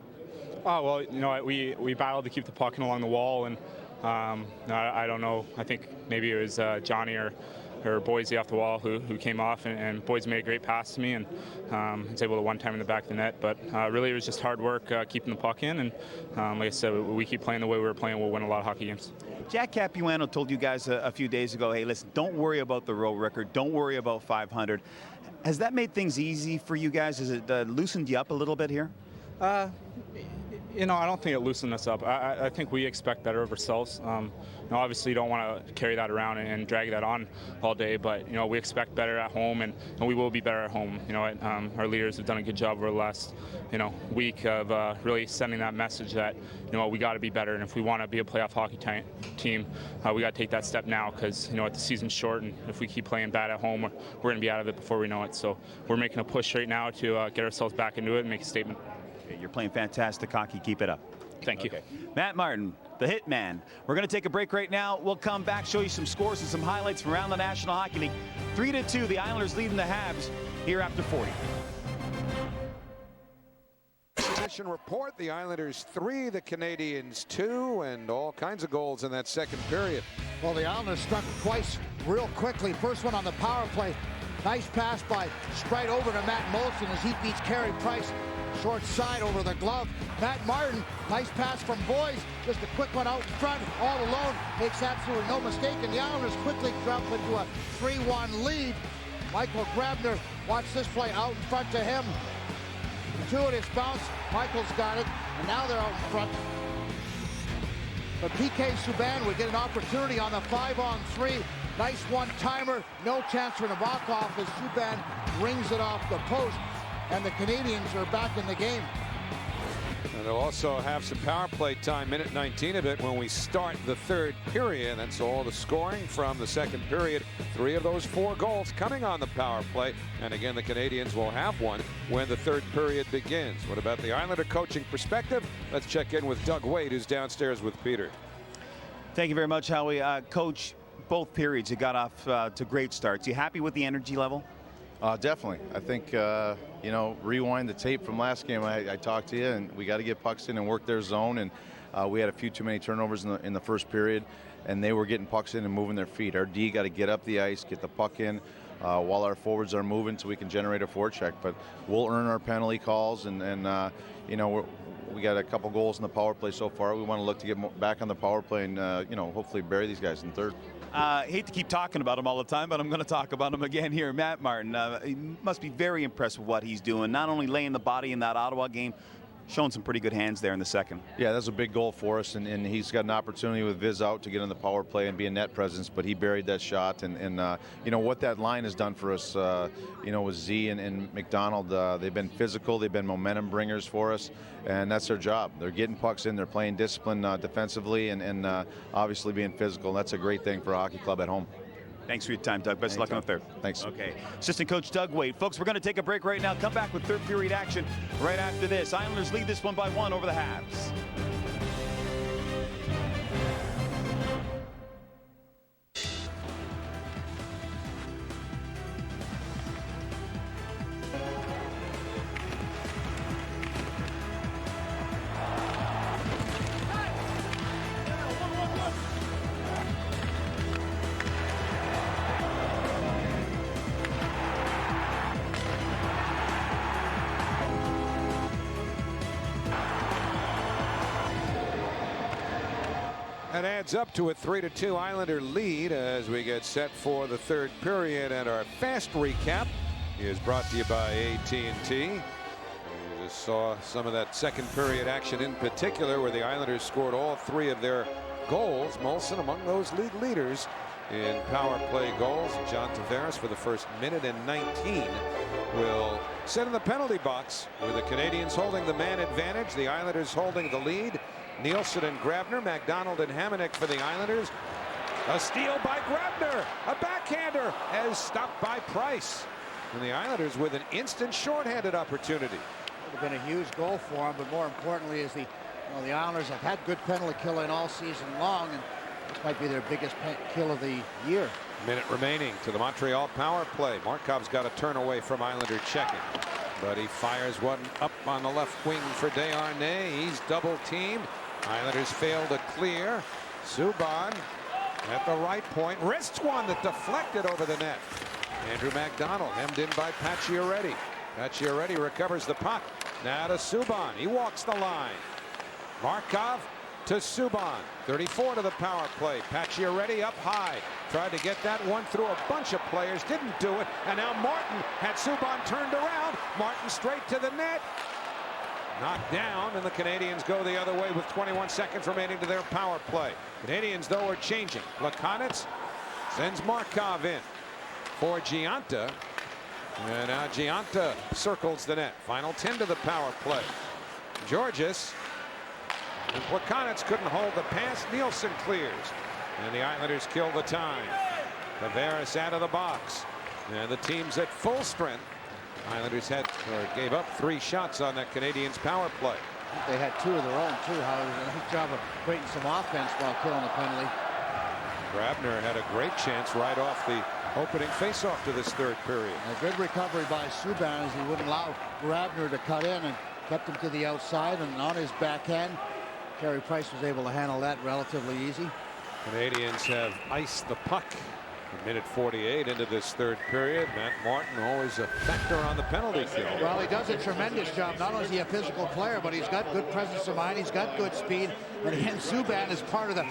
Oh, well, we battled to keep the puck in along the wall, and I don't know. I think maybe it was Johnny or Boise off the wall who came off, and Boise made a great pass to me, and was able to one-time in the back of the net. But really, it was just hard work keeping the puck in, and like I said, we keep playing the way we were playing, we'll win a lot of hockey games. Jack Capuano told you guys a few days ago, hey, listen, don't worry about the road record. Don't worry about 500. Has that made things easy for you guys? Has it loosened you up a little bit here? I don't think it loosened us up. I think we expect better of ourselves. Obviously, you don't want to carry that around and drag that on all day, but we expect better at home, and we will be better at home. Our leaders have done a good job over the last week of really sending that message that we got to be better, and if we want to be a playoff hockey team, we got to take that step now, because the season's short, and if we keep playing bad at home, we're going to be out of it before we know it. So we're making a push right now to get ourselves back into it and make a statement. You're playing fantastic hockey. Keep it up. Thank you. Matt Martin, the hit man. We're going to take a break right now. We'll come back, show you some scores and some highlights from around the National Hockey League. 3-2, the Islanders leading the Habs here after 40. Mission report, the Islanders 3, the Canadiens 2, and all kinds of goals in that second period. Well, the Islanders struck twice real quickly. First one on the power play. Nice pass by Sprite over to Matt Moulson as he beats Carey Price. Short side over the glove. Matt Martin, nice pass from Boyes. Just a quick one out in front, all alone. Makes absolutely no mistake, and the Islanders quickly jump into a 3-1 lead. Michael Grabner, watch this play out in front to him. Gratuitous bounce, Michael's got it, and now they're out in front. But PK Subban would get an opportunity on the 5-on-3. Nice one-timer, no chance for Nabokov as Subban rings it off the post, and the Canadiens are back in the game. And they'll also have some power play time, minute 19 of it, when we start the third period. That's all the scoring from the second period. 3 of those 4 goals coming on the power play. And again, the Canadiens will have one when the third period begins. What about the Islander coaching perspective? Let's check in with Doug Wade, who's downstairs with Peter. Thank you very much, Howie. Coach, both periods you got off to great starts. You happy with the energy level? Definitely. I think, you know, rewind the tape from last game. I talked to you, and we got to get pucks in and work their zone. And we had a few too many turnovers in the first period, and they were getting pucks in and moving their feet. Our D got to get up the ice, get the puck in while our forwards are moving so we can generate a forecheck. But we'll earn our penalty calls, and you know, we got a couple goals in the power play so far. We want to look to get back on the power play and, you know, hopefully bury these guys in third. Hate to keep talking about him all the time, but I'm going to talk about him again here. Matt Martin, he must be very impressed with what he's doing, not only laying the body in that Ottawa game, showing some pretty good hands there in the second. Yeah, that's a big goal for us, and he's got an opportunity with Viz out to get in the power play and be a net presence, but he buried that shot, and you know what that line has done for us, you know, with Z and McDonald. They've been physical, they've been momentum bringers for us, and that's their job. They're getting pucks in, they're playing discipline defensively, and obviously being physical. That's a great thing for a hockey club at home. Thanks for your time, Doug. Best of luck on the third. Thanks. Okay. Assistant coach Doug Wade. Folks, we're going to take a break right now. Come back with third period action right after this. Islanders lead this one by 1 over the Habs. That adds up to a 3-2 Islander lead as we get set for the third period. And our fast recap is brought to you by AT&T. We just saw some of that second period action in particular, where the Islanders scored all 3 of their goals. Moulson among those league leaders in power play goals. John Tavares for the first minute and 19 will sit in the penalty box, with the Canadiens holding the man advantage, the Islanders holding the lead. Nielsen and Grabner, McDonald and Habs for the Islanders. A steal by Grabner, a backhander, as stopped by Price. And the Islanders with an instant shorthanded opportunity. Would have been a huge goal for him, but more importantly is the Islanders have had good penalty killing all season long, and this might be their biggest kill of the year. Minute remaining to the Montreal power play. Markov's got a turn away from Islander checking, but he fires one up on the left wing for Desharnais. He's double teamed. Islanders fail to clear. Subban at the right point wrists one that deflected over the net. Andrew McDonald hemmed in by Pacioretty. Pacioretty recovers the puck. Now to Subban. He walks the line. Markov to Subban. 34 to the power play. Pacioretty up high. Tried to get that one through a bunch of players. Didn't do it. And now Martin had Subban turned around. Martin straight to the net. Knocked down, and the Canadiens go the other way with 21 seconds remaining to their power play. Canadiens, though, are changing. Plekanec sends Markov in for Gionta. And now Gionta circles the net. Final 10 to the power play. Georges and Plekanec couldn't hold the pass. Nielsen clears. And the Islanders kill the time. Tavares out of the box. And the team's at full strength. Islanders gave up 3 shots on that Canadiens power play. They had 2 of their own too. How did a nice job of creating some offense while killing the penalty. Grabner had a great chance right off the opening faceoff to this third period. A good recovery by Subban, as he wouldn't allow Grabner to cut in and kept him to the outside, and on his backhand, Carey Price was able to handle that relatively easy. Canadiens have iced the puck A minute 48 into this third period. Matt Martin always a factor on the penalty kill. Well, he does a tremendous job. Not only is he a physical player, but he's got good presence of mind. He's got good speed. And again, Subban is part of the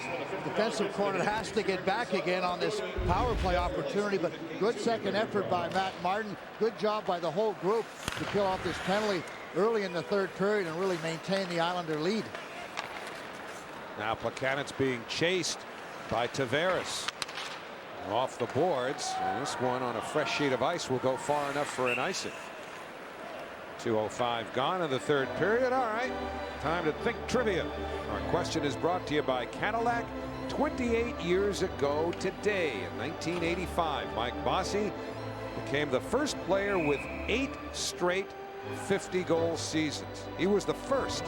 defensive core that has to get back again on this power play opportunity. But good second effort by Matt Martin. Good job by the whole group to kill off this penalty early in the third period and really maintain the Islander lead. Now Plekanec being chased by Tavares. Off the boards. And this one on a fresh sheet of ice will go far enough for an icing. 2:05 gone in the third period. All right, time to think trivia. Our question is brought to you by Cadillac. 28 years ago today, in 1985, Mike Bossy became the first player with 8 straight 50-goal seasons. He was the first,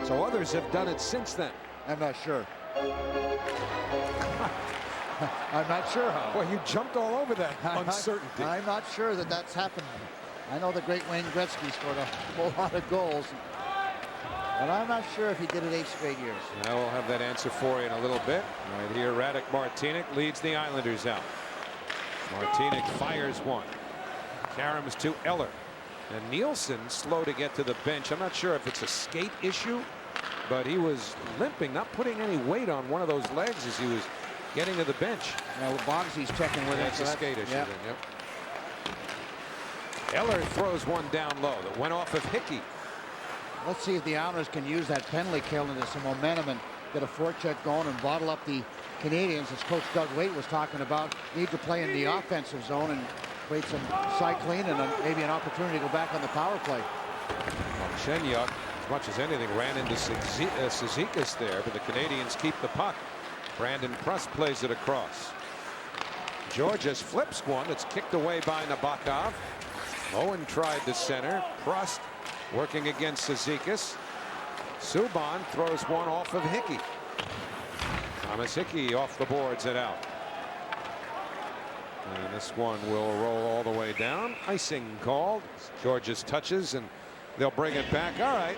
so others have done it since then. I'm not sure. I'm not sure how. Well, you jumped all over that uncertainty. I'm not sure that that's happened. I know the great Wayne Gretzky scored a whole lot of goals, but I'm not sure if he did it 8 straight years. I will have that answer for you in a little bit. Right here, Radek Martinek leads the Islanders out. Martinek fires one. Karams to Eller. And Nielsen slow to get to the bench. I'm not sure if it's a skate issue, but he was limping, not putting any weight on one of those legs as he was getting to the bench. Now Bogsy's checking with That's it. a skate issue. Yep. Then, yep. Eller throws one down low that went off of Hickey. Let's see if the Islanders can use that penalty kill into some momentum and get a forecheck going and bottle up the Canadiens, as Coach Doug Waite was talking about. Need to play in the offensive zone and create some cycling and maybe an opportunity to go back on the power play. Shenyuk, as much as anything, ran into Cizikas there, but the Canadiens keep the puck. Brandon Prust plays it across. Georges flips one that's kicked away by Nabokov. Owen tried the center. Prust working against Cizikas. Subban throws one off of Hickey. Thomas Hickey off the boards and out. And this one will roll all the way down. Icing called. Georges touches and they'll bring it back. All right.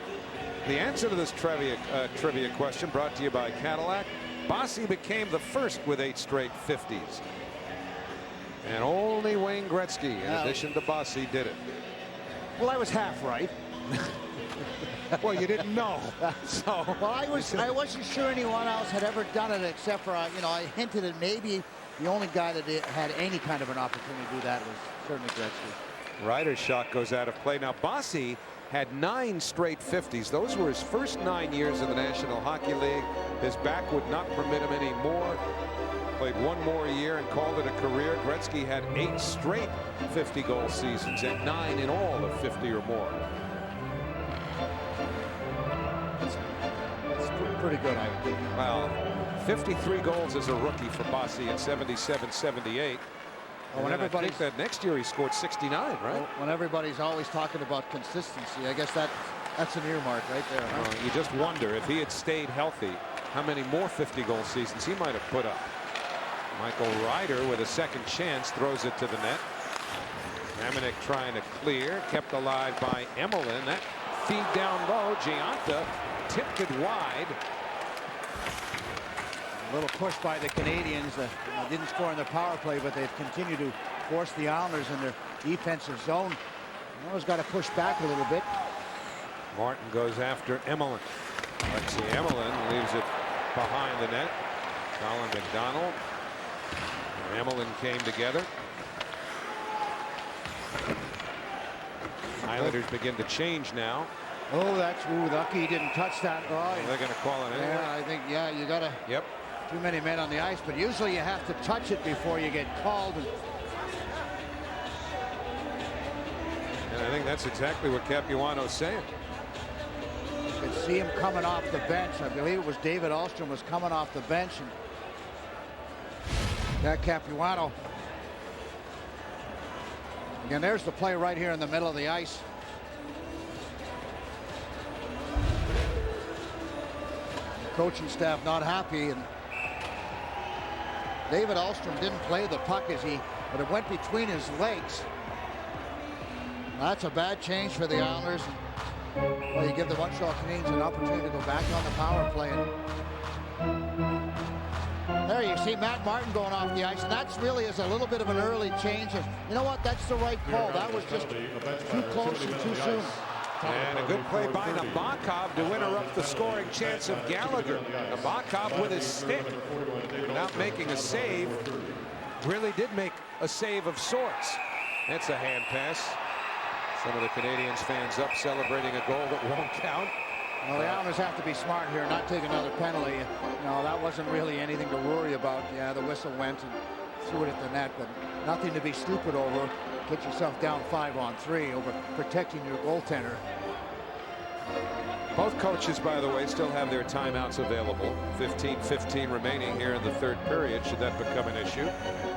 The answer to this trivia question brought to you by Cadillac. Bossy became the first with 8 straight 50s. And only Wayne Gretzky, in addition to Bossy, did it. Well, I was half right. Well, you didn't know. So well, I wasn't sure anyone else had ever done it except for you know, I hinted at maybe the only guy that had any kind of an opportunity to do that was certainly Gretzky. Ryder's shot goes out of play. Now Bossy had 9 straight 50s. Those were his first 9 years in the National Hockey League. His back would not permit him any more. Played 1 more year and called it a career. Gretzky had 8 straight 50-goal seasons and 9 in all of 50 or more. That's pretty good, I think. Well, 53 goals as a rookie for Bossy in 77-78. Well, when I think that next year he scored 69, right? Well, when everybody's always talking about consistency, I guess that's an earmark right there. Huh? You just wonder if he had stayed healthy, how many more 50-goal seasons he might have put up. Michael Ryder with a second chance throws it to the net. Hamonic trying to clear, kept alive by Emelin. That feed down low. Gionta tipped it wide. A little push by the Canadiens. Didn't score in the power play, but they've continued to force the Islanders in their defensive zone. Always got to push back a little bit. Martin goes after Emelin. Alexei Emelin leaves it behind the net. Colin McDonald and Emelin came together. Islanders begin to change now. Oh, that's lucky he didn't touch that. Oh, they're going to call it anyway. Yeah, I think, yeah, you got to. Yep. Too many men on the ice, but usually you have to touch it before you get called. And I think that's exactly what Capuano's saying. You could see him coming off the bench. I believe it was David Ahlstrom was coming off the bench. And got Capuano. Again, there's the play right here in the middle of the ice. The coaching staff not happy, and David Ahlstrom didn't play the puck but it went between his legs. That's a bad change for the Islanders. Well, you give the Montreal Canadiens an opportunity to go back on the power play. And There you see Matt Martin going off the ice, and that's really is a little bit of an early change. You know what? That's the right call. That was just too close and too soon. And a good play by Nabokov to interrupt the scoring chance of Gallagher. Nabokov with his stick, without making a save, really did make a save of sorts. That's a hand pass. Some of the Canadiens fans up celebrating a goal that won't count. Well, the Islanders have to be smart here, not take another penalty. No, that wasn't really anything to worry about. Yeah, the whistle went and threw it at the net, but nothing to be stupid over. Get yourself down 5-on-3 over protecting your goaltender. Both coaches, by the way, still have their timeouts available. 15-15 remaining here in the third period, should that become an issue.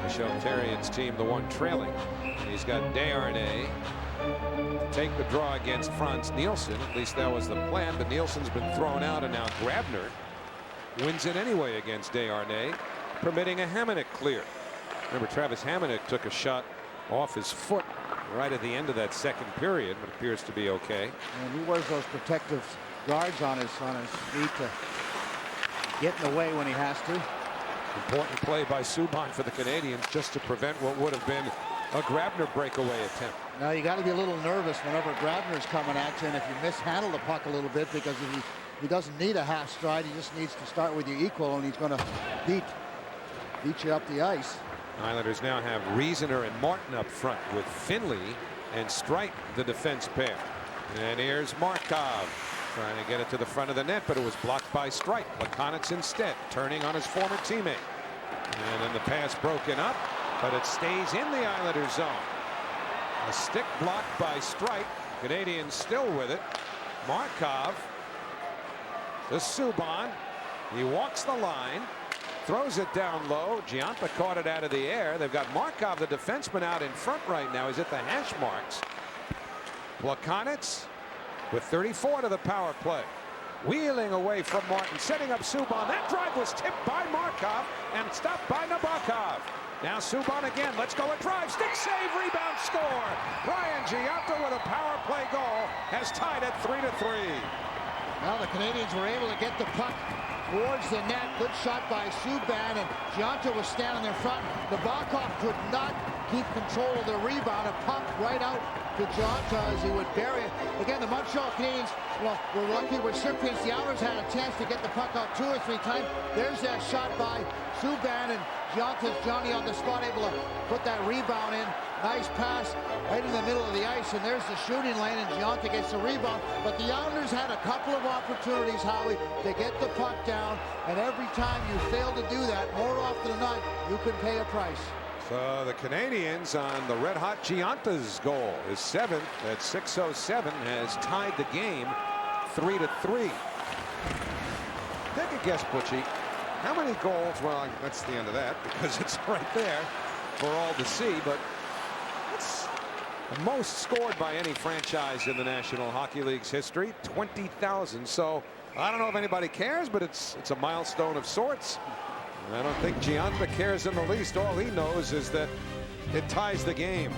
Michel Therrien's team, the one trailing. He's got Desharnais take the draw against Frans Nielsen. At least that was the plan, but Nielsen's been thrown out, and now Grabner wins it anyway against Desharnais, permitting a Hamonic clear. Remember, Travis Hamonic took a shot off his foot right at the end of that second period, but appears to be okay. And he wears those protective guards on his feet to get in the way when he has to. Important play by Subban for the Canadiens just to prevent what would have been a Grabner breakaway attempt. Now you got to be a little nervous whenever Grabner's coming at you, and if you mishandle the puck a little bit, because he doesn't need a half stride, he just needs to start with you equal, and he's going to beat you up the ice. Islanders now have Riesener and Martin up front with Finley and Streit the defense pair. And here's Markov trying to get it to the front of the net, but it was blocked by Streit. Plekanec instead turning on his former teammate. And then the pass broken up, but it stays in the Islanders zone. A stick blocked by Streit. Canadiens still with it. Markov to Subban. He walks the line. Throws it down low. Gionta caught it out of the air. They've got Markov, the defenseman, out in front right now. He's at the hash marks. Plekanec with 34 to the power play. Wheeling away from Martin, setting up Subban. That drive was tipped by Markov and stopped by Nabokov. Now Subban again. Let's go a drive. Stick save, rebound, score. Ryan Gionta with a power play goal has tied it 3-3. Well, the Canadiens were able to get the puck towards the net. Good shot by Subban, and Gionta was standing in front. Nabokov could not keep control of the rebound. It popped right out to Gionta as he would bury it. Again, the Montreal Canadiens, well, were lucky recipients. The Islanders had a chance to get the puck out 2 or 3 times. There's that shot by Subban, and Gionta's Johnny on the spot, able to put that rebound in. Nice pass right in the middle of the ice, and there's the shooting lane, and Gionta gets the rebound. But the Islanders had a couple of opportunities, Howie, to get the puck down, and every time you fail to do that, more often than not, you can pay a price. So the Canadiens on the red-hot Gionta's goal. His 7th at 6:07 has tied the game 3-3. Take a guess, Butchie. How many goals? Well, that's the end of that because it's right there for all to see, but it's the most scored by any franchise in the National Hockey League's history, 20,000. So I don't know if anybody cares, but it's a milestone of sorts. I don't think Gionta cares in the least. All he knows is that it ties the game.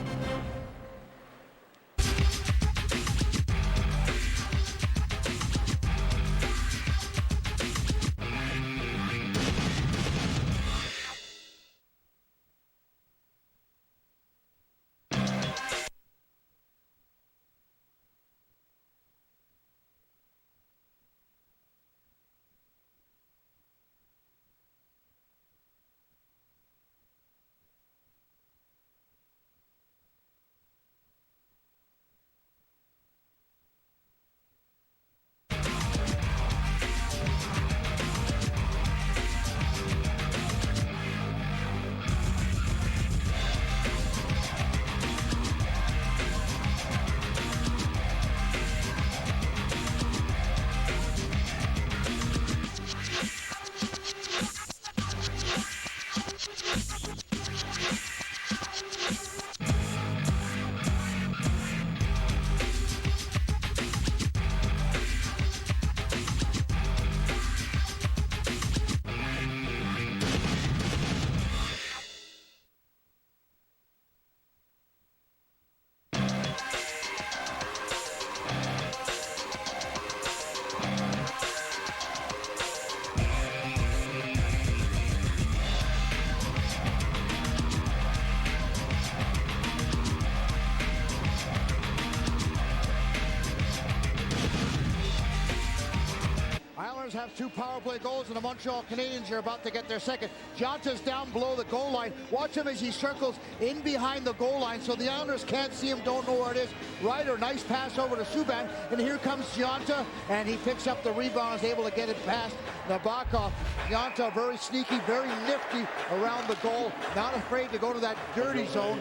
Islanders have 2 power play goals, and the Montreal Canadiens are about to get their second. Gionta's down below the goal line. Watch him as he circles in behind the goal line, so the Islanders can't see him, don't know where it is. Ryder, nice pass over to Subban, and here comes Gionta, and he picks up the rebound, is able to get it past Nabokov. Gionta, very sneaky, very nifty around the goal, not afraid to go to that dirty zone.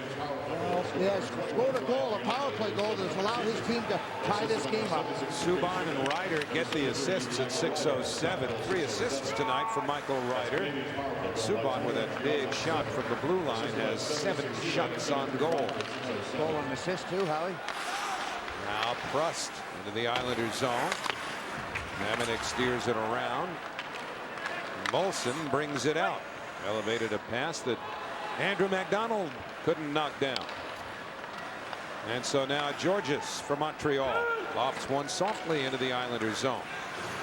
Yes, scored a goal, a power play goal that's allowed his team to tie this game up. Subban and Ryder get the assists at 6:07. 3 assists tonight for Michael Ryder. Subban with a big shot from the blue line has 7 shots on goal. Goal and assist too, Howie. Now Prust into the Islanders zone. Hamonic steers it around. Moulson brings it out. Elevated a pass that Andrew McDonald couldn't knock down. And so now Georges for Montreal lofts one softly into the Islanders zone.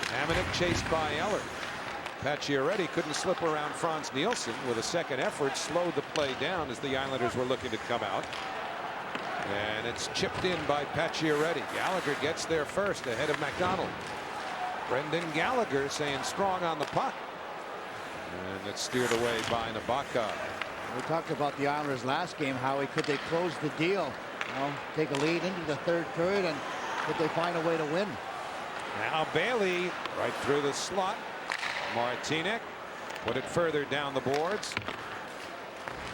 Hamonic chased by Eller. Pacioretty couldn't slip around Frans Nielsen with a second effort, slowed the play down as the Islanders were looking to come out. And it's chipped in by Pacioretty. Gallagher gets there first ahead of McDonald. Brendan Gallagher saying strong on the puck. And it's steered away by Nabokov. We talked about the Islanders last game, Howie. Could they close the deal? Take a lead into the third period, and could they find a way to win? Now Bailey right through the slot. Martinek put it further down the boards.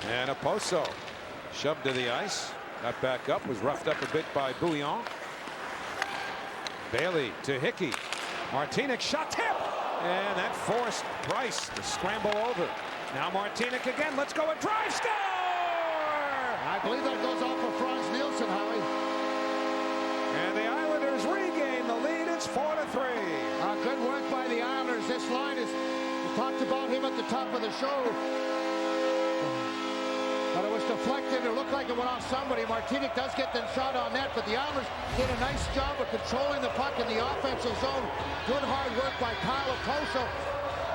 And Oposo shoved to the ice. Got back up, was roughed up a bit by Bouillon. Bailey to Hickey. Martinek shot tip. And that forced Price to scramble over. Now Martinek again. Let's go. A drive, score! I believe that goes off for Frans Nielsen, Howie. And the Islanders regain the lead. It's 4-3. Good work by the Islanders. This line is, we talked about him at the top of the show. But it was deflected. It looked like it went off somebody. Martinek does get the shot on net, but the Islanders did a nice job of controlling the puck in the offensive zone. Good hard work by Kyle Oposo.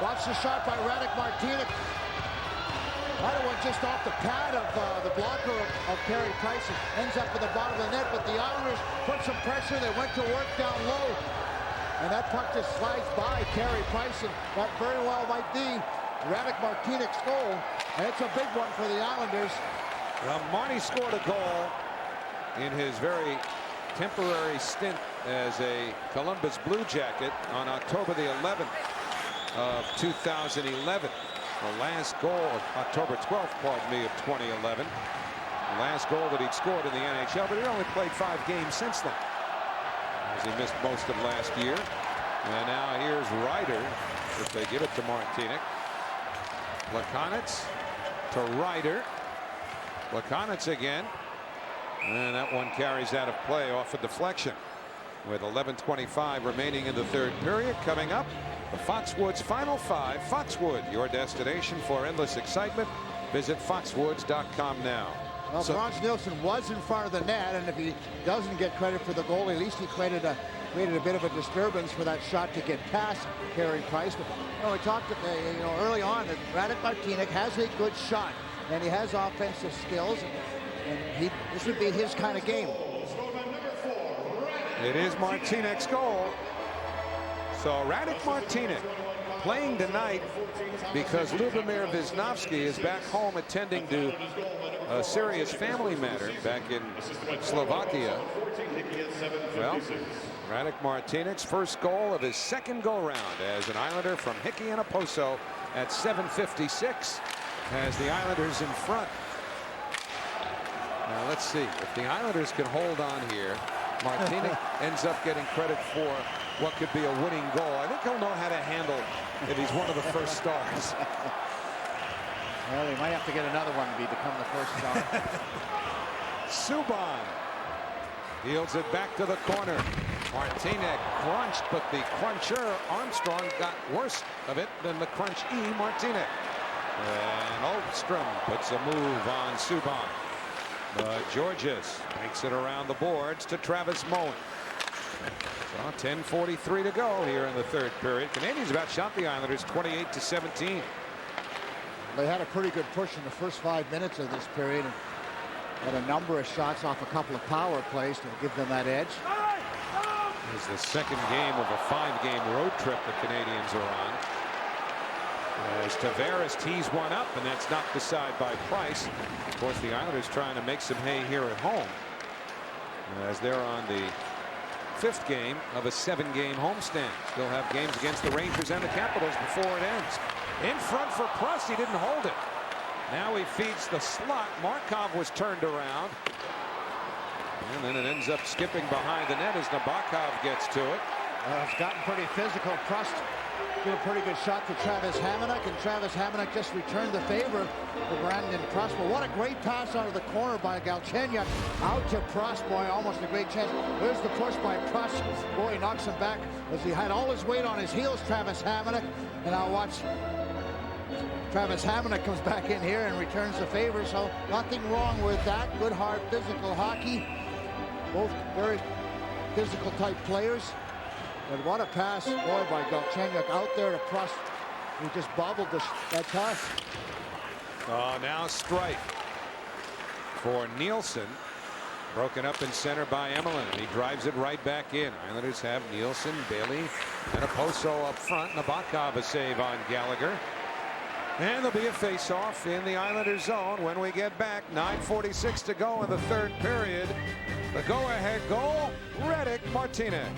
Watch the shot by Radek Martinek. That one just off the pad of the blocker of Carey Price. Ends up at the bottom of the net, but the Islanders put some pressure. They went to work down low. And that puck just slides by Carey Price, and that very well might be Radek Martinek's goal. And it's a big one for the Islanders. Well, Marty scored a goal in his very temporary stint as a Columbus Blue Jacket on October the 11th of 2011. The last goal of October 12th, pardon me, of 2011. The last goal that he'd scored in the NHL, but he only played 5 games since then, as he missed most of last year. And now here's Ryder, if they give it to Martinek. Plekanec to Ryder. Plekanec again. And that one carries out of play off a deflection. With 11:25 remaining in the third period. Coming up, the Foxwoods Final 5. Foxwood, your destination for endless excitement. Visit foxwoods.com now. Well, Frans Nielsen was in front of the net, and if he doesn't get credit for the goal, at least he created a bit of a disturbance for that shot to get past Carey Price. But we talked early on that Radek Martinek has a good shot, and he has offensive skills, and this would be his kind of game. It is Martinek's goal. So Radek Martinek playing tonight because Lubomir Visnovsky is back home attending to a serious family matter back in Slovakia. Well, Radek Martinek's first goal of his second go-round as an Islander from Hickey and Oposo at 7:56 has the Islanders in front. Now let's see if the Islanders can hold on here. Martinek ends up getting credit for what could be a winning goal. I think he'll know how to handle if he's one of the first stars. Well, he might have to get another one to become the first star. Subban heels it back to the corner. Martinek crunched, but the cruncher Armstrong got worse of it than the crunch-y Martinek. And Oldstrom puts a move on Subban. But Georges makes it around the boards to Travis Moen. So 10:43 to go here in the third period. Canadiens have outshot the Islanders 28-17. They had a pretty good push in the first 5 minutes of this period, and had a number of shots off a couple of power plays to give them that edge. This is the second game of a 5-game road trip the Canadiens are on. As Tavares tees one up, and that's knocked aside by Price. Of course, the Islanders trying to make some hay here at home, as they're on the 5th game of a 7-game homestand. Still have games against the Rangers and the Capitals before it ends. In front for Price, he didn't hold it. Now he feeds the slot. Markov was turned around, and then it ends up skipping behind the net as Nabokov gets to it. It's gotten pretty physical. Prost did a pretty good shot to Travis Hamonic, and Travis Hamonic just returned the favor for Brandon Prost. But what a great pass out of the corner by Galchenyuk out to Prost. Boy, almost a great chance. There's the push by Prost. Boy, he knocks him back as he had all his weight on his heels, Travis Hamonic. And now watch, Travis Hamonic comes back in here and returns the favor. So nothing wrong with that. Good, hard, physical hockey. Both very physical type players. But what a pass, boy, by Galchenyuk out there to Prost. He just bobbled that pass. Oh, now strike for Nielsen. Broken up in center by Emelin, and he drives it right back in. Islanders have Nielsen, Bailey, and Oposo up front. Nabokov a save on Gallagher. And there'll be a face-off in the Islanders zone when we get back. 9:46 to go in the 3rd period. The go-ahead goal, Radek Martinek.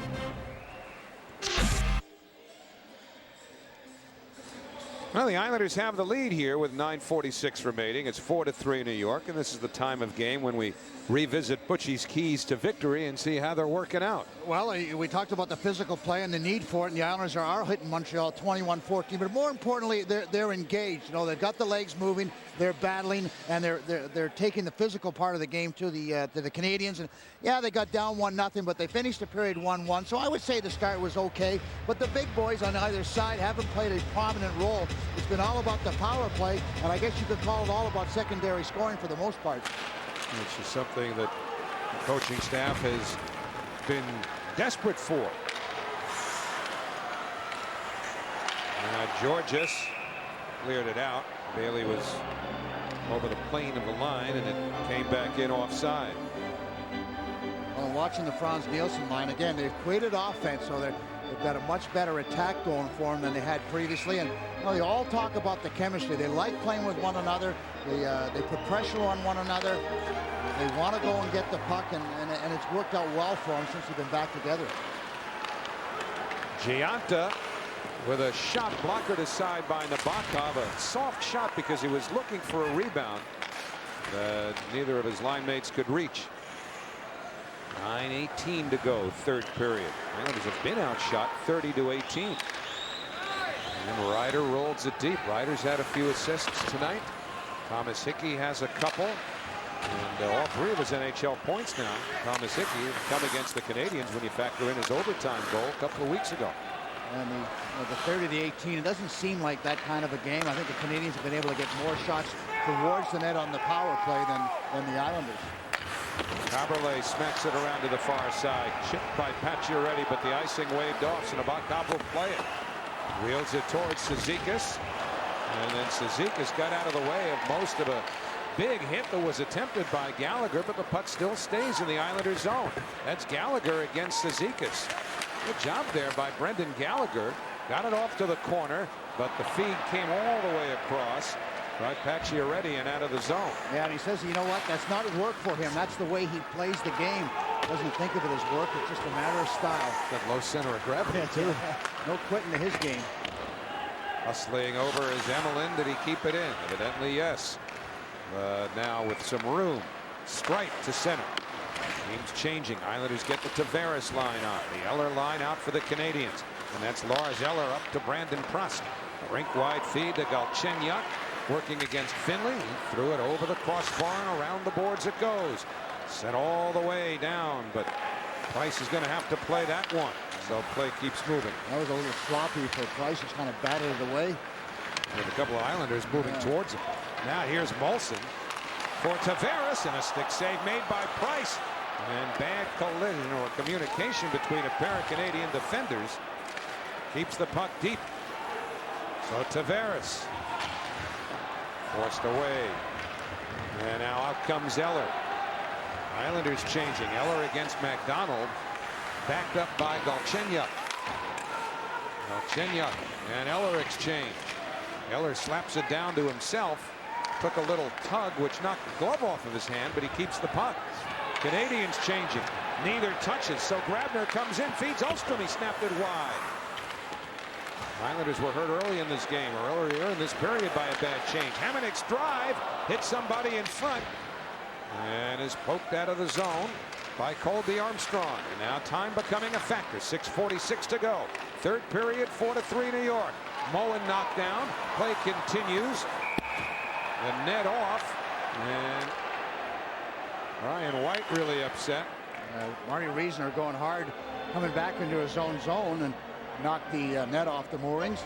Well, the Islanders have the lead here with 9:46 remaining. It's 4-3 New York, and this is the time of game when we revisit Butchie's keys to victory and see how they're working out. Well, we talked about the physical play and the need for it, and the Islanders are hitting Montreal 21-14. But more importantly, they're engaged. You know, they've got the legs moving, they're battling, and they're taking the physical part of the game to the Canadiens. And yeah, they got down 1-0, but they finished the period 1-1. So I would say the start was okay. But the big boys on either side haven't played a prominent role. It's been all about the power play, and I guess you could call it all about secondary scoring for the most part. Which is something that the coaching staff has been desperate for. Georges cleared it out. Bailey was over the plane of the line, and it came back in offside. Well, watching the Franz Nielsen line again, they've created offense, so they've got a much better attack going for them than they had previously. And well, they all talk about the chemistry. They like playing with one another. They put pressure on one another. They want to go and get the puck, and it's worked out well for them since they've been back together. Gionta with a shot blockered aside by Nabokov. A soft shot because he was looking for a rebound that neither of his line mates could reach. 9:18 to go, 3rd period. Islanders have been outshot 30-18. And Ryder rolls it deep. Ryder's had a few assists tonight. Thomas Hickey has a couple. And all 3 of his NHL points now. Thomas Hickey come against the Canadiens when you factor in his overtime goal a couple of weeks ago. And the 30-18, it doesn't seem like that kind of a game. I think the Canadiens have been able to get more shots towards the net on the power play than the Islanders. Caberlet smacks it around to the far side. Chipped by Pacioretty, but the icing waved off, so Nabokov will play it. Wheels it towards Cizikas. And then Cizikas got out of the way of most of a big hit that was attempted by Gallagher, but the puck still stays in the Islanders zone. That's Gallagher against Cizikas. Good job there by Brendan Gallagher. Got it off to the corner, but the feed came all the way across by Pacioretty and out of the zone. Yeah, and he says, you know what, that's not work for him. That's the way he plays the game. Doesn't think of it as work. It's just a matter of style. That low center of gravity, too. No quitting to his game. Hustling over is Emelin. Did he keep it in? Evidently, yes. Now with some room. Strike to center. Teams changing. Islanders get the Tavares line on. The Eller line out for the Canadiens. And that's Lars Eller up to Brandon Prost. A rink-wide feed to Galchenyuk. Working against Finley. He threw it over the crossbar and around the boards it goes. Sent all the way down, but Price is going to have to play that one. So play keeps moving. That was a little sloppy for Price. Just kind of batted it away. With a couple of Islanders moving towards him. Now here's Moulson for Tavares, and a stick save made by Price. And bad collision or communication between a pair of Canadian defenders keeps the puck deep. So Tavares forced away. And now out comes Eller. Islanders changing. Eller against McDonald. backed up by Galchenyuk. Galchenyuk and Eller exchange. Eller slaps it down to himself. Took a little tug, which knocked the glove off of his hand, but he keeps the puck. Canadiens changing. Neither touches, so Grabner comes in, feeds Ulstrom. He snapped it wide. Islanders were hurt early in this game, or earlier in this period, by a bad change. Hamonic's drive hits somebody in front and is poked out of the zone by Colby Armstrong. And now time becoming a factor. 6:46 to go. Third period, 4-3 New York. Mullen knocked down. Play continues. The net off, and Ryan White really upset. Marty Reasoner going hard, coming back into his own zone and knocked the net off the moorings.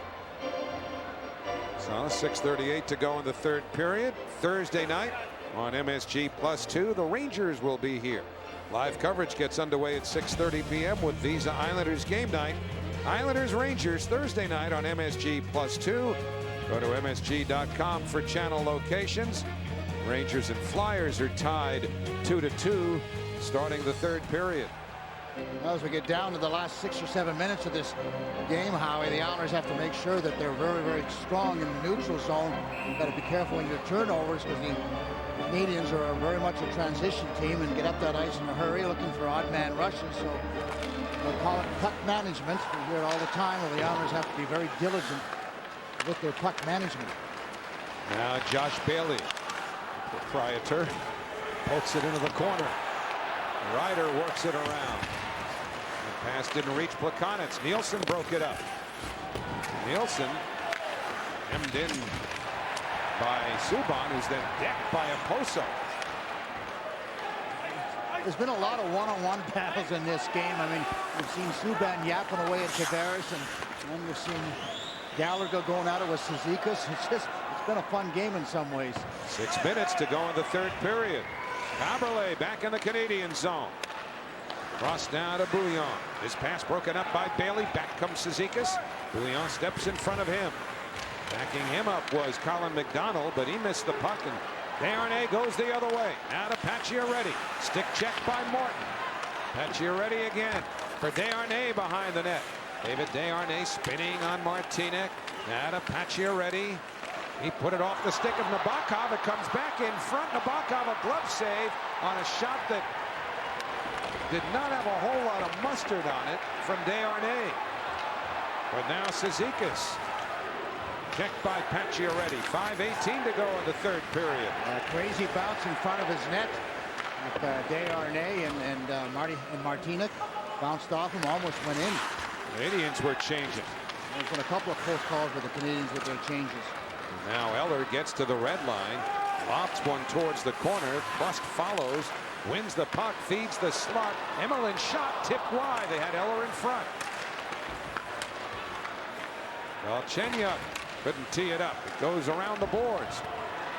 So 6:38 to go in the third period. Thursday night on MSG+2, the Rangers will be here. Live coverage gets underway at 6:30 p.m. with Visa Islanders game night. Islanders Rangers Thursday night on MSG+2. Go to MSG.com for channel locations. Rangers and Flyers are tied 2-2 starting the third period. As we get down to the last 6 or 7 minutes of this game, Howie, the Islanders have to make sure that they're very, very strong in the neutral zone. You've got to be careful in your turnovers, because the Canadiens are very much a transition team and get up that ice in a hurry, looking for odd man rushes. So they'll call it puck management. We hear it all the time, where the Islanders have to be very diligent with their puck management. Now Josh Bailey, proprietor, pokes it into the corner. Ryder works it around. The pass didn't reach Plekanec. Nielsen broke it up. Nielsen hemmed in by Subban, who's then decked by Oposo. There's been a lot of one-on-one battles in this game. I mean, we've seen Subban yapping away at Tavares, and then we've seen Gallagher going at it with Cizikas. It's been a fun game in some ways. 6 minutes to go in the third period. Caberlet back in the Canadian zone. Cross now to Bouillon. His pass broken up by Bailey. Back comes Cizikas. Bouillon steps in front of him. Backing him up was Colin McDonald, but he missed the puck, and Desharnais goes the other way. Now to Pacioretty. Stick check by Morton. Pacioretty again for Desharnais behind the net. David Desharnais spinning on Martinek. Now to Pacioretty. He put it off the stick of Nabokov. It comes back in front. Nabokov, a glove save on a shot that did not have a whole lot of mustard on it from Desharnais. But now Cizikas. Checked by Pacioretty. 5:18 to go in the third period. A crazy bounce in front of his net. With Desharnais and Martinek bounced off him, almost went in. Canadiens were changing. There's been a couple of close calls with the Canadiens with their changes. Now Eller gets to the red line, lobs one towards the corner. Busk follows, wins the puck, feeds the slot. Emelin shot tipped wide. They had Eller in front. Galchenyuk couldn't tee it up. It goes around the boards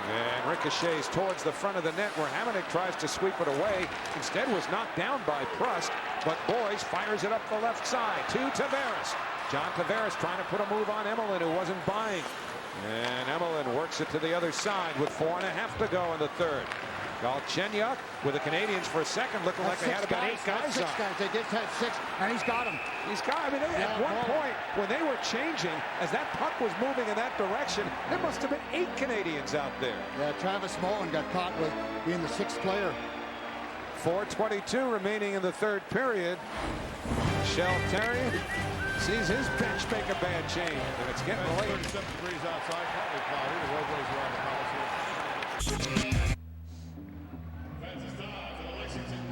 and ricochets towards the front of the net, where Hamonic tries to sweep it away. Instead was knocked down by Prust, but Boyce fires it up the left side to Tavares. John Tavares trying to put a move on Emelin, who wasn't buying. And Emelin works it to the other side with 4.5 to go in the third. Galchenyuk with the Canadiens for a second, looking like they had about 8 guys on. They just had 6, and he's got them. He's got, I mean, at one point when they were changing, as that puck was moving in that direction, there must have been 8 Canadiens out there. Yeah, Travis Mullen got caught with being the 6th player. 4:22 remaining in the third period. Michel Therrien sees his bench make a bad change, and it's getting late. 37 degrees outside, partly cloudy. The roadways are on the Coliseum.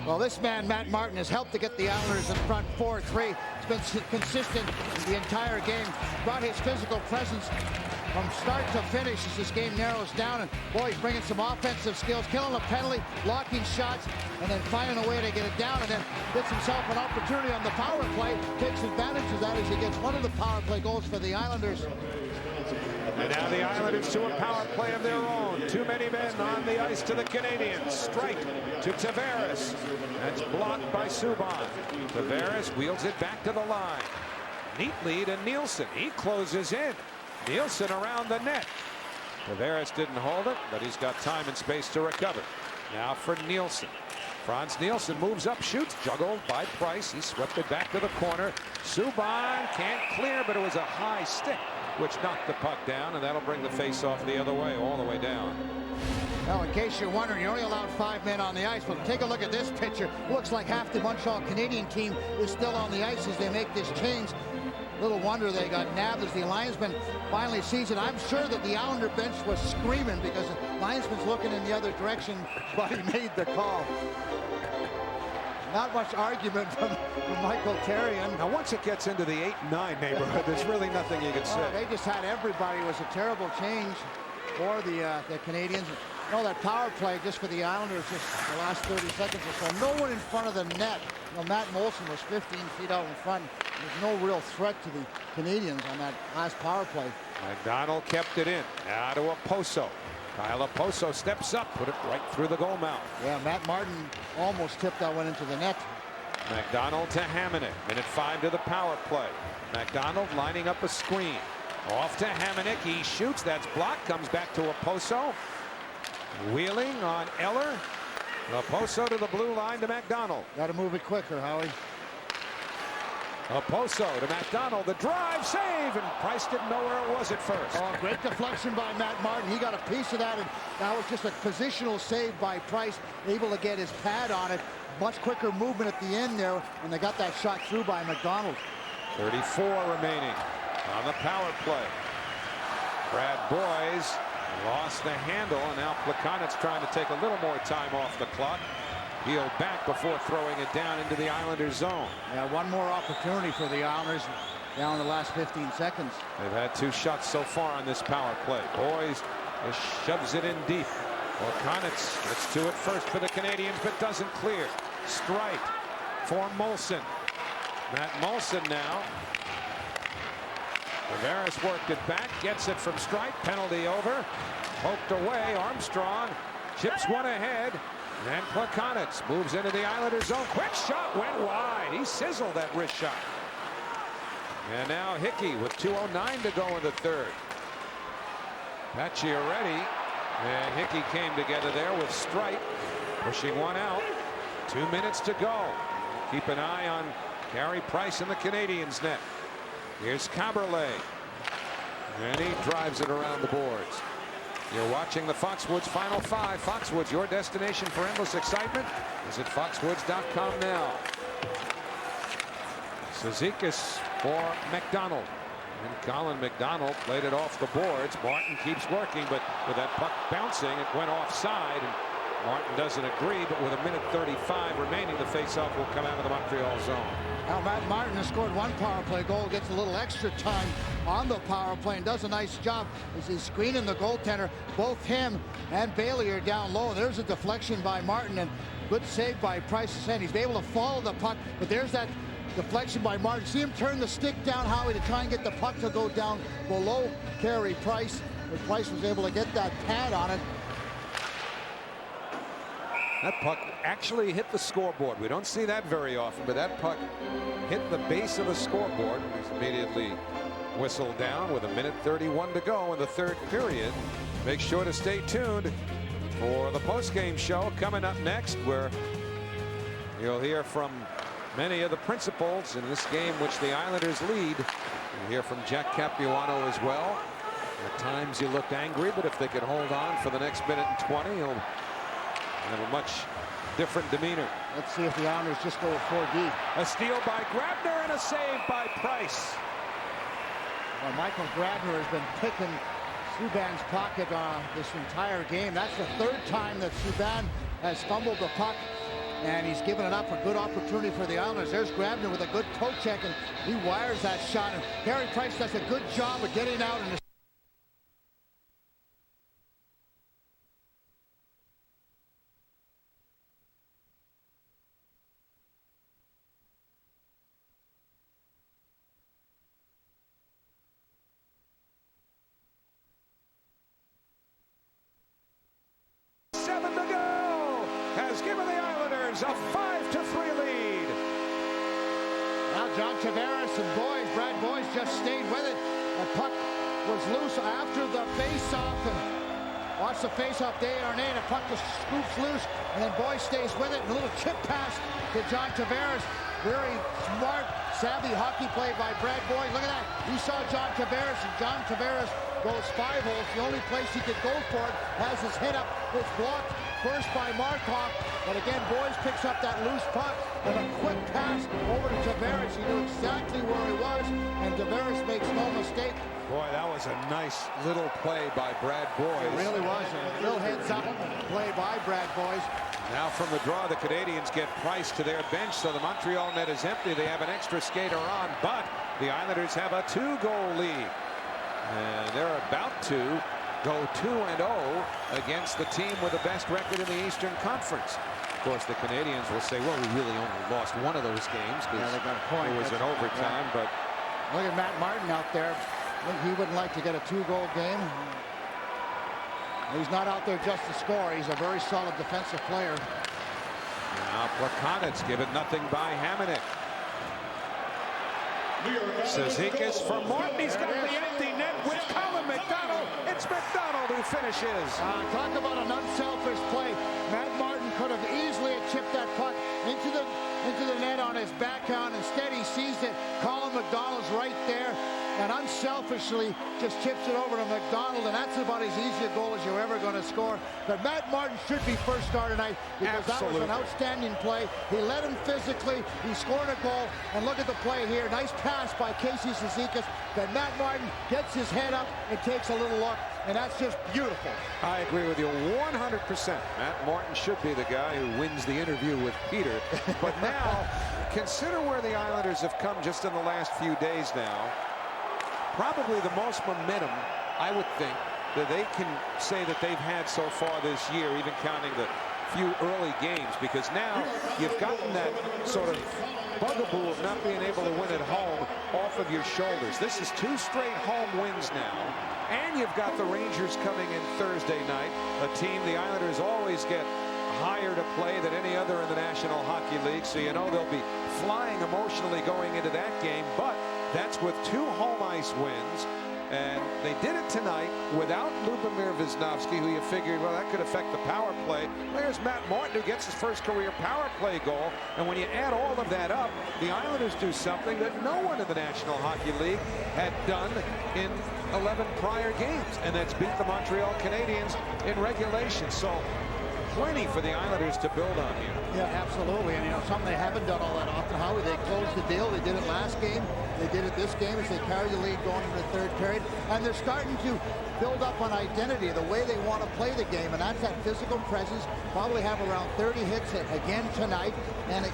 Well, this man, Matt Martin, has helped to get the Islanders in front 4-3. He's been consistent the entire game. Brought his physical presence from start to finish as this game narrows down. And boy, he's bringing some offensive skills, killing a penalty, blocking shots, and then finding a way to get it down. And then gets himself an opportunity on the power play. Takes advantage of that as he gets one of the power play goals for the Islanders. And now the Islanders to a power play of their own. Too many men on the ice to the Canadiens. Strike to Tavares. That's blocked by Subban. Tavares wheels it back to the line. Neat lead, and Nielsen. He closes in. Nielsen around the net. Tavares didn't hold it, but he's got time and space to recover. Now for Nielsen. Franz Nielsen moves up, shoots, juggled by Price. He swept it back to the corner. Subban can't clear, but it was a high stick which knocked the puck down, and that'll bring the face-off the other way, all the way down. Well, in case you're wondering, you're only allowed 5 men on the ice, but take a look at this picture. Looks like half the Montreal Canadian team is still on the ice as they make this change. Little wonder they got nabbed as the linesman finally sees it. I'm sure that the Islander bench was screaming because the linesman's looking in the other direction, but he made the call. Not much argument from Michael Therrien. Now, once it gets into the 8-9 neighborhood, there's really nothing you can say. They just had everybody. It was a terrible change for the Canadiens. You know, that power play just for the Islanders, just the last 30 seconds or so. No one in front of the net. You know, Matt Moulson was 15 feet out in front. There's no real threat to the Canadiens on that last power play. McDonald kept it in. Now to Oposo. Kyle Oposo steps up, put it right through the goal mouth. Yeah, Matt Martin almost tipped that one into the net. McDonald to Hamonic. Minute 5 to the power play. McDonald lining up a screen. Off to Hamonic. He shoots. That's blocked. Comes back to Oposo. Wheeling on Eller. Oposo to the blue line to McDonald. Got to move it quicker, Howie. Oposo to McDonald. The drive, save, and Price didn't know where it was at first. Oh, great deflection by Matt Martin. He got a piece of that, and that was just a positional save by Price, able to get his pad on it. Much quicker movement at the end there, and they got that shot through by McDonald. 34 remaining on the power play. Brad Boyes lost the handle, and now Plekanec trying to take a little more time off the clock. Peeled back before throwing it down into the Islanders zone. Yeah, one more opportunity for the Islanders down in the last 15 seconds. They've had 2 shots so far on this power play. Boyes just shoves it in deep. Plekanec gets to it first for the Canadiens, but doesn't clear. Strike for Moulson. Matt Moulson now. Tavares worked it back, gets it from Strike. Penalty over. Poked away. Armstrong chips one ahead. And Plekanec moves into the Islanders zone. Quick shot went wide. He sizzled that wrist shot. And now Hickey with 2:09 to go in the third. Pacioretty and Hickey came together there with Strike, pushing one out. 2 minutes to go. Keep an eye on Carey Price in the Canadiens net. Here's Caberlet. And he drives it around the boards. You're watching the Foxwoods Final 5. Foxwoods, your destination for endless excitement. Visit foxwoods.com now. Cizikas for McDonald. And Colin McDonald played it off the boards. Martin keeps working, but with that puck bouncing, it went offside. And Martin doesn't agree, but with 1:35 remaining, the faceoff will come out of the Montreal zone. Now Matt Martin has scored 1 power play goal, gets a little extra time on the power play and does a nice job as he's screening the goaltender. Both him and Bailey are down low. There's a deflection by Martin and good save by Price. He's able to follow the puck, but there's that deflection by Martin. See him turn the stick down, Howie, to try and get the puck to go down below Carey Price. But Price was able to get that pad on it. That puck actually hit the scoreboard. We don't see that very often, but that puck hit the base of the scoreboard. It was immediately whistled down with 1:31 to go in the third period. Make sure to stay tuned for the postgame show coming up next, where you'll hear from many of the principals in this game, which the Islanders lead. You'll hear from Jack Capuano as well. At times he looked angry, but if they could hold on for the next minute and 20, he'll have a much different demeanor. Let's see if the Islanders just go 4 deep. A steal by Grabner and a save by Price. Well, Michael Grabner has been picking Subban's pocket this entire game. That's the 3rd time that Subban has fumbled the puck, and he's given it up. A good opportunity for the Islanders. There's Grabner with a good toe check, and he wires that shot. And Carey Price does a good job of getting out and a 5-3 lead. now John Tavares and Brad Boyes just stayed with it. The puck was loose after the face-off, and Watch the face-off. Desharnais. The puck just scoops loose, and then Boyce stays with it. And a little chip pass to John Tavares. Very smart, savvy hockey play by Brad Boyce. Look at that. He saw John Tavares, and John Tavares goes 5 holes. The only place he could go for it, has his head up. It's blocked first by Markov, but again, Boyce picks up that loose puck and a quick pass over to Tavares. He knew exactly where he was, and Tavares makes no mistake. Boy, that was a nice little play by Brad Boyce. It really was. A little heads up play by Brad Boyce. Now from the draw, the Canadiens get Price to their bench, so the Montreal net is empty. They have an extra skater on, but the Islanders have a 2-goal lead. And they're about to go 2-0 against the team with the best record in the Eastern Conference. Of course, the Canadiens will say, well, we really only lost one of those games because they got a point. It was an overtime. But look at Matt Martin out there. He wouldn't like to get a 2-goal game. He's not out there just to score. He's a very solid defensive player. Now Plekanec given nothing by Hamonic. Cizikas for Martin. He's got the empty net with Colin McDonald. It's McDonald who finishes. Talk about an unselfish play. Matt Martin could have easily chipped that puck into the net on his backhand. Instead, he sees it. Colin McDonald's right there, and unselfishly just chips it over to McDonald, and that's about as easy a goal as you're ever going to score. But Matt Martin should be first star tonight because that was an outstanding play. He led him physically. He scored a goal, and look at the play here. Nice pass by Casey Cizikas. Then Matt Martin gets his head up and takes a little look, and that's just beautiful. I agree with you 100%. Matt Martin should be the guy who wins the interview with Peter. But now, consider where the Islanders have come just in the last few days now. Probably the most momentum, I would think, that they can say that they've had so far this year, even counting the few early games, because now you've gotten that sort of bugaboo of not being able to win at home off of your shoulders. This is 2 straight home wins now, and you've got the Rangers coming in Thursday night, a team the Islanders always get higher to play than any other in the National Hockey League, so you know they'll be flying emotionally going into that game. But that's with 2 home ice wins, and they did it tonight without Lubomir Visnovsky, who you figured, well, that could affect the power play. There's Matt Martin, who gets his first career power play goal, and when you add all of that up, the Islanders do something that no one in the National Hockey League had done in 11 prior games, and that's beat the Montreal Canadiens in regulation. So plenty for the Islanders to build on here. Yeah, absolutely. And, you know, something they haven't done all that often. Howie, they closed the deal. They did it last game. They did it this game as they carry the lead going into the 3rd period. And they're starting to build up an identity, the way they want to play the game. And that's that physical presence. Probably have around 30 hits again tonight. And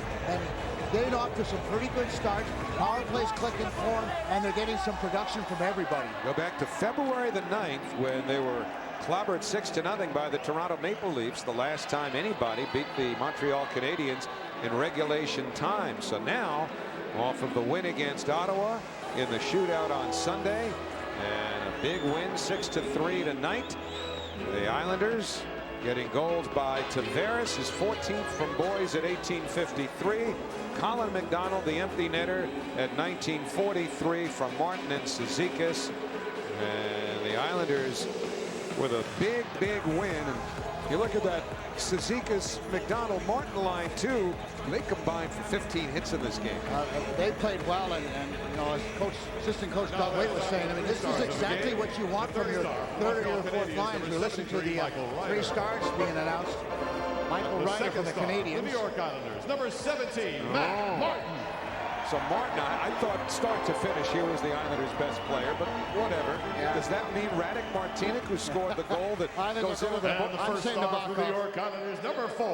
getting off to some pretty good starts. Power plays clicking for them. And they're getting some production from everybody. Go back to February the 9th when they were clobbered 6-0 by the Toronto Maple Leafs, the last time anybody beat the Montreal Canadiens in regulation time. So now, off of the win against Ottawa in the shootout on Sunday, and a big win 6-3 tonight, the Islanders getting goals by Tavares, his 14th from Boyce at 18:53. Colin McDonald, the empty netter, at 19:43 from Martin and Cizikas. And the Islanders with a big win. And you look at that Cizikas McDonald Martin line too, they combined for 15 hits in this game. They played well, and you know, as assistant coach Doug Waite was saying, I mean, this is exactly what you want from your 3rd or your 4th line. As we listen to the 3 stars being announced. Michael Ryder from the Canadiens. The New York Islanders, number 17, Matt Martin. So Martin, I thought start to finish here was the Islanders' best player, but whatever. Yeah. Does that mean Radek Martinek, who scored the goal that goes into the book? The first star for the New York Islanders, number 4,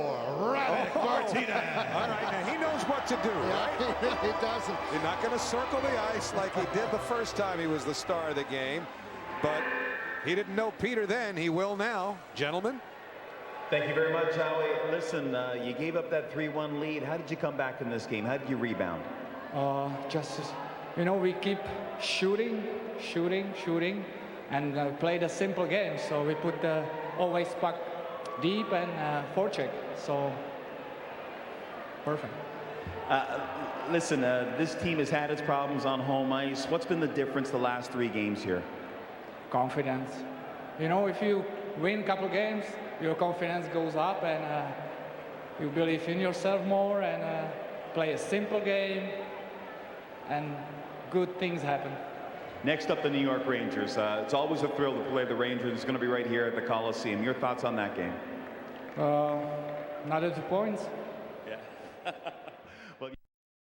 Radek Martinek. All right, now he knows what to do, right? He really doesn't. You're not going to circle the ice like he did the first time he was the star of the game, but he didn't know Peter then. He will now. Gentlemen. Thank you very much, Howie. Listen, you gave up that 3-1 lead. How did you come back in this game? How did you rebound? Just, you know, we keep shooting, and play the simple game. So we put always puck deep and forecheck. So perfect. Listen, this team has had its problems on home ice. What's been the difference the last 3 games here? Confidence. You know, if you win a couple games, your confidence goes up and you believe in yourself more and play a simple game and good things happen. Next up, the New York Rangers. It's always a thrill to play the Rangers. It's going to be right here at the Coliseum. Your thoughts on that game? Another 2 points.